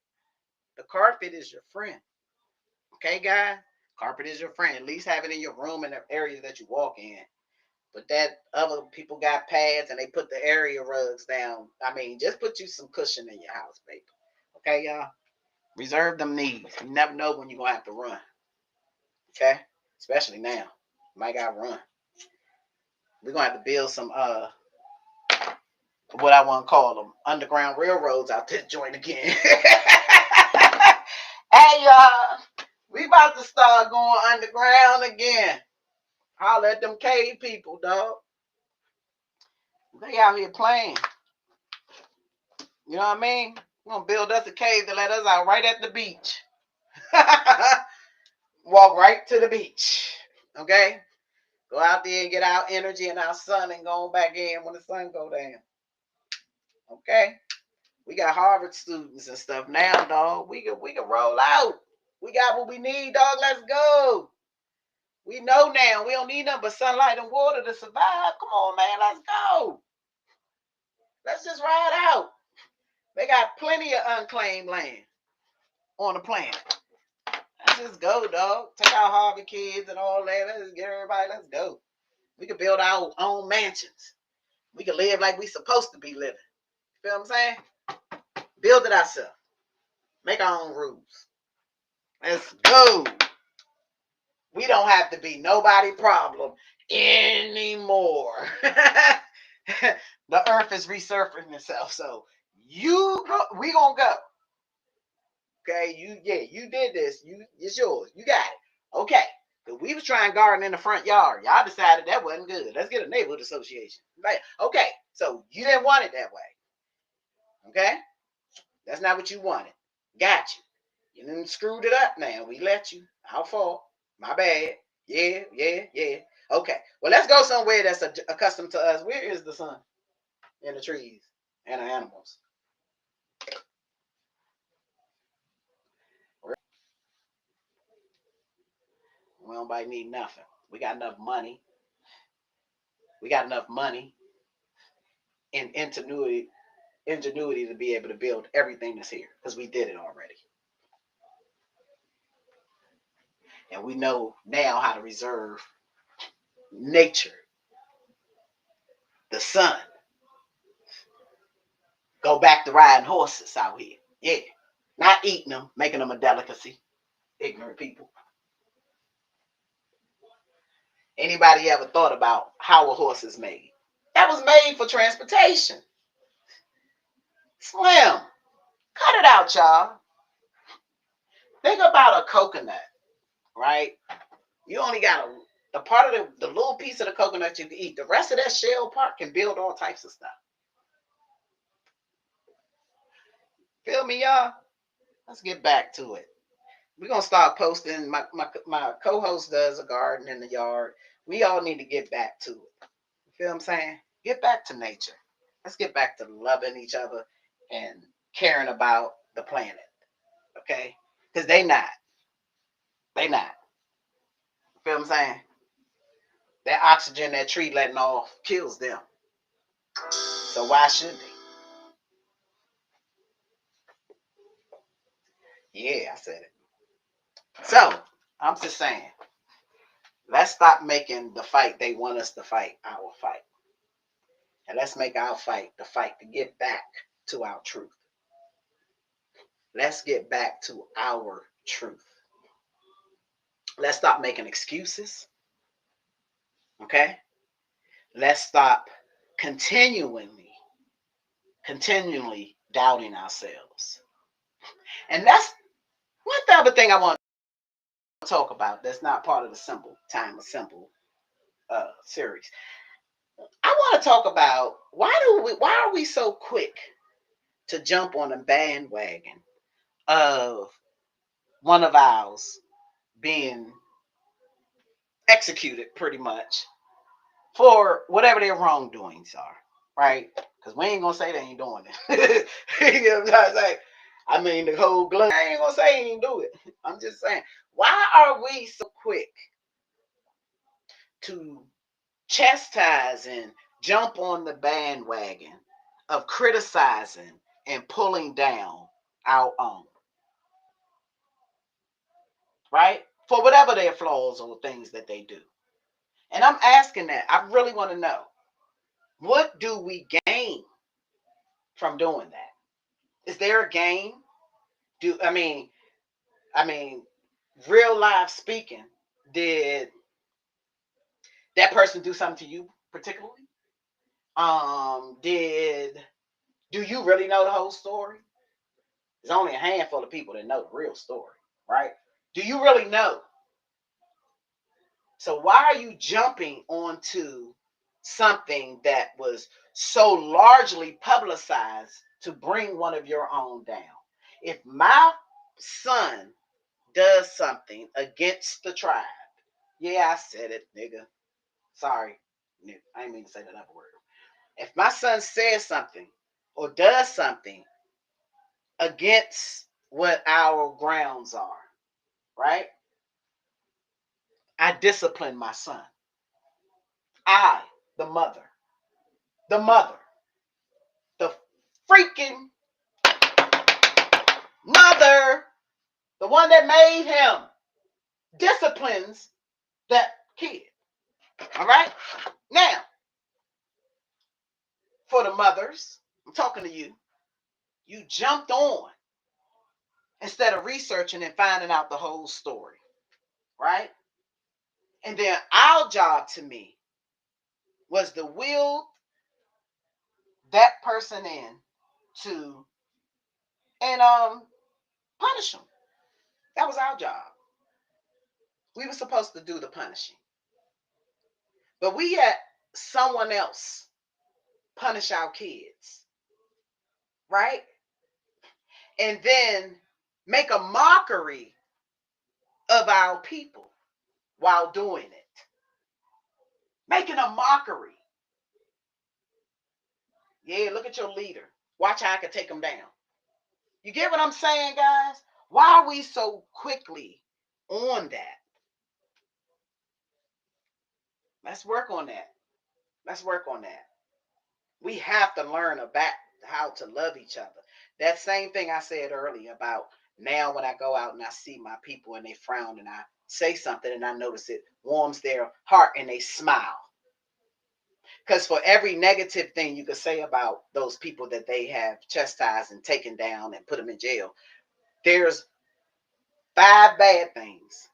is your friend. Okay, guys? Carpet is your friend. At least have it in your room and the areas that you walk in. But that other people got pads and they put the area rugs down. I mean, just put you some cushion in your house, baby. Okay, y'all? Reserve them knees. You never know when you're going to have to run. Okay? Especially now. You might got to run. We're going to have to build some, what I want to call them, underground railroads out this joint again. Hey, y'all. We about to start going underground again. Holler at them cave people, dog. They out here playing. You know what I mean? We're going to build us a cave to let us out right at the beach. Walk right to the beach. Okay? Go out there and get our energy and our sun and go back in when the sun go down. Okay? We got Harvard students and stuff now, dog. We can roll out. We got what we need, dog. Let's go. We know now. We don't need nothing but sunlight and water to survive. Come on, man. Let's go. Let's just ride out. They got plenty of unclaimed land on the planet. Let's just go, dog. Take our Harvard kids and all that. Let's get everybody. Let's go. We can build our own mansions. We can live like we supposed to be living. You feel what I'm saying? Build it ourselves. Make our own rules. Let's go. We don't have to be nobody problem anymore. The earth is resurfacing itself. So we gonna go. Okay, you did this. It's yours. You got it. Okay. But we was trying garden in the front yard. Y'all decided that wasn't good. Let's get a neighborhood association. Like, okay, so you didn't want it that way. Okay? That's not what you wanted. Got you. You done screwed it up now. We let you. Our fault. My bad. Yeah. Okay. Well, let's go somewhere that's accustomed to us. Where is the sun? And the trees and the animals. We don't need nothing. We got enough money. We got enough money and ingenuity to be able to build everything that's here because we did it already. And we know now how to reserve nature, the sun. Go back to riding horses out here. Yeah. Not eating them, making them a delicacy. Ignorant people. Anybody ever thought about how a horse is made? That was made for transportation. Slim. Cut it out, y'all. Think about a coconut, right? You only got the part of the little piece of the coconut you can eat. The rest of that shell part can build all types of stuff. Feel me, y'all? Let's get back to it. We're going to start posting. My co-host does a garden in the yard. We all need to get back to it. You feel what I'm saying? Get back to nature. Let's get back to loving each other and caring about the planet. Okay? Because they not. They not. You feel what I'm saying? That oxygen that tree letting off kills them. So why should they? Yeah, I said it. So, I'm just saying, let's stop making the fight they want us to fight our fight. And let's make our fight the fight to get back to our truth. Let's get back to our truth. Let's stop making excuses. Okay? Let's stop continually doubting ourselves. And that's one other thing I want to talk about that's not part of the Simple Time of Simple series. I want to talk about why are we so quick to jump on a bandwagon of one of ours being executed pretty much for whatever their wrongdoings are, right? Because we ain't gonna say they ain't doing it. You know what I'm saying? I mean, the whole glove. I ain't gonna say he ain't do it. I'm just saying, why are we so quick to chastise and jump on the bandwagon of criticizing and pulling down our own, right? For whatever their flaws or things that they do. And I'm asking that. I really want to know, what do we gain from doing that? Is there a gain? I mean, real life speaking, did that person do something to you particularly? Did Do you really know the whole story? There's only a handful of people that know the real story, right? Do you really know? So why are you jumping onto something that was so largely publicized to bring one of your own down? If my son does something against the tribe, yeah, I said it, nigga. Sorry, I didn't mean to say that other word. If my son says something or does something against what our grounds are, right? I discipline my son. I, the mother, the mother, the freaking mother, the one that made him, disciplines that kid. All right? Now, for the mothers, I'm talking to you. You jumped on instead of researching and finding out the whole story, right? And then our job to me was to will that person in to and punish them. That was our job. We were supposed to do the punishing. But we had someone else punish our kids, right? And then make a mockery of our people while doing it. Making a mockery. Yeah, look at your leader. Watch how I can take him down. You get what I'm saying, guys? Why are we so quickly on that? Let's work on that. Let's work on that. We have to learn about how to love each other. That same thing I said earlier about now when I go out and I see my people and they frown and I say something and I notice it warms their heart and they smile. Because for every negative thing you could say about those people that they have chastised and taken down and put them in jail, there's 5 bad things.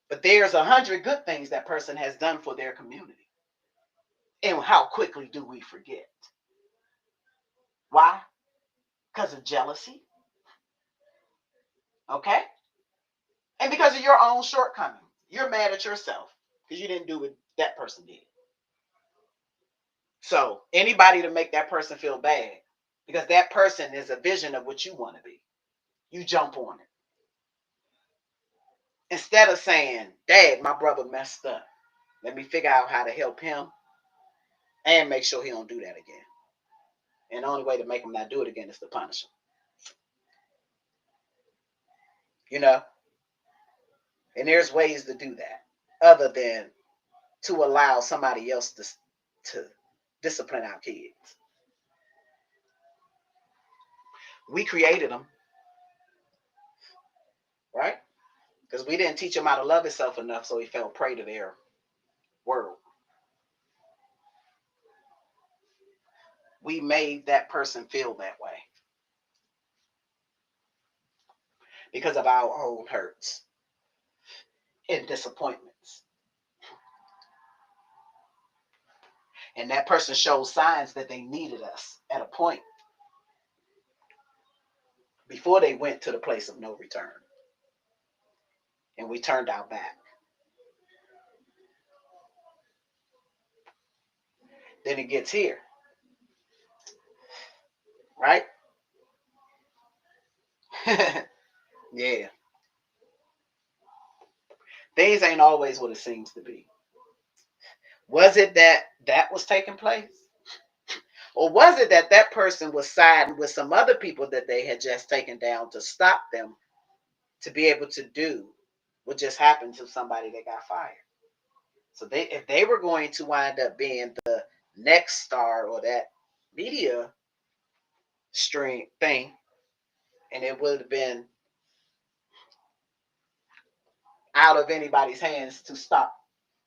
But there's 100 good things that person has done for their community. And how quickly do we forget? Why? Because of jealousy. Okay? And because of your own shortcomings. You're mad at yourself because you didn't do what that person did. So anybody to make that person feel bad because that person is a vision of what you want to be, you jump on it. Instead of saying, Dad, my brother messed up. Let me figure out how to help him and make sure he don't do that again. And the only way to make him not do it again is to punish him. You know? And there's ways to do that other than to allow somebody else to discipline our kids. We created them, right? Because we didn't teach him how to love himself enough, so he fell prey to their world. we made that person feel that way because of our own hurts and disappointments. And that person showed signs that they needed us at a point before they went to the place of no return. And we turned our back. Then it gets here, right? Yeah. Things ain't always what it seems to be. Was it that that was taking place? Or was it that that person was siding with some other people that they had just taken down to stop them to be able to do what just happened to somebody that got fired? So if they were going to wind up being the next star or that media stream thing, and it would have been out of anybody's hands to stop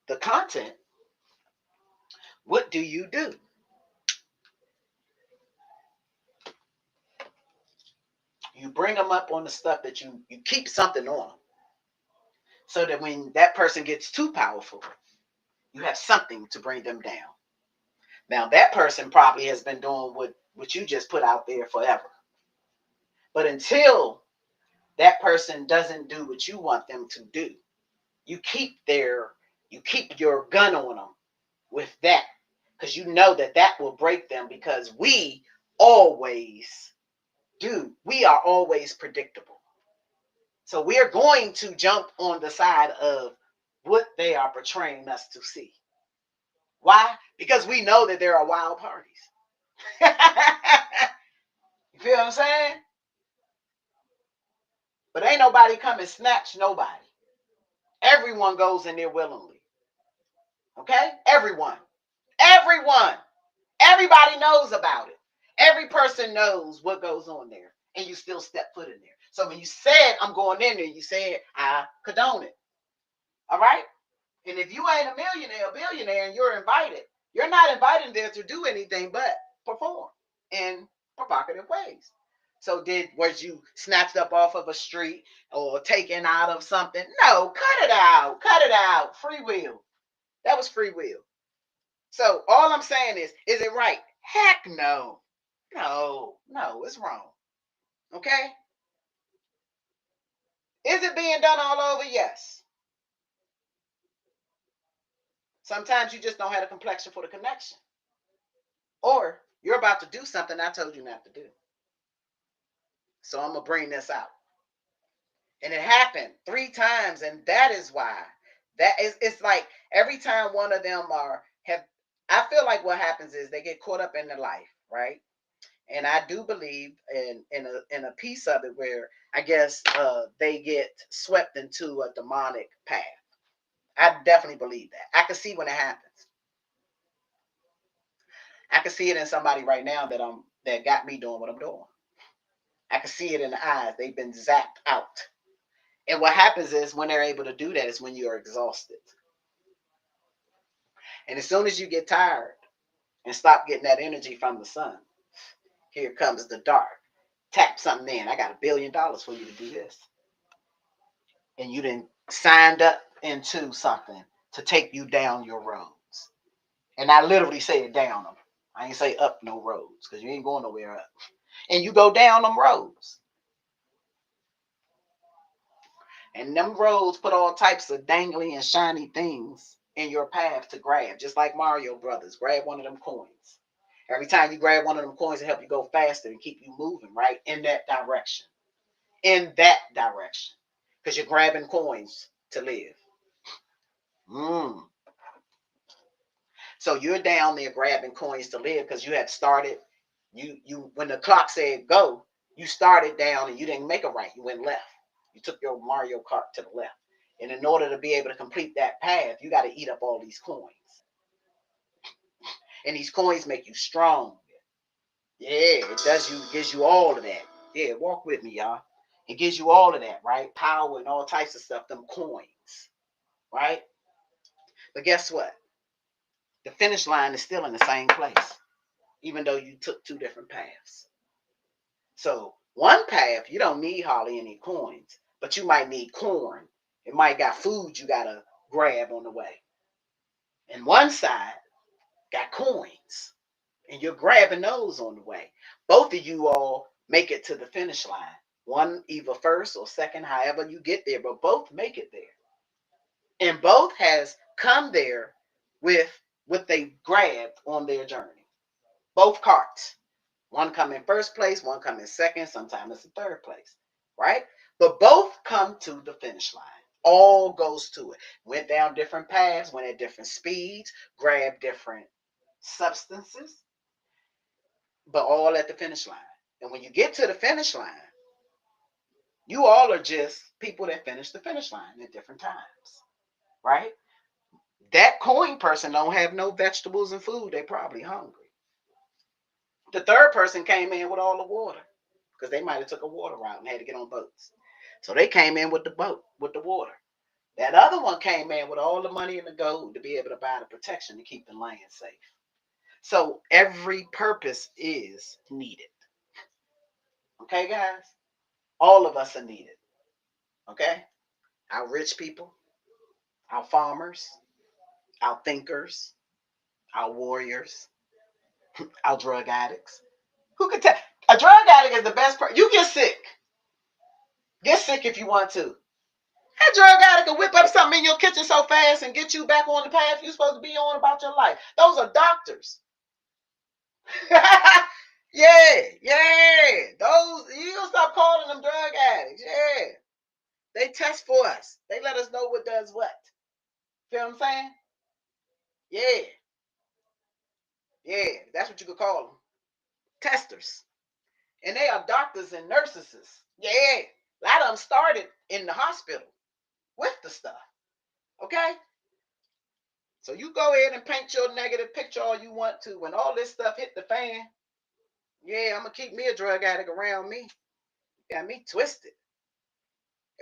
the content, what do? You bring them up on the stuff that you keep something on them, so that when that person gets too powerful, you have something to bring them down. Now that person probably has been doing what you just put out there forever, but until that person doesn't do what you want them to do, you keep your gun on them with that, because you know that that will break them, because we always do. We are always predictable. So we are going to jump on the side of what they are portraying us to see. Why? Because we know that there are wild parties. You feel what I'm saying? But ain't nobody come and snatch nobody. Everyone goes in there willingly. Okay? Everyone. Everyone. Everybody knows about it. Every person knows what goes on there. And you still step foot in there. So when you said, I'm going in there, you said, I condone it. All right? And if you ain't a millionaire, a billionaire, and you're invited, you're not invited there to do anything but perform in provocative ways. So was you snatched up off of a street or taken out of something? No, cut it out. Cut it out. Free will. That was free will. So all I'm saying is it right? Heck no. No, it's wrong. Okay? Is it being done all over? Yes. Sometimes you just don't have a complexion for the connection. Or you're about to do something I told you not to do. So I'm going to bring this out. And it happened 3 times, and that is why. It's like every time one of them I feel like what happens is they get caught up in their life, right? And I do believe in a piece of it where I guess they get swept into a demonic path. I definitely believe that. I can see when it happens. I can see it in somebody right now that got me doing what I'm doing. I can see it in the eyes. They've been zapped out. And what happens is when they're able to do that is when you're exhausted. And as soon as you get tired and stop getting that energy from the sun, here comes the dark. Tap something in. I got $1 billion for you to do this. And you didn't signed up into something to take you down your roads. And I literally said down them. I ain't say up no roads, because you ain't going nowhere up. And you go down them roads. And them roads put all types of dangly and shiny things in your path to grab, just like Mario Brothers. Grab one of them coins. Every time you grab one of them coins, it help you go faster and keep you moving, right? In that direction. In that direction. Because you're grabbing coins to live. So you're down there grabbing coins to live because you had started, you when the clock said go, you started down and you didn't make a right. You went left. You took your Mario Kart to the left. And in order to be able to complete that path, you got to eat up all these coins. And these coins make you strong. Yeah, gives you all of that. Yeah, walk with me, y'all. It gives you all of that, right? Power and all types of stuff, them coins, right? But guess what? The finish line is still in the same place. even though you took two different paths. So one path, you don't need hardly any coins, but you might need corn. It might got food you gotta grab on the way. And one side got coins, and you're grabbing those on the way. Both of you all make it to the finish line. One either first or second, however you get there, but both make it there. And both has come there with what they grabbed on their journey. Both carts. One come in first place, one come in second, sometimes it's in third place, right? But both come to the finish line. All goes to it. Went down different paths, went at different speeds, grabbed different substances, but all at the finish line. And when you get to the finish line, you all are just people that finish the finish line at different times, right? That coin person don't have no vegetables and food. They probably hungry. The third person came in with all the water because they might have took a water route and had to get on boats. So they came in with the boat, with the water. That other one came in with all the money and the gold to be able to buy the protection to keep the land safe. So every purpose is needed. Okay, guys? All of us are needed. Okay? Our rich people, our farmers, our thinkers, our warriors, our drug addicts. Who could tell? A drug addict is the best person. You get sick. Get sick if you want to. That drug addict can whip up something in your kitchen so fast and get you back on the path you're supposed to be on about your life. Those are doctors. yeah. Those, you don't stop calling them drug addicts. Yeah. They test for us. They let us know what does what. Feel what I'm saying? Yeah. Yeah. That's what you could call them. Testers. And they are doctors and nurses. Yeah. A lot of them started in the hospital with the stuff. Okay? So you go ahead and paint your negative picture all you want to. When all this stuff hit the fan, yeah, I'm going to keep me a drug addict around me. Got me twisted.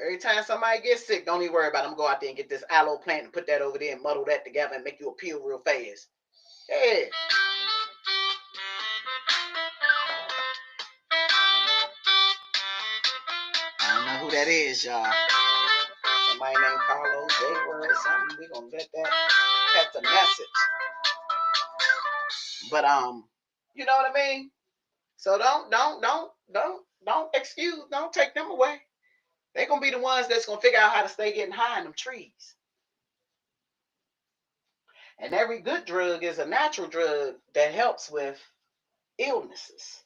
Every time somebody gets sick, don't even worry about it. I'm going to go out there and get this aloe plant and put that over there and muddle that together and make you a pill real fast. Yeah. I don't know who that is, y'all. Somebody named Carlos J Word or something. We're going to let that catch the message. But you know what I mean? So don't excuse, don't take them away. They're gonna be the ones that's gonna figure out how to stay getting high in them trees. And every good drug is a natural drug that helps with illnesses.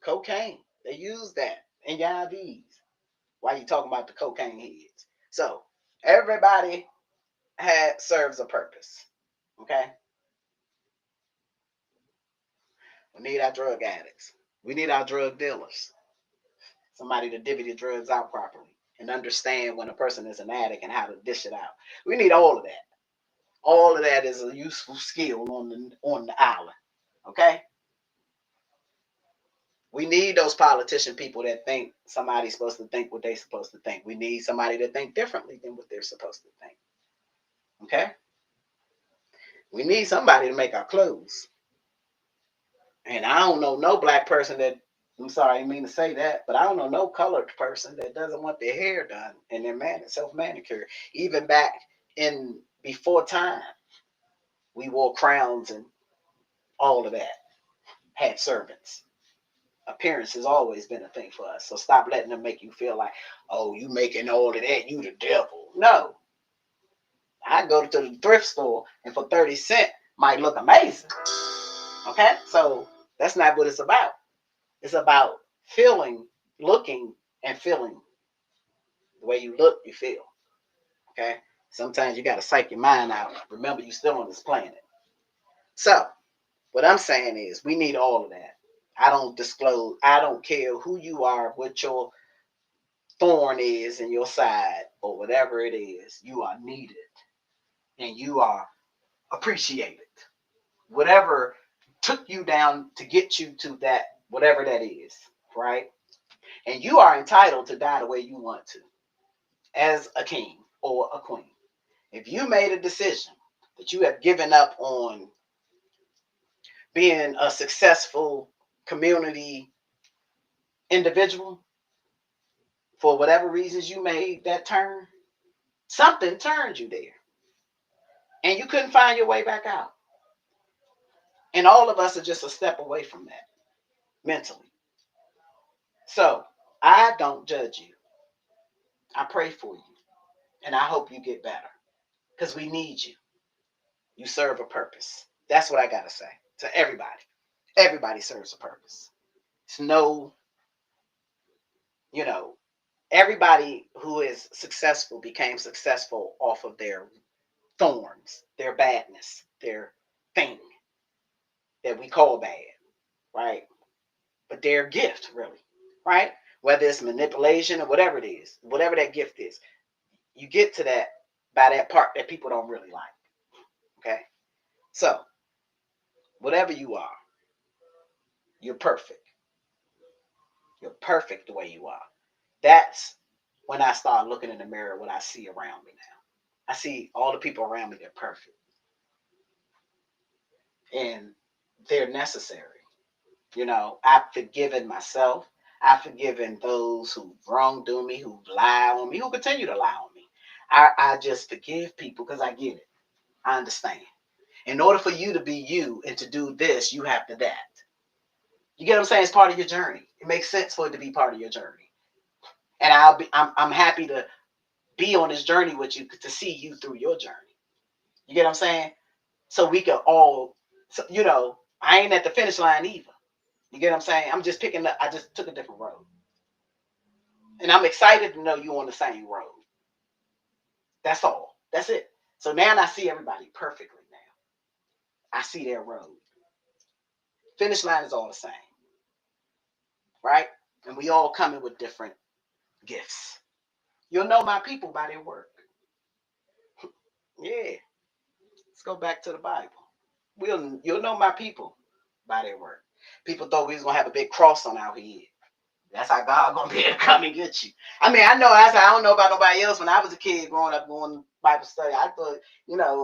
Cocaine, they use that in your IVs. Why you talking about the cocaine heads? So everybody serves a purpose. Okay. We need our drug addicts. We need our drug dealers. Somebody to divvy the drugs out properly and understand when a person is an addict and how to dish it out. We need all of that. All of that is a useful skill on the island. Okay? We need those politician people that think somebody's supposed to think what they're supposed to think. We need somebody to think differently than what they're supposed to think. Okay? We need somebody to make our clothes. And I don't know no black person that, I'm sorry, I didn't mean to say that, but I don't know no colored person that doesn't want their hair done and their self-manicure. Even back in before time, we wore crowns and all of that. Had servants. Appearance has always been a thing for us. So stop letting them make you feel like, oh, you making all of that, you the devil. No. I go to the thrift store and for 30 cents might look amazing. Okay? So that's not what it's about. It's about feeling, looking, and feeling. The way you look, you feel. Okay? Sometimes you got to psych your mind out. Remember, you're still on this planet. So, what I'm saying is, we need all of that. I don't disclose. I don't care who you are, what your thorn is in your side, or whatever it is. You are needed. And you are appreciated. Whatever took you down to get you to that, whatever that is, right? And you are entitled to die the way you want to, as a king or a queen. If you made a decision that you have given up on being a successful community individual, for whatever reasons you made that turn, something turned you there. And you couldn't find your way back out. And all of us are just a step away from that mentally. So I don't judge you. I pray for you. And I hope you get better. Because we need you. You serve a purpose. That's what I got to say to everybody. Everybody serves a purpose. It's no, you know, everybody who is successful became successful off of their thorns, their badness, their thing that we call bad, right? But their gift, really, right? Whether it's manipulation or whatever it is, whatever that gift is, you get to that by that part that people don't really like, okay? So, whatever you are, you're perfect. You're perfect the way you are. That's when I start looking in the mirror, what I see around me now. I see all the people around me, they're perfect. And they're necessary. I've forgiven myself. I've forgiven those who wronged me, who lie on me, who continue to lie on me. I just forgive people because I get it. I understand. In order for you to be you and to do this, you have to that. You get what I'm saying? It's part of your journey. It makes sense for it to be part of your journey. And I'm happy to be on this journey with you to see you through your journey. You get what I'm saying? So we can all, I ain't at the finish line either. You get what I'm saying? I'm just picking up, I just took a different road. And I'm excited to know you on the same road. That's all. That's it. So now I see everybody perfectly now. I see their road. Finish line is all the same. Right? And we all coming with different gifts. You'll know my people by their work. Yeah. Let's go back to the Bible. You'll know my people by their work. People thought we was gonna have a big cross on our head. That's how God gonna be able to come and get you. I mean, I know I don't know about nobody else. When I was a kid growing up going to Bible study, I thought,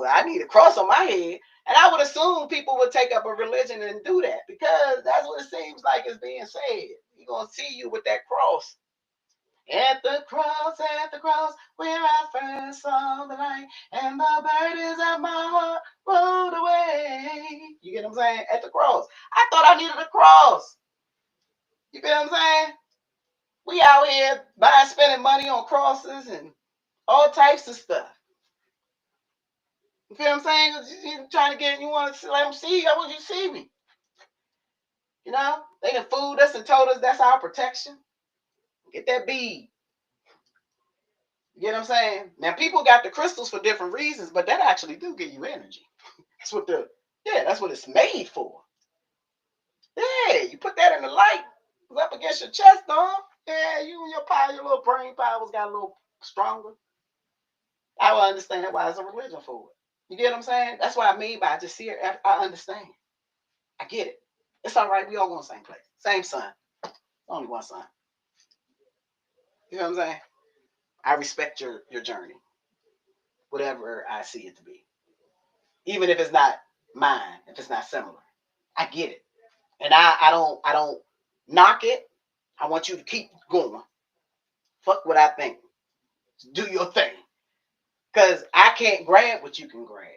I need a cross on my head. And I would assume people would take up a religion and do that because that's what it seems like is being said. He's gonna see you with that cross. At the cross, where I first saw the light, and the burdens of my heart rolled away. You get what I'm saying? At the cross. I thought I needed a cross. You get what I'm saying? We out here spending money on crosses and all types of stuff. You feel what I'm saying? You trying to you want to let them see you. I want you to see me. They done fooled us and told us that's our protection. Get that bead. You get what I'm saying? Now, people got the crystals for different reasons, but that actually do give you energy. That's what it's made for. Yeah, you put that in the light, up against your chest, dog. Yeah, your little brain powers got a little stronger. I will understand why there's a religion for it. You get what I'm saying? That's what I mean by I just see it. I understand. I get it. It's all right. We all going to the same place. Same sun. Only one sun. You know what I'm saying? I respect your journey, whatever I see it to be. Even if it's not mine, if it's not similar. I get it. And I don't knock it. I want you to keep going. Fuck what I think. Do your thing. Because I can't grab what you can grab.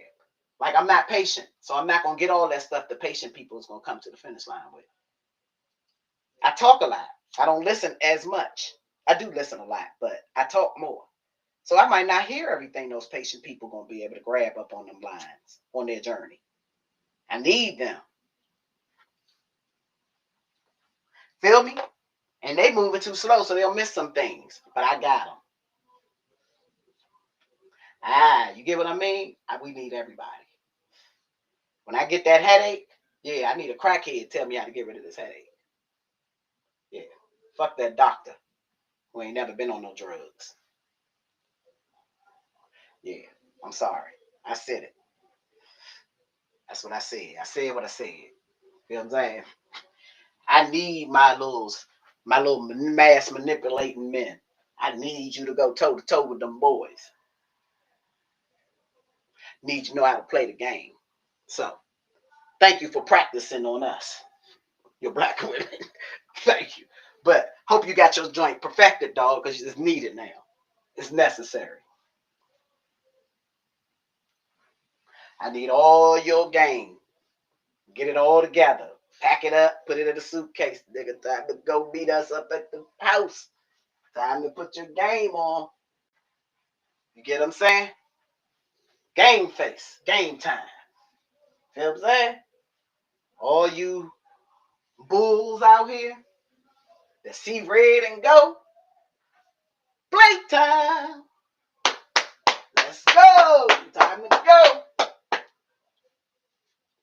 Like, I'm not patient. So I'm not going to get all that stuff the patient people is going to come to the finish line with. I talk a lot. I don't listen as much. I do listen a lot, but I talk more. So I might not hear everything those patient people going to be able to grab up on them lines on their journey. I need them. Feel me? And they moving too slow, so they'll miss some things. But I got them. You get what I mean? We need everybody. When I get that headache, yeah, I need a crackhead to tell me how to get rid of this headache. Yeah. Fuck that doctor who ain't never been on no drugs. Yeah. I'm sorry. I said it. That's what I said. I said what I said. You know what I'm saying? I need my little mass manipulating men. I need you to go toe to toe with them boys. Need you to know how to play the game. So Thank you for practicing on us, your black women. Thank you. But hope you got your joint perfected, dog, because it's needed now. It's necessary. I need all your game. Get it all together. Pack it up. Put it in a suitcase. Nigga, time to go meet us up at the house. Time to put your game on. You get what I'm saying? Game face. Game time. Feel what I'm saying? All you bulls out here that see red and go. Playtime. Let's go. Time to go.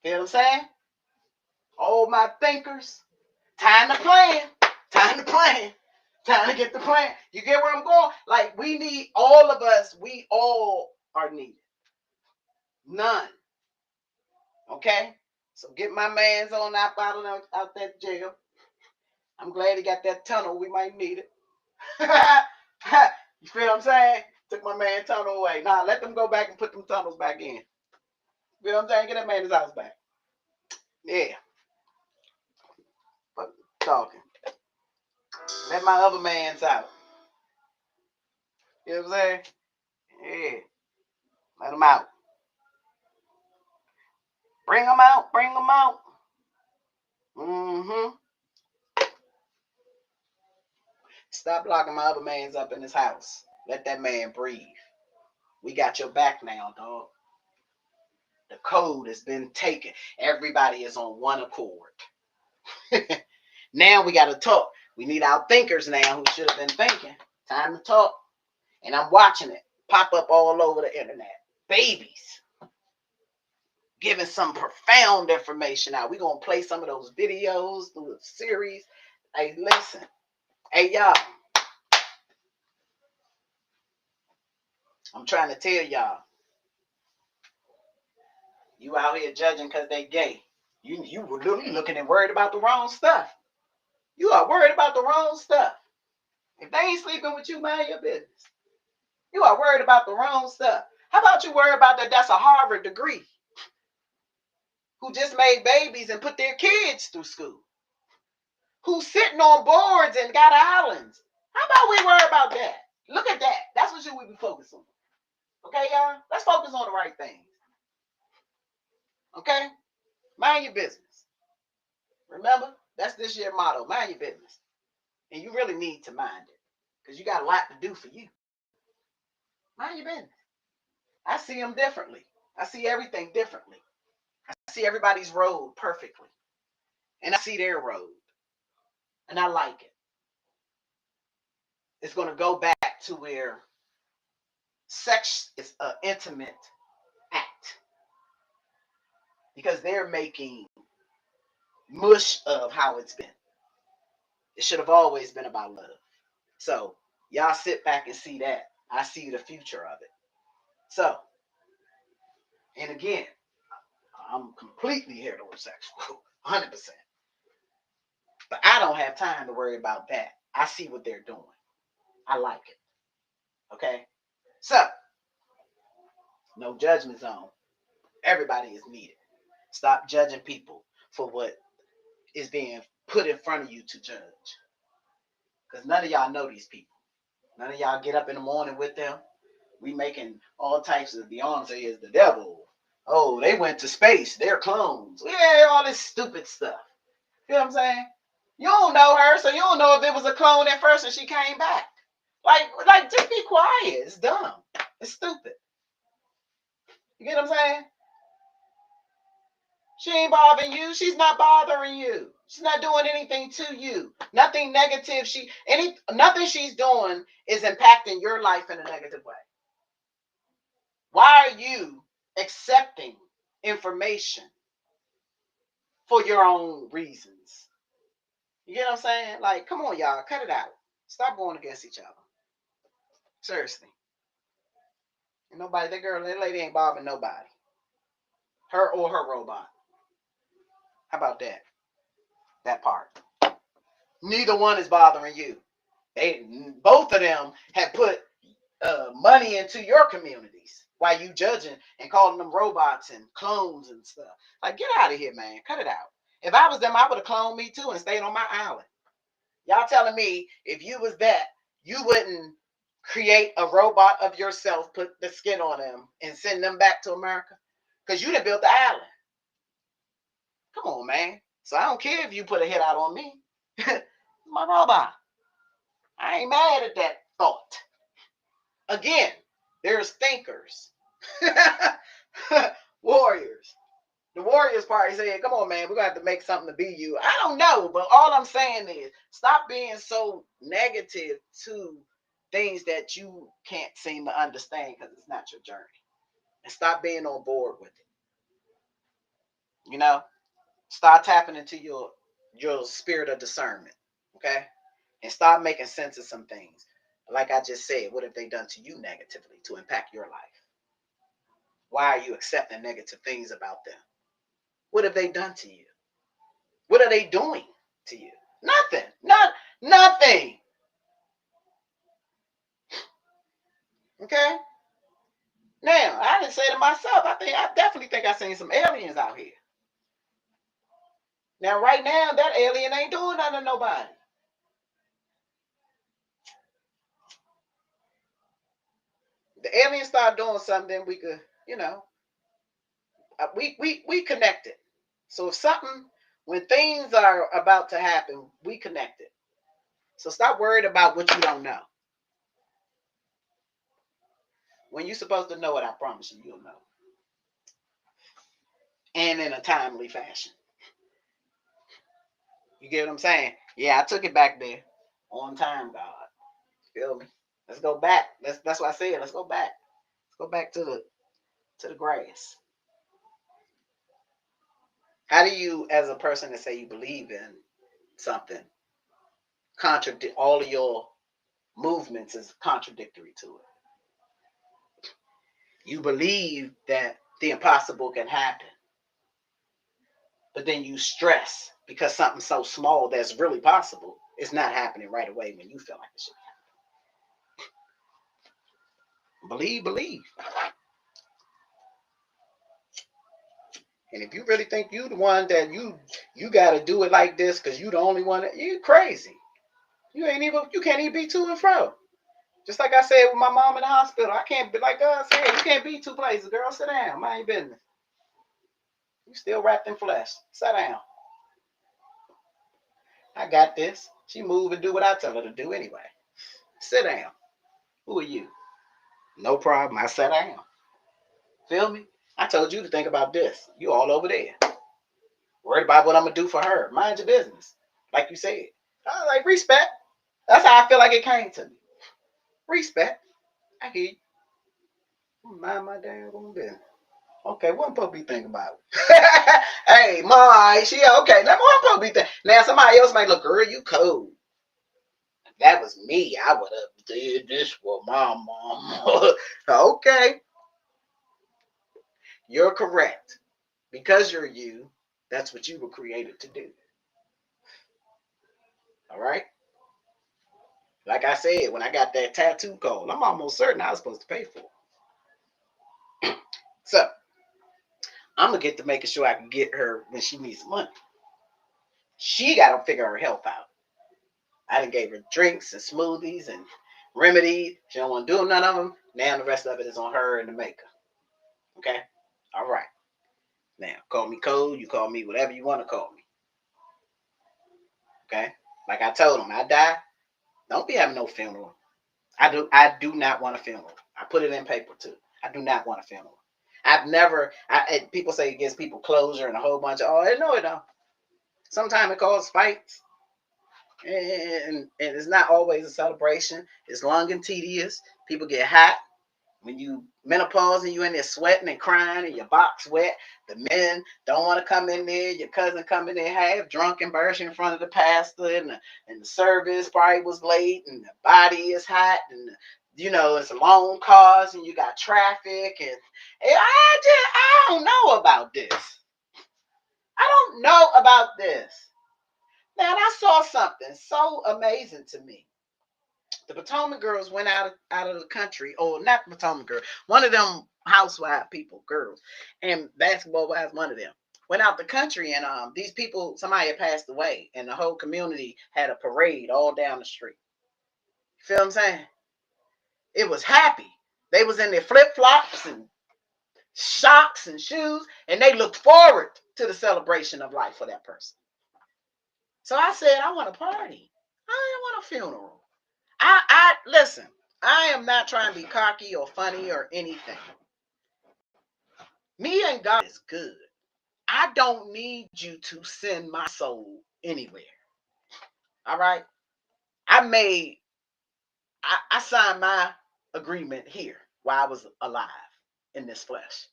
Feel what I'm saying? All my thinkers. Time to plan. Time to plan. Time to get the plan. You get where I'm going? Like, we need all of us. We all are needed. None. Okay? So get my man's on out that jail. I'm glad he got that tunnel. We might need it. You feel what I'm saying? Took my man tunnel away. Nah, let them go back and put them tunnels back in. You feel what I'm saying? Get that man his house back. Yeah. Fuck talking. Let my other man's out. You know what I'm saying? Yeah. Let them out. Bring them out. Bring them out. Mm-hmm. Stop locking my other man's up in his house. Let that man breathe. We got your back now, dog. The code has been taken. Everybody is on one accord. Now we got to talk. We need our thinkers now who should have been thinking. Time to talk. And I'm watching it pop up all over the internet. Babies giving some profound information out. We're going to play some of those videos through the series. Hey, listen. Hey, y'all. I'm trying to tell y'all. You out here judging because they gay. You were looking and worried about the wrong stuff. You are worried about the wrong stuff. If they ain't sleeping with you, mind your business. You are worried about the wrong stuff. How about you worry about that's a Harvard degree who just made babies and put their kids through school, who's sitting on boards and got islands. How about we worry about that? Look at that. That's what we be focused on. Okay, y'all? Let's focus on the right things. Okay? Mind your business. Remember, that's this year's motto. Mind your business. And you really need to mind it because you got a lot to do for you. Mind your business. I see them differently. I see everything differently. I see everybody's road perfectly. And I see their road. And I like it. It's going to go back to where sex is an intimate act. Because they're making mush of how it's been. It should have always been about love. So, y'all sit back and see that. I see the future of it. So, and again, I'm completely heterosexual, 100%. But I don't have time to worry about that. I see what they're doing. I like it. Okay? So, no judgment zone. Everybody is needed. Stop judging people for what is being put in front of you to judge. Because none of y'all know these people. None of y'all get up in the morning with them. We making all types of Beyonce is the devil. Oh, they went to space. They're clones. Yeah, all this stupid stuff. You know what I'm saying? You don't know her, so you don't know if it was a clone at first and she came back. Like, just be quiet. It's dumb. It's stupid. You get what I'm saying? She ain't bothering you. She's not bothering you. She's not doing anything to you. Nothing negative. Nothing she's doing is impacting your life in a negative way. Why are you accepting information for your own reasons? You get what I'm saying? Like, come on, y'all. Cut it out. Stop going against each other. Seriously. Ain't nobody, that lady ain't bothering nobody. Her or her robot. How about that? That part. Neither one is bothering you. Both of them have put money into your communities while you judging and calling them robots and clones and stuff. Like, get out of here, man. Cut it out. If I was them, I would have cloned me too and stayed on my island. Y'all telling me if you was that, you wouldn't create a robot of yourself, put the skin on them, and send them back to America? Because you done built the island. Come on, man. So I don't care if you put a hit out on me. My robot. I ain't mad at that thought. Again, there's thinkers. Warriors. The Warriors party said, come on, man, we're going to have to make something to be you. I don't know, but all I'm saying is stop being so negative to things that you can't seem to understand because it's not your journey. And stop being on board with it. You know, start tapping into your spirit of discernment, okay? And start making sense of some things. Like I just said, what have they done to you negatively to impact your life? Why are you accepting negative things about them? What have they done to you? What are they doing to you? Nothing. Nothing. Okay? Now, I didn't say to myself, I definitely think I seen some aliens out here. Now, right now, that alien ain't doing nothing to nobody. The alien start doing something, we could, we connected. So if something, when things are about to happen, we connected. So stop worried about what you don't know. When you're supposed to know it, I promise you, you'll know. And in a timely fashion. You get what I'm saying? Yeah, I took it back there. On time, God. Feel me? Let's go back. That's what I said. Let's go back. Let's go back to the grass. How do you, as a person that say you believe in something, contradict all of your movements is contradictory to it? You believe that the impossible can happen, but then you stress because something so small that's really possible is not happening right away when you feel like it should happen. Believe. And if you really think you the one that you got to do it like this because you the only one, you crazy. You can't even be to and fro. Just like I said with my mom in the hospital, I can't be like God said, you can't be two places. Girl, sit down. Mind your business. You still wrapped in flesh. Sit down. I got this. She move and do what I tell her to do anyway. Sit down. Who are you? No problem. I sat down. Feel me? I told you to think about this. You all over there. Worried about what I'm going to do for her. Mind your business. Like you said. I was like, respect. That's how I feel like it came to me. Respect. I hear you. Mind my damn business. Okay, what I'm supposed to be thinking about? Hey, Ma, she okay. Now what I'm supposed to be thinking? Now somebody else might look, girl, you cold. If that was me, I would have did this for my mom. Okay. You're correct. Because you're you, that's what you were created to do. All right? Like I said, when I got that tattoo call, I'm almost certain I was supposed to pay for it. So, I'm going to get to making sure I can get her when she needs money. She got to figure her health out. I done gave her drinks and smoothies and remedies. She don't want to do none of them. Now the rest of it is on her and the maker. Okay? All right. Now, call me cold. You call me whatever you want to call me. Okay? Like I told him, I die. Don't be having no funeral. I do not want a funeral. I put it in paper too. I do not want a funeral. People say it gives people closure and a whole bunch of, no, it don't. Sometimes it causes fights. And it's not always a celebration. It's long and tedious. People get hot. When you menopause and you in there sweating and crying and your box wet, the men don't want to come in there. Your cousin come in there half drunk and bursting in front of the pastor, and the service probably was late, and the body is hot, and it's long cars, and you got traffic, and I don't know about this. I don't know about this. Now, I saw something so amazing to me. The Potomac girls went out of the country, or not the Potomac girl, one of them housewife people, girls, and basketball wives, one of them went out the country, and these people, somebody had passed away, and the whole community had a parade all down the street. You feel what I'm saying? It was happy. They was in their flip flops and socks and shoes, and they looked forward to the celebration of life for that person. So I said, I want a party. I didn't want a funeral. I listen. I am not trying to be cocky or funny or anything. Me and God is good. I don't need you to send my soul anywhere. All right. I made I signed my agreement here while I was alive in this flesh.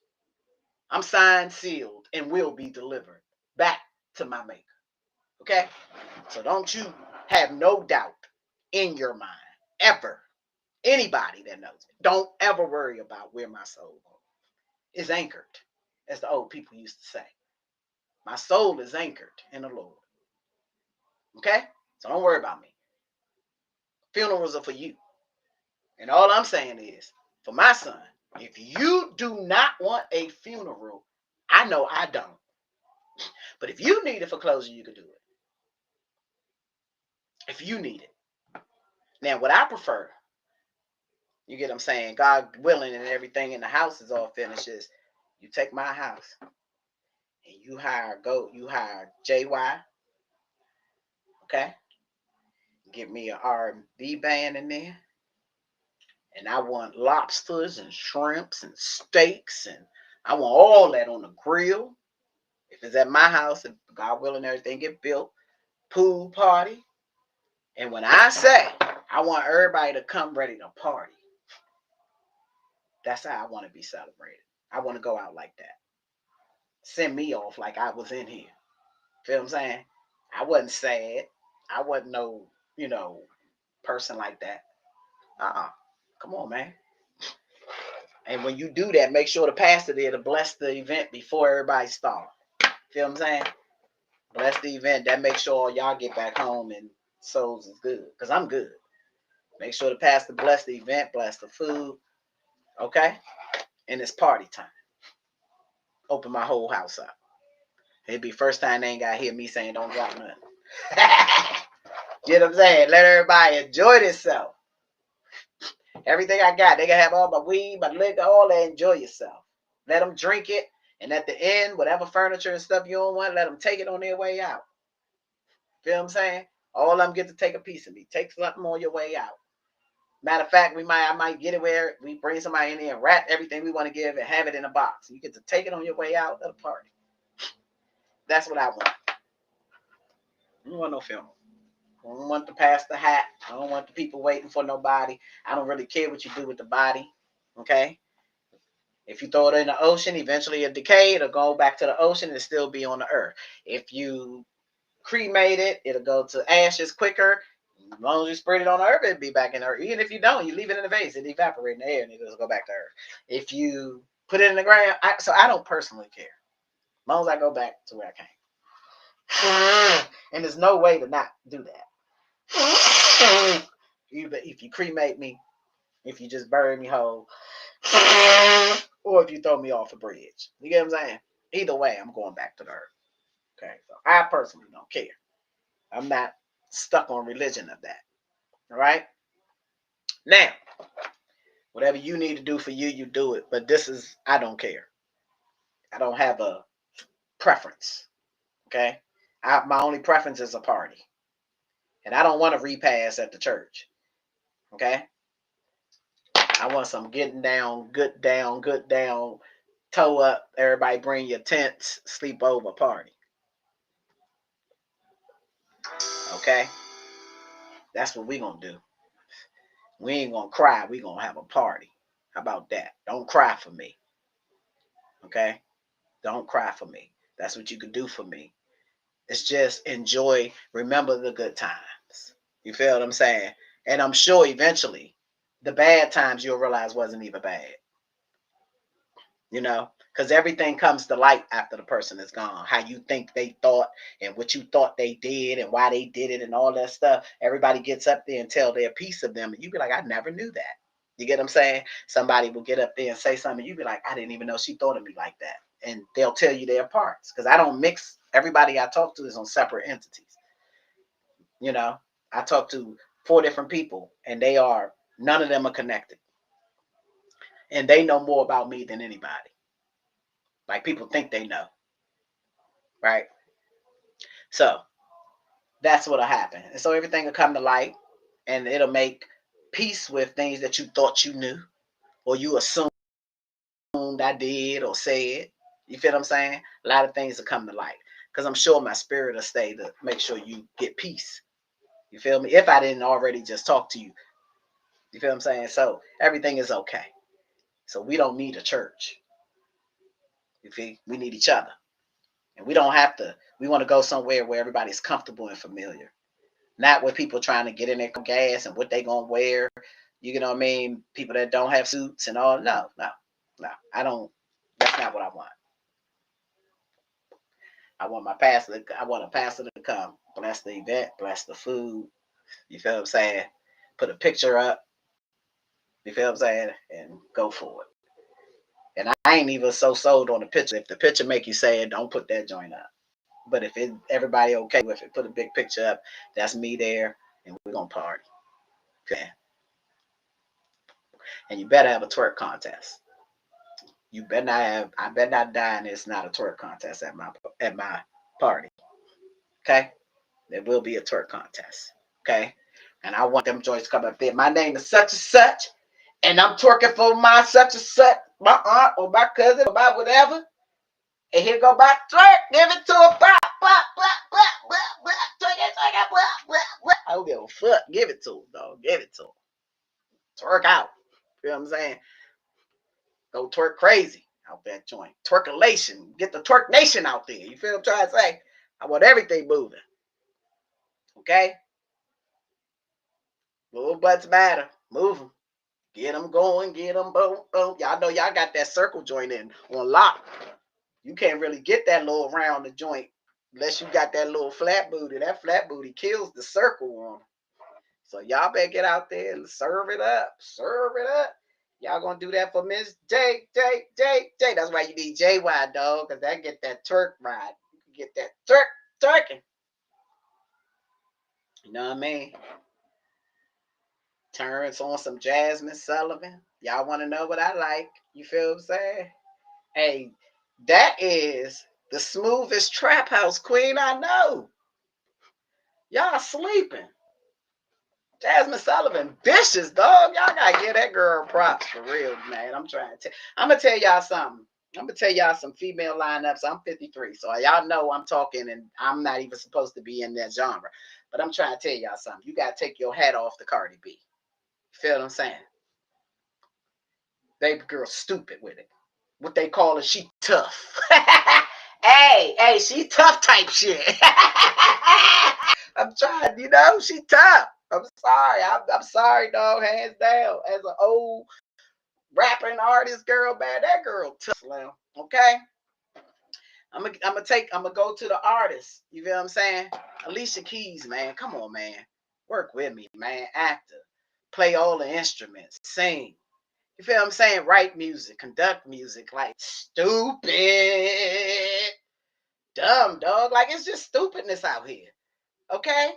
I'm signed, sealed, and will be delivered back to my maker. Okay? So don't you have no doubt in your mind, ever. Anybody that knows me, don't ever worry about where my soul is anchored, as the old people used to say. My soul is anchored in the Lord. Okay? So don't worry about me. Funerals are for you. And all I'm saying is, for my son, if you do not want a funeral, I know I don't. But if you need it for closure, you can do it. If you need it. Now, what I prefer, you get what I'm saying, God willing and everything in the house is all finished, is you take my house and you hire JY, okay? Get me an R&B band in there. And I want lobsters and shrimps and steaks, and I want all that on the grill. If it's at my house, if God willing everything get built, pool party. And when I say I want everybody to come ready to party, that's how I want to be celebrated. I want to go out like that. Send me off like I was in here. Feel what I'm saying? I wasn't sad. I wasn't no, person like that. Come on, man. And when you do that, make sure the pastor there to bless the event before everybody starts. Feel what I'm saying? Bless the event. That makes sure y'all get back home and souls is good. Because I'm good. Make sure the pastor bless the event, bless the food. Okay? And it's party time. Open my whole house up. It'd be first time they ain't got to hear me saying don't drop nothing. You know what I'm saying? Let everybody enjoy themselves. Everything I got. They can have all my weed, my liquor, all that. Enjoy yourself. Let them drink it. And at the end, whatever furniture and stuff you don't want, let them take it on their way out. Feel what I'm saying? All of them get to take a piece of me. Take something on your way out. Matter of fact, I might get it where we bring somebody in here and wrap everything we want to give and have it in a box. You get to take it on your way out of the party. That's what I want. I don't want no funeral. I don't want to pass the hat. I don't want the people waiting for nobody. I don't really care what you do with the body. Okay? If you throw it in the ocean, eventually it'll decay. It'll go back to the ocean and still be on the earth. If you cremate it, it'll go to ashes quicker. As long as you spread it on the earth, it'll be back in the earth. Even if you don't, you leave it in the vase, it'll evaporate in the air and it'll go back to earth. If you put it in the ground, so I don't personally care. As long as I go back to where I came. And there's no way to not do that. If you cremate me, if you just bury me whole, or if you throw me off a bridge. You get what I'm saying? Either way, I'm going back to the earth. Okay, so I personally don't care. I'm not stuck on religion of that. All right? Now, whatever you need to do for you, you do it. But I don't care. I don't have a preference. Okay? My only preference is a party. And I don't want to repass at the church. Okay? I want some getting down, good down, toe up. Everybody bring your tents, sleep over party. Okay? That's what we gonna do. We ain't gonna cry. We gonna have a party. How about that? Don't cry for me. Okay? Don't cry for me. That's what you can do for me. It's just enjoy, remember the good times. You feel what I'm saying? And I'm sure eventually the bad times you'll realize wasn't even bad. you know, because everything comes to light after the person is gone. How you think they thought and what you thought they did and why they did it and all that stuff. Everybody gets up there and tell their piece of them, and you be like, I never knew that. You get what I'm saying? Somebody will get up there and say something, and you be like, I didn't even know she thought of me like that. And they'll tell you their parts because I don't mix. Everybody I talk to is on separate entities. You know, I talk to 4 different people, and none of them are connected, and they know more about me than anybody. Like people think they know, right? So that's what'll happen. And so everything will come to light and it'll make peace with things that you thought you knew or you assumed I did or said. You feel what I'm saying? A lot of things will come to light. Because I'm sure my spirit will stay to make sure you get peace. You feel me? If I didn't already just talk to you. You feel what I'm saying? So everything is okay. So we don't need a church. You feel? We need each other. And we don't have to, we want to go somewhere where everybody's comfortable and familiar. Not with people trying to get in their gas and what they gonna wear. You know what I mean? People that don't have suits and all. No, no, no. I don't. That's not what I want. I want my pastor. I want a pastor to come, bless the event, bless the food. You feel what I'm saying? Put a picture up. You feel what I'm saying? And go for it. And I ain't even so sold on the picture. If the picture make you sad, don't put that joint up. But if everybody okay with it, put a big picture up. That's me there, and we're gonna party. Okay. And you better have a twerk contest. You better not have. I better not die, and it's not a twerk contest at my party. Okay, there will be a twerk contest. Okay, and I want them joints to come up there. My name is such and such, and I'm twerking for my such and such, my aunt or my cousin or my whatever. And here go my twerk. Give it to a pop, pop, pop, pop, pop, pop, twerk it, pop, pop, pop. I don't give a fuck. Give it to him, dog. Give it to him. Twerk out. You know what I'm saying? Go twerk crazy out that joint. Twerkulation. Get the twerk nation out there. You feel what I'm trying to say? I want everything moving. Okay? Little butts matter. Move them. Get them going. Get them boom, boom. Y'all know y'all got that circle joint in on lock. You can't really get that little round the joint unless you got that little flat booty. That flat booty kills the circle on. So y'all better get out there and serve it up. Serve it up. Y'all gonna do that for Miss J. That's why you need JY, dog, because that get that Turk ride. You get that turking. You know what I mean? Turns on some Jasmine Sullivan. Y'all want to know what I like? You feel what I'm saying? Hey, that is the smoothest trap house queen I know. Y'all sleeping. Jasmine Sullivan, vicious, dog. Y'all gotta give that girl props for real, man. I'm gonna tell y'all something. I'm gonna tell y'all some female lineups. I'm 53, so y'all know I'm talking, and I'm not even supposed to be in that genre. But I'm trying to tell y'all something. You gotta take your hat off to Cardi B. Feel what I'm saying? Baby girl, stupid with it. What they call it, she tough. Hey, she tough type shit. I'm trying, she tough. I'm sorry. I'm sorry, dog. Hands down. As an old rapper and artist girl, man, that girl tough, Slim. Okay? I'm gonna go to the artist. You feel what I'm saying? Alicia Keys, man. Come on, man. Work with me, man. Actor. Play all the instruments. Sing. You feel what I'm saying? Write music, conduct music, like stupid. Dumb, dog. Like it's just stupidness out here. Okay?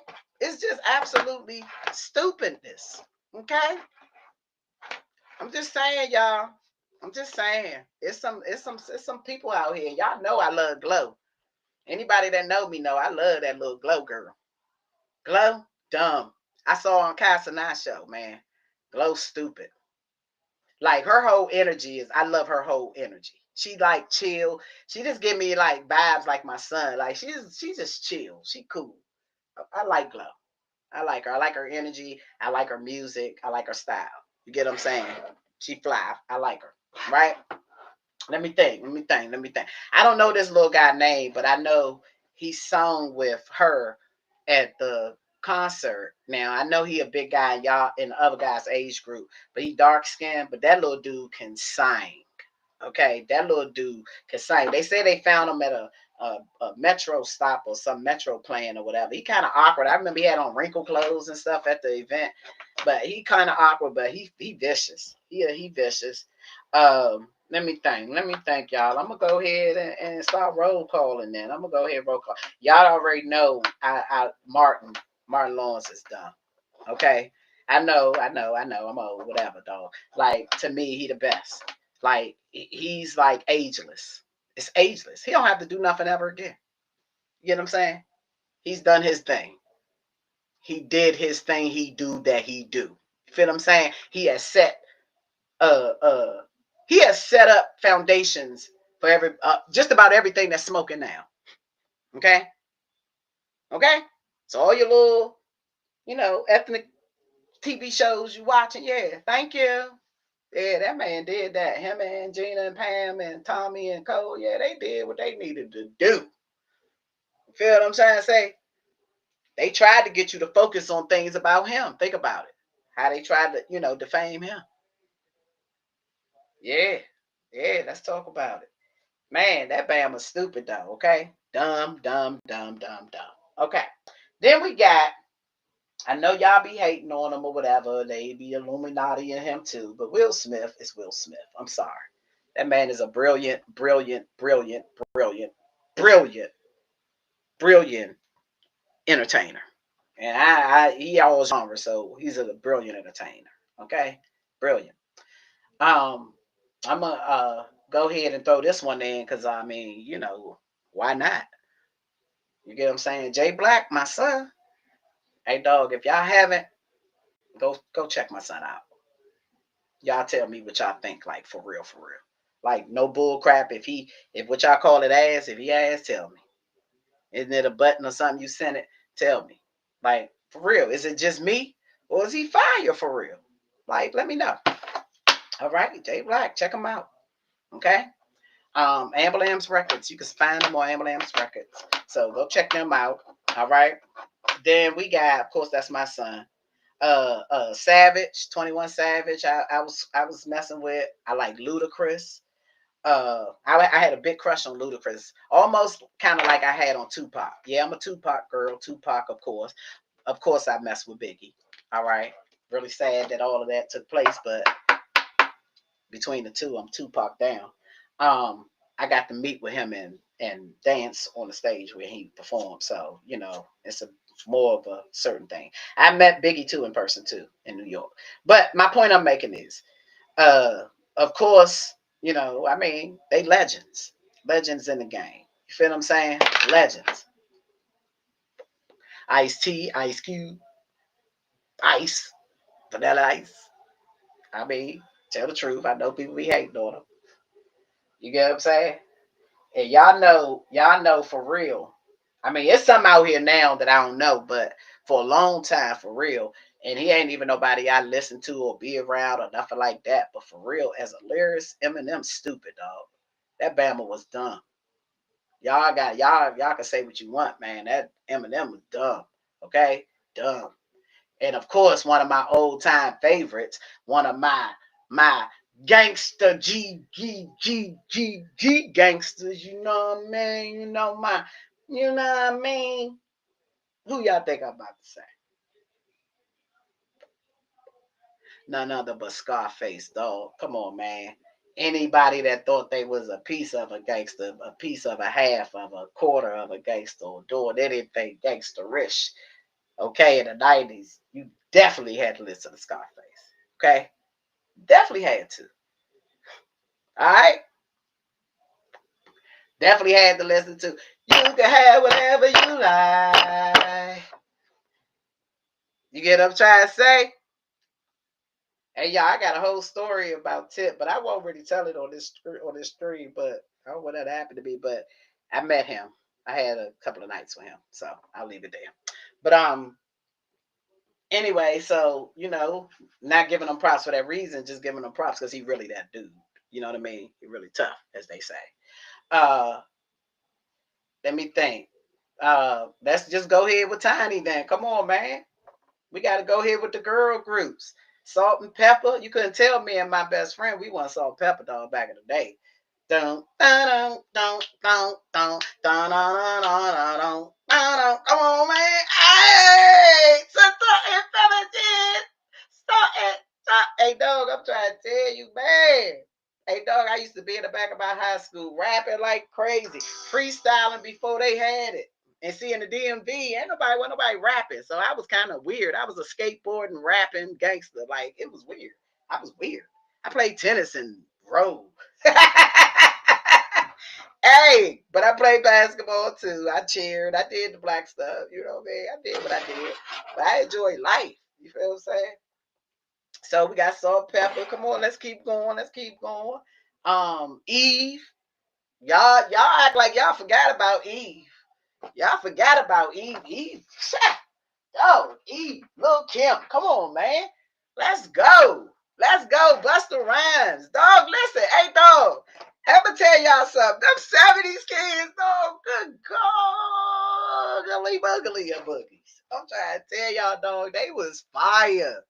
It's just absolutely stupidness. Okay? I'm just saying, y'all. I'm just saying. It's some people out here. Y'all know I love Glow. Anybody that know me know I love that little Glow girl. Glow, dumb. I saw her on Casanat show, man. Glow stupid. Like her whole energy is, I love her whole energy. She like chill. She just give me like vibes like my son. Like she's just chill. She cool. I like Glow. I like her. I like her energy. I like her music. I like her style. You get what I'm saying? She fly. I like her. Right? Let me think. I don't know this little guy name, but I know he sung with her at the concert. Now I know he a big guy, y'all in the other guy's age group, but he dark skinned. But that little dude can sing. Okay, that little dude could sing. They say they found him at a metro stop or some metro plane or whatever. He kind of awkward. I remember he had on wrinkle clothes and stuff at the event, but he kind of awkward. But he vicious. He vicious. Let me think. Let me think, y'all. I'm gonna go ahead and start roll calling. Then I'm gonna go ahead and roll call. Y'all already know. Martin Lawrence is done. Okay. I know. I'm old, whatever, dog. Like to me, he the best. Like he's like ageless. It's ageless. He don't have to do nothing ever again. You get what I'm saying? He's done his thing. He did his thing. He do that he do. You feel what I'm saying? Uh uh he has set up foundations for every just about everything that's smoking now. Okay? Okay? So all your little, ethnic TV shows you watching, yeah, thank you. Yeah, that man did that. Him and Gina and Pam and Tommy and Cole, yeah, they did what they needed to do. You feel what I'm trying to say? They tried to get you to focus on things about him. Think about it. How they tried to, defame him. Yeah. Yeah, let's talk about it. Man, that Bam was stupid though, okay? Dumb, dumb, dumb, dumb, dumb. Okay. Then we got, I know y'all be hating on him or whatever. They be Illuminati in him too. But Will Smith is Will Smith. I'm sorry. That man is a brilliant, brilliant, brilliant, brilliant, brilliant, brilliant entertainer. And he always genre, so he's a brilliant entertainer. Okay? Brilliant. Um, I'm gonna go ahead and throw this one in because I mean, why not? You get what I'm saying? Jay Black, my son. Hey dog, if y'all haven't, go check my son out. Y'all tell me what y'all think, like for real, for real. Like no bull crap. If what y'all call it ass, if he ass, tell me. Isn't it a button or something you sent it? Tell me. Like for real. Is it just me? Or is he fire for real? Like, let me know. All right, Jay Black, check him out. Okay. Ambulance Records. You can find them on Ambulance Records. So go check them out. All right. Then we got, of course, that's my son. Savage, 21 Savage. I was messing with. I like Ludacris. I had a big crush on Ludacris, almost kind of like I had on Tupac. Yeah, I'm a Tupac girl. Tupac, of course, I mess with Biggie. All right, really sad that all of that took place, but between the two, I'm Tupac down. I got to meet with him and dance on the stage where he performed, so it's a more of a certain thing. I met Biggie too in person too in New York. But my point I'm making is uh, of course, I mean, they legends. Legends in the game. You feel what I'm saying? Legends. Ice T, Ice Cube, Ice, Vanilla Ice. I mean, tell the truth. I know people be hating on them. You get what I'm saying? And y'all know for real. I mean, it's something out here now that I don't know, but for a long time, for real. And he ain't even nobody I listen to or be around or nothing like that. But for real, as a lyricist, Eminem stupid, dog. That Bama was dumb. Y'all can say what you want, man. That Eminem was dumb. Okay? Dumb. And of course, one of my old time favorites, one of my gangster G gangsters, you know what I mean? You know what I mean? Who y'all think I'm about to say? None other but Scarface, dog. Come on, man. Anybody that thought they was a piece of a gangster, a piece of a half of a quarter of a gangster, or doing anything gangsterish, okay, in the 90s, you definitely had to listen to Scarface. Okay? Definitely had to. All right? Definitely had to listen to. You can have whatever you like. You get what I'm trying to say? Hey, y'all, I got a whole story about Tip, but I won't really tell it on this stream. But I don't know what that happened to me. But I met him. I had a couple of nights with him, so I'll leave it there. But anyway, so not giving him props for that reason, just giving him props because he really that dude. You know what I mean? He really tough, as they say. Uh, let me think. Let's just go ahead with Tiny then. Come on, man. We got to go ahead with the girl groups. Salt and Pepper. You couldn't tell me and my best friend we want Salt and Pepper dog back in the day. Dun, dun, dun, dun, dun, dun, dun, dun, dun, dun, dun. Come on, man. Hey, sister intelligence. Stop it. Stop. Hey, dog, I'm trying to tell you, man. Hey, dog, I used to be in the back of my high school rapping like crazy, freestyling before they had it. And see, in the DMV, wasn't nobody rapping. So I was kind of weird. I was a skateboarding, rapping gangster. Like, it was weird. I was weird. I played tennis and rode. Hey, but I played basketball too. I cheered. I did the black stuff. You know what I mean? I did what I did. But I enjoyed life. You feel what I'm saying? So we got salt, pepper. Come on, let's keep going. Let's keep going. Eve. Y'all act like y'all forgot about Eve. Y'all forgot about Eve. Eve. Yo, Eve, Lil Kim. Come on, man. Let's go. Let's go. Busta Rhymes. Dog, listen. Hey, dog. Let me tell y'all something. Them 70s kids, dog. Good God. Ugly boogies. I'm trying to tell y'all, dog. They was fire.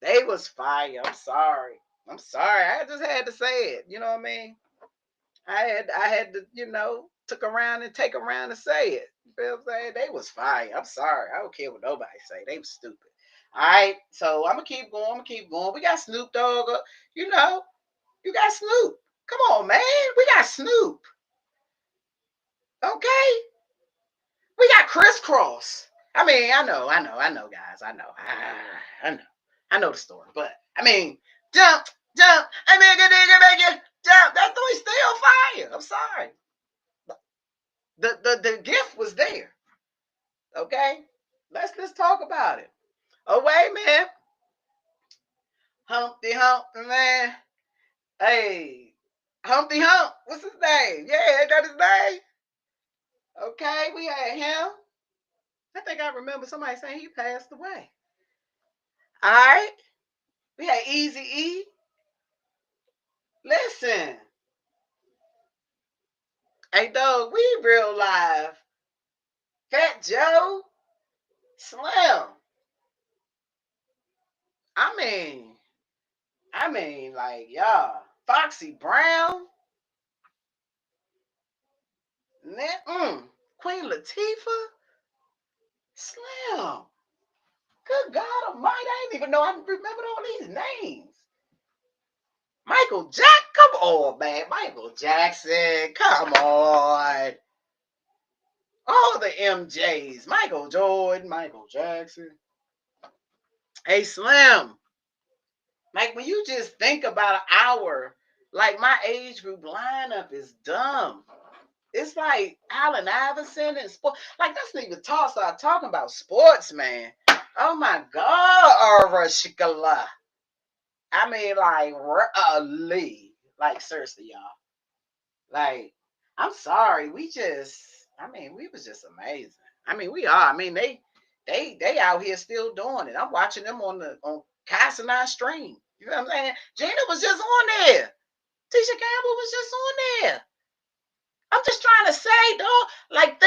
They was fire. I'm sorry. I just had to say it. You know what I mean? I had to, take around and say it. You feel what I'm saying? They was fire. I'm sorry. I don't care what nobody say. They was stupid. All right. So I'm gonna keep going. We got Snoop Dogg. You know, you got Snoop. Come on, man. We got Snoop. Okay. We got Crisscross. I mean, I know, guys. I know the story. But I mean, jump, I mean, make it jump. That thing's still fire. I'm sorry. The gift was there. Okay, let's talk about it. Oh wait, man. Humpty Hump, man. Hey, Humpty Hump. What's his name? Yeah, ain't that his name? Okay, we had him. I think I remember somebody saying he passed away. All right, we had Easy E. Listen, hey dog, we real live. Fat Joe, Slim. I mean, like y'all. Foxy Brown, Queen Latifah, Slim. Good God Almighty, I didn't even know I remembered all these names. Michael Jackson, come on, man. Michael Jackson, come on. All the MJs. Michael Jordan, Michael Jackson. Hey, Slim. Like, when you just think about an hour, like, my age group lineup is dumb. It's like Allen Iverson and sport. Like, let's even start talking about sports, man. Oh, my God. Shikala. I mean, like, really. Like, seriously, y'all. Like, I'm sorry. We was just amazing. I mean, we are. I mean, they out here still doing it. I'm watching them on Casanine stream. You know what I'm saying? Gina was just on there. Tisha Campbell was just on there. I'm just trying to say, dog, like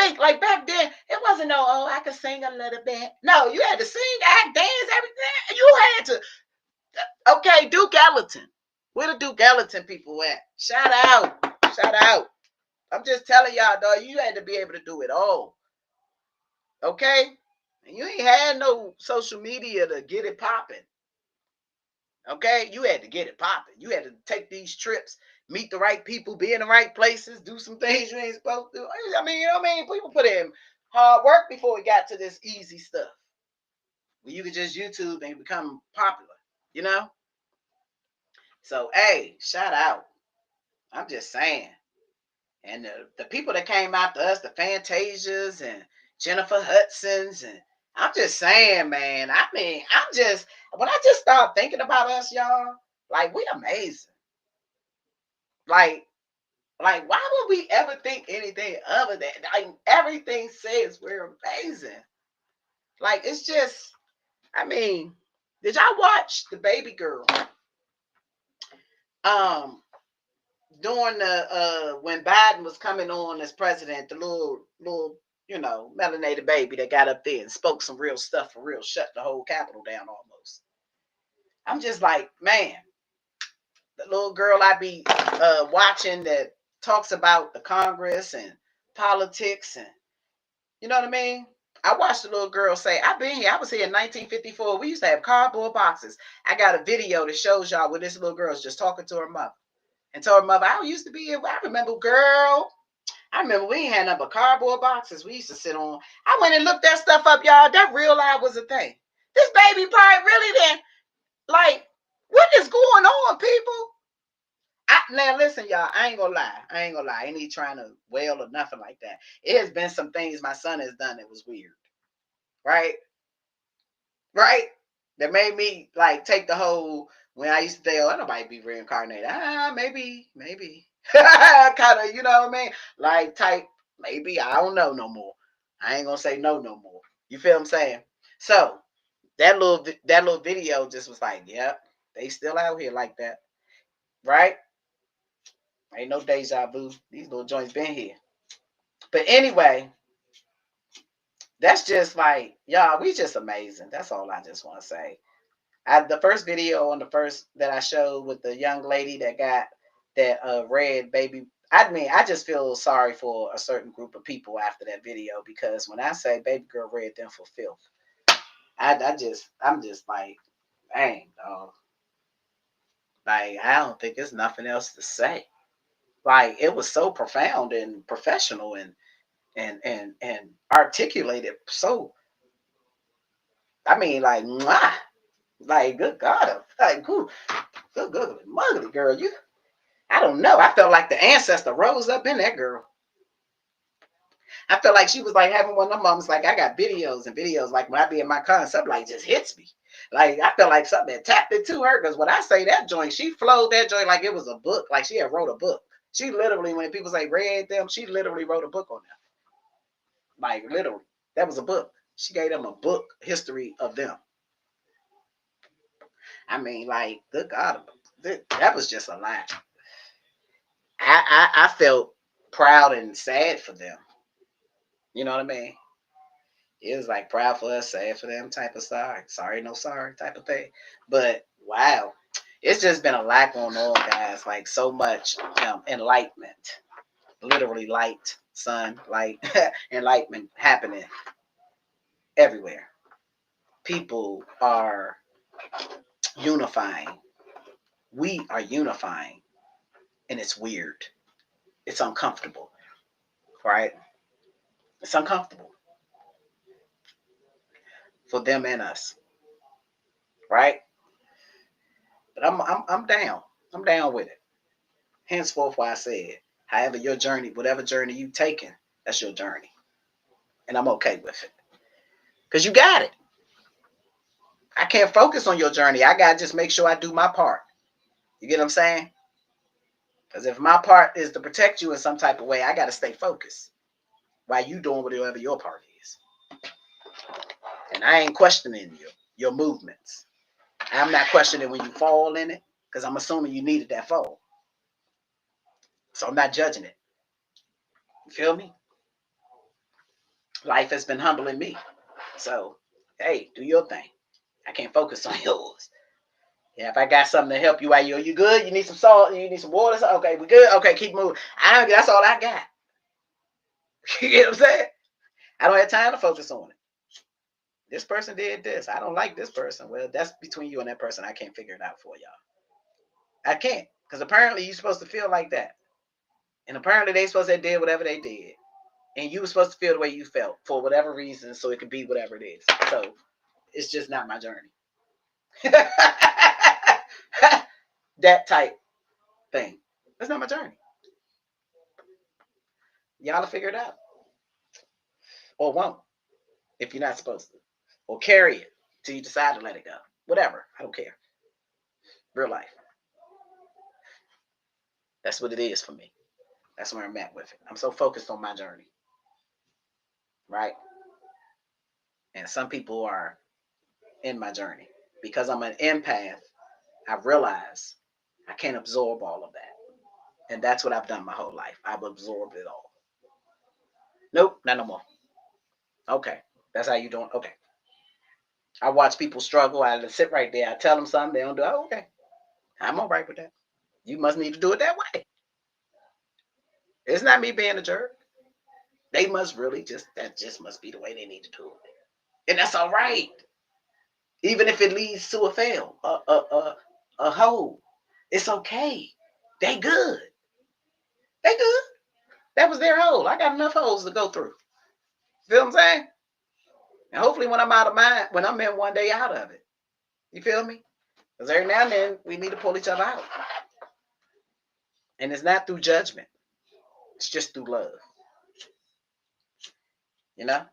back then, it wasn't I could sing a little bit. No, you had to sing, act, dance, everything. You had to. Okay, Duke Ellington. Where the Duke Ellington people at? Shout out. I'm just telling y'all, dog, you had to be able to do it all. Okay? And you ain't had no social media to get it popping. Okay? You had to get it popping. You had to take these trips, meet the right people, be in the right places, do some things you ain't supposed to do. I mean, you know what I mean? People put in hard work before we got to this easy stuff. Where you could just YouTube and become popular, you know? So, hey, shout out. I'm just saying. And the people that came after us, the Fantasias and Jennifer Hudson's, and I'm just saying, man. I mean, when I just start thinking about us, y'all, like, we amazing. Like, why would we ever think anything other than, like, everything says we're amazing. Like, it's just, I mean, did y'all watch the Baby Girl? During the when Biden was coming on as president, the little melanated baby that got up there and spoke some real stuff for real, shut the whole Capitol down almost. I'm just like, man, The little girl I be watching that talks about the Congress and politics, and you know what I mean? I watched the little girl say, I've been here. I was here in 1954. We used to have cardboard boxes. I got a video that shows y'all where this little girl's just talking to her mother and told her mother, I used to be here. I remember, girl. I remember we ain't had nothing but cardboard boxes we used to sit on. I went and looked that stuff up, y'all. That real life was a thing. This baby part really then, like, what is going on, people? Now listen, y'all. I ain't gonna lie. I ain't even trying to wail or nothing like that. It has been some things my son has done that was weird, right? Right? That made me like take the whole when I used to say, "Oh, nobody be reincarnated." Maybe, kind of, you know what I mean? Like type, maybe I don't know no more. I ain't gonna say no more. You feel what I'm saying? So that little video just was like, yep, they still out here like that, right? Ain't no deja vu. These little joints been here. But anyway, that's just like, y'all, we just amazing. That's all I just want to say. The first video on the first that I showed with the young lady that got that red baby. I mean, I just feel sorry for a certain group of people after that video because when I say baby girl red them for filth, I'm just like, dang, dog. Like I don't think there's nothing else to say. Like it was so profound and professional and articulated. So I mean, like, mwah, like good God, like good mother girl, you. I don't know. I felt like the ancestor rose up in that girl. I felt like she was like having one of them moments. Like I got videos and videos. Like when I be in my car, and something like just hits me. Like I felt like something that tapped into her. Because when I say that joint, she flowed that joint like it was a book. Like she had wrote a book. She literally, when people say read them, she literally wrote a book on them. Like literally, that was a book. She gave them a book history of them. I mean, like good God, that was just a lot. I felt proud and sad for them. You know what I mean? It was like proud for us, sad for them type of sorry. Sorry, no sorry type of thing. But wow, it's just been a lot going on, guys. Like so much enlightenment, literally light, sun, light, enlightenment happening everywhere. People are unifying. We are unifying, and it's weird. It's uncomfortable, right? It's uncomfortable for them and us, right? But I'm down. I'm down with it. Henceforth, why I said, however your journey, whatever journey you taking, that's your journey, and I'm okay with it because you got it. I can't focus on your journey. I gotta just make sure I do my part. You get what I'm saying? Because if my part is to protect you in some type of way, I gotta stay focused while you doing whatever your part is. And I ain't questioning your movements. I'm not questioning when you fall in it because I'm assuming you needed that fall. So I'm not judging it. You feel me? Life has been humbling me. So, hey, do your thing. I can't focus on yours. Yeah, if I got something to help you out, you good? You need some salt? You need some water? Okay, we good? Okay, keep moving. That's all I got. You get what I'm saying? I don't have time to focus on it. This person did this. I don't like this person. Well, that's between you and that person. I can't figure it out for y'all. I can't. Because apparently you're supposed to feel like that. And apparently they supposed to did whatever they did. And you were supposed to feel the way you felt for whatever reason so it could be whatever it is. So it's just not my journey. That type thing. That's not my journey. Y'all will figure it out. Or won't if you're not supposed to. Or carry it till you decide to let it go. Whatever. I don't care. Real life. That's what it is for me. That's where I'm at with it. I'm so focused on my journey. Right? And some people are in my journey. Because I'm an empath, I realize I can't absorb all of that. And that's what I've done my whole life. I've absorbed it all. Nope, not no more. Okay. That's how you doing? Okay. I watch people struggle. I sit right there. I tell them something. They don't do it. Oh, okay. I'm all right with that. You must need to do it that way. It's not me being a jerk. They must really that just must be the way they need to do it. And that's all right. Even if it leads to a fail, a hole. It's okay. They good. They good. That was their hole. I got enough holes to go through. Feel what I'm saying? And hopefully when I'm out of mine, when I'm in one day out of it. You feel me? Because every now and then we need to pull each other out. And it's not through judgment. It's just through love. You know?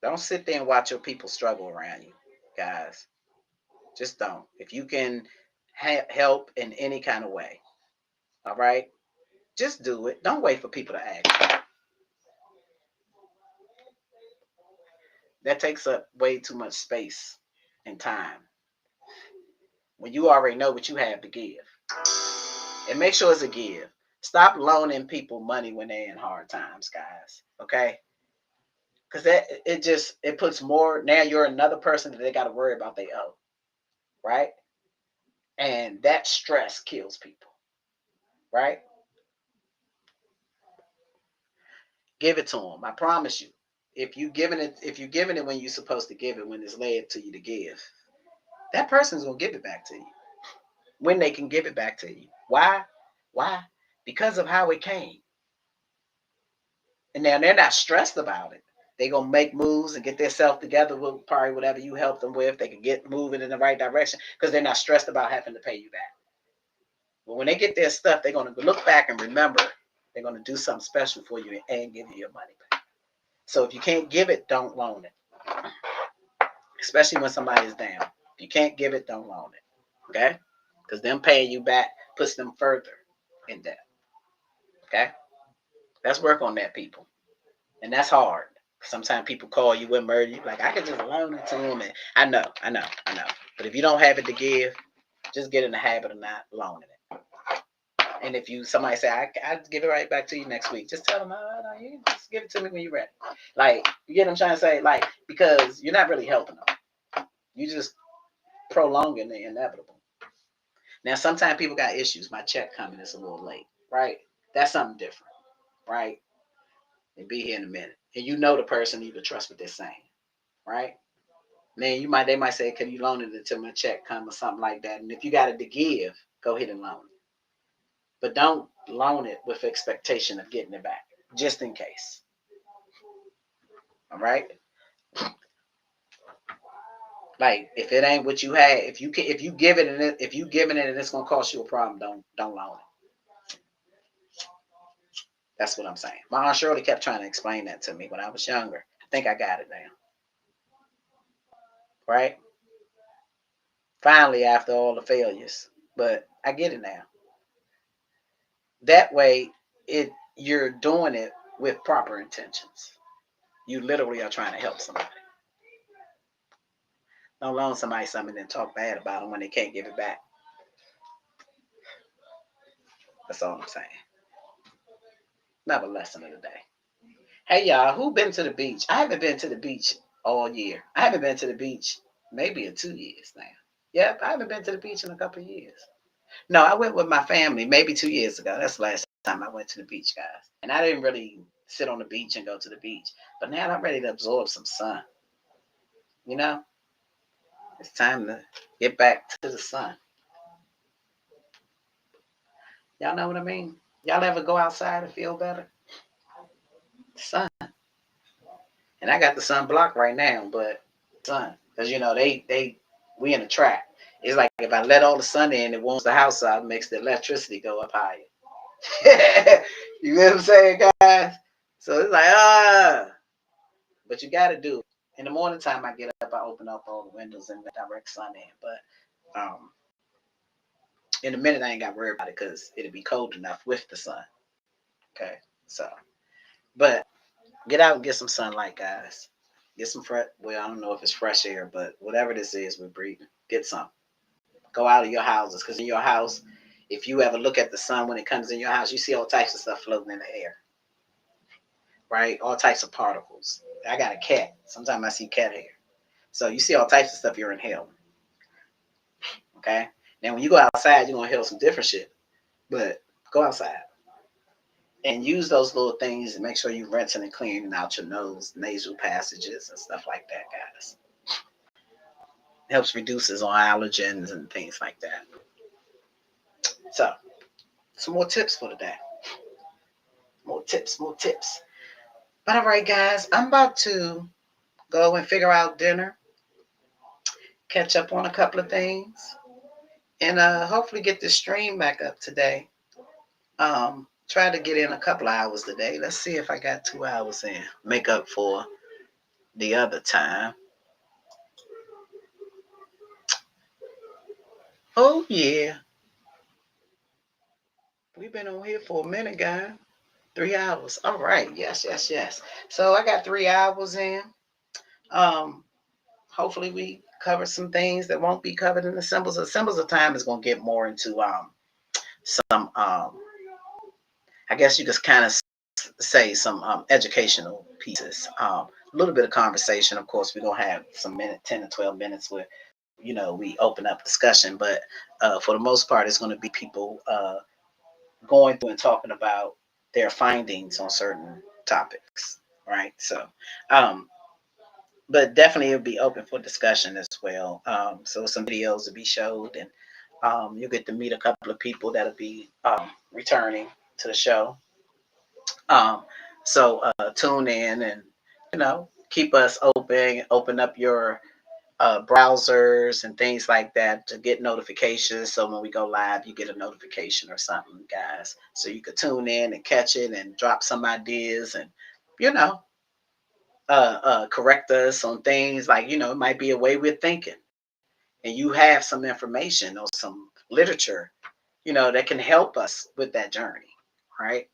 Don't sit there and watch your people struggle around you, guys. Just don't. If you can help in any kind of way, all right? Just do it. Don't wait for people to ask. That takes up way too much space and time when you already know what you have to give. And make sure it's a give. Stop loaning people money when they're in hard times, guys. Okay? Because it puts more. Now you're another person that they got to worry about they owe, right? And that stress kills people, right? Give it to them. I promise you. If you're giving it when you're supposed to give it, when it's led to you to give, that person's gonna give it back to you when they can give it back to you. Why? Why? Because of how it came. And now they're not stressed about it. They're gonna make moves and get themselves together with probably whatever you help them with. They can get moving in the right direction because they're not stressed about having to pay you back. But when they get their stuff, they're gonna look back and remember they're gonna do something special for you and give you your money back. So if you can't give it, don't loan it. Especially when somebody is down. If you can't give it, don't loan it. Okay? Because them paying you back puts them further in debt. Okay? Let's work on that, people. And that's hard. Sometimes people call you and murder you. Like, I could just loan it to them. And I know. But if you don't have it to give, just get in the habit of not loaning it. And if somebody say, I'll give it right back to you next week, just tell them, no, you just give it to me when you're ready. Like, you get what I'm trying to say? Like, because you're not really helping them. You just prolonging the inevitable. Now, sometimes people got issues. My check coming is a little late, right? That's something different, right? They be here in a minute. And you know the person, you can trust what they're saying, right? Then they might say, can you loan it until my check comes or something like that? And if you got it to give, go ahead and loan it. But don't loan it with expectation of getting it back, just in case. All right? Like, if it ain't what you had, if you give it and if you giving it and it's gonna cost you a problem, don't loan it. That's what I'm saying. My Aunt Shirley kept trying to explain that to me when I was younger. I think I got it now. Right? Finally, after all the failures. But I get it now. That way, you're doing it with proper intentions. You literally are trying to help somebody. Don't loan somebody something and talk bad about them when they can't give it back. That's all I'm saying. Another lesson of the day. Hey y'all, who been to the beach? I haven't been to the beach all year. I haven't been to the beach maybe in 2 years now. Yep, I haven't been to the beach in a couple of years. No, I went with my family maybe 2 years ago. That's the last time I went to the beach, guys. And I didn't really sit on the beach and go to the beach. But now I'm ready to absorb some sun. You know, it's time to get back to the sun. Y'all know what I mean? Y'all ever go outside and feel better? Sun. And I got the sun blocked right now, but sun. Because we in a trap. It's like if I let all the sun in, it warms the house up, makes the electricity go up higher. You know what I'm saying, guys? So it's like, but you got to do it. In the morning time, I get up, I open up all the windows and let direct sun in. But in a minute, I ain't got to worry about it because it'll be cold enough with the sun. Okay, so, but get out and get some sunlight, guys. Get some fresh, well, I don't know if it's fresh air, but whatever this is we're breathing, get some. Go out of your houses because in your house, if you ever look at the sun when it comes in your house, you see all types of stuff floating in the air, right? All types of particles. I got a cat. Sometimes I see cat hair. So you see all types of stuff you're inhaling, okay? Now, when you go outside, you're gonna hear some different shit. But go outside and use those little things and make sure you're rinsing and cleaning out your nose, nasal passages, and stuff like that, guys. It helps reduces on allergens and things like that. So, some more tips for today. More tips, more tips. But all right, guys, I'm about to go and figure out dinner, catch up on a couple of things, and hopefully get this stream back up today. Try to get in a couple of hours today. Let's see if I got 2 hours in. Make up for the other time. Oh yeah. We've been on here for a minute, guys. 3 hours. All right. Yes, yes, yes. So I got 3 hours in. Um, hopefully we cover some things that won't be covered in the symbols. The symbols of time is gonna get more into some I guess you could kind of say some educational pieces. A little bit of conversation. Of course, we're gonna have some 10 to 12 minutes where we open up discussion. But for the most part, it's going to be people going through and talking about their findings on certain topics, right? So, um, but definitely it'll be open for discussion as well. So some videos will be showed, and you'll get to meet a couple of people that'll be returning to the show. Um, so tune in and keep us open. Open up your browsers and things like that to get notifications. So when we go live, you get a notification or something, guys. So you could tune in and catch it and drop some ideas and you know correct us on things like it might be a way we're thinking, and you have some information or some literature that can help us with that journey, right?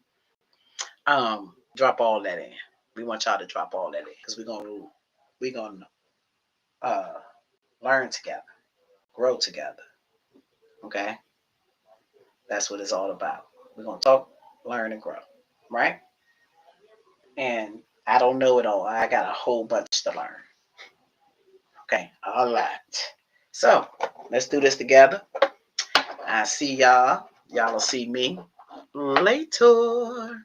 Drop all that in. We want y'all to drop all that in because we're gonna uh, learn together, grow together. Okay, that's what it's all about. We're gonna talk, learn, and grow, right? And I don't know it all. I got a whole bunch to learn. Okay, all right. So let's do this together. I see y'all. Y'all will see me later.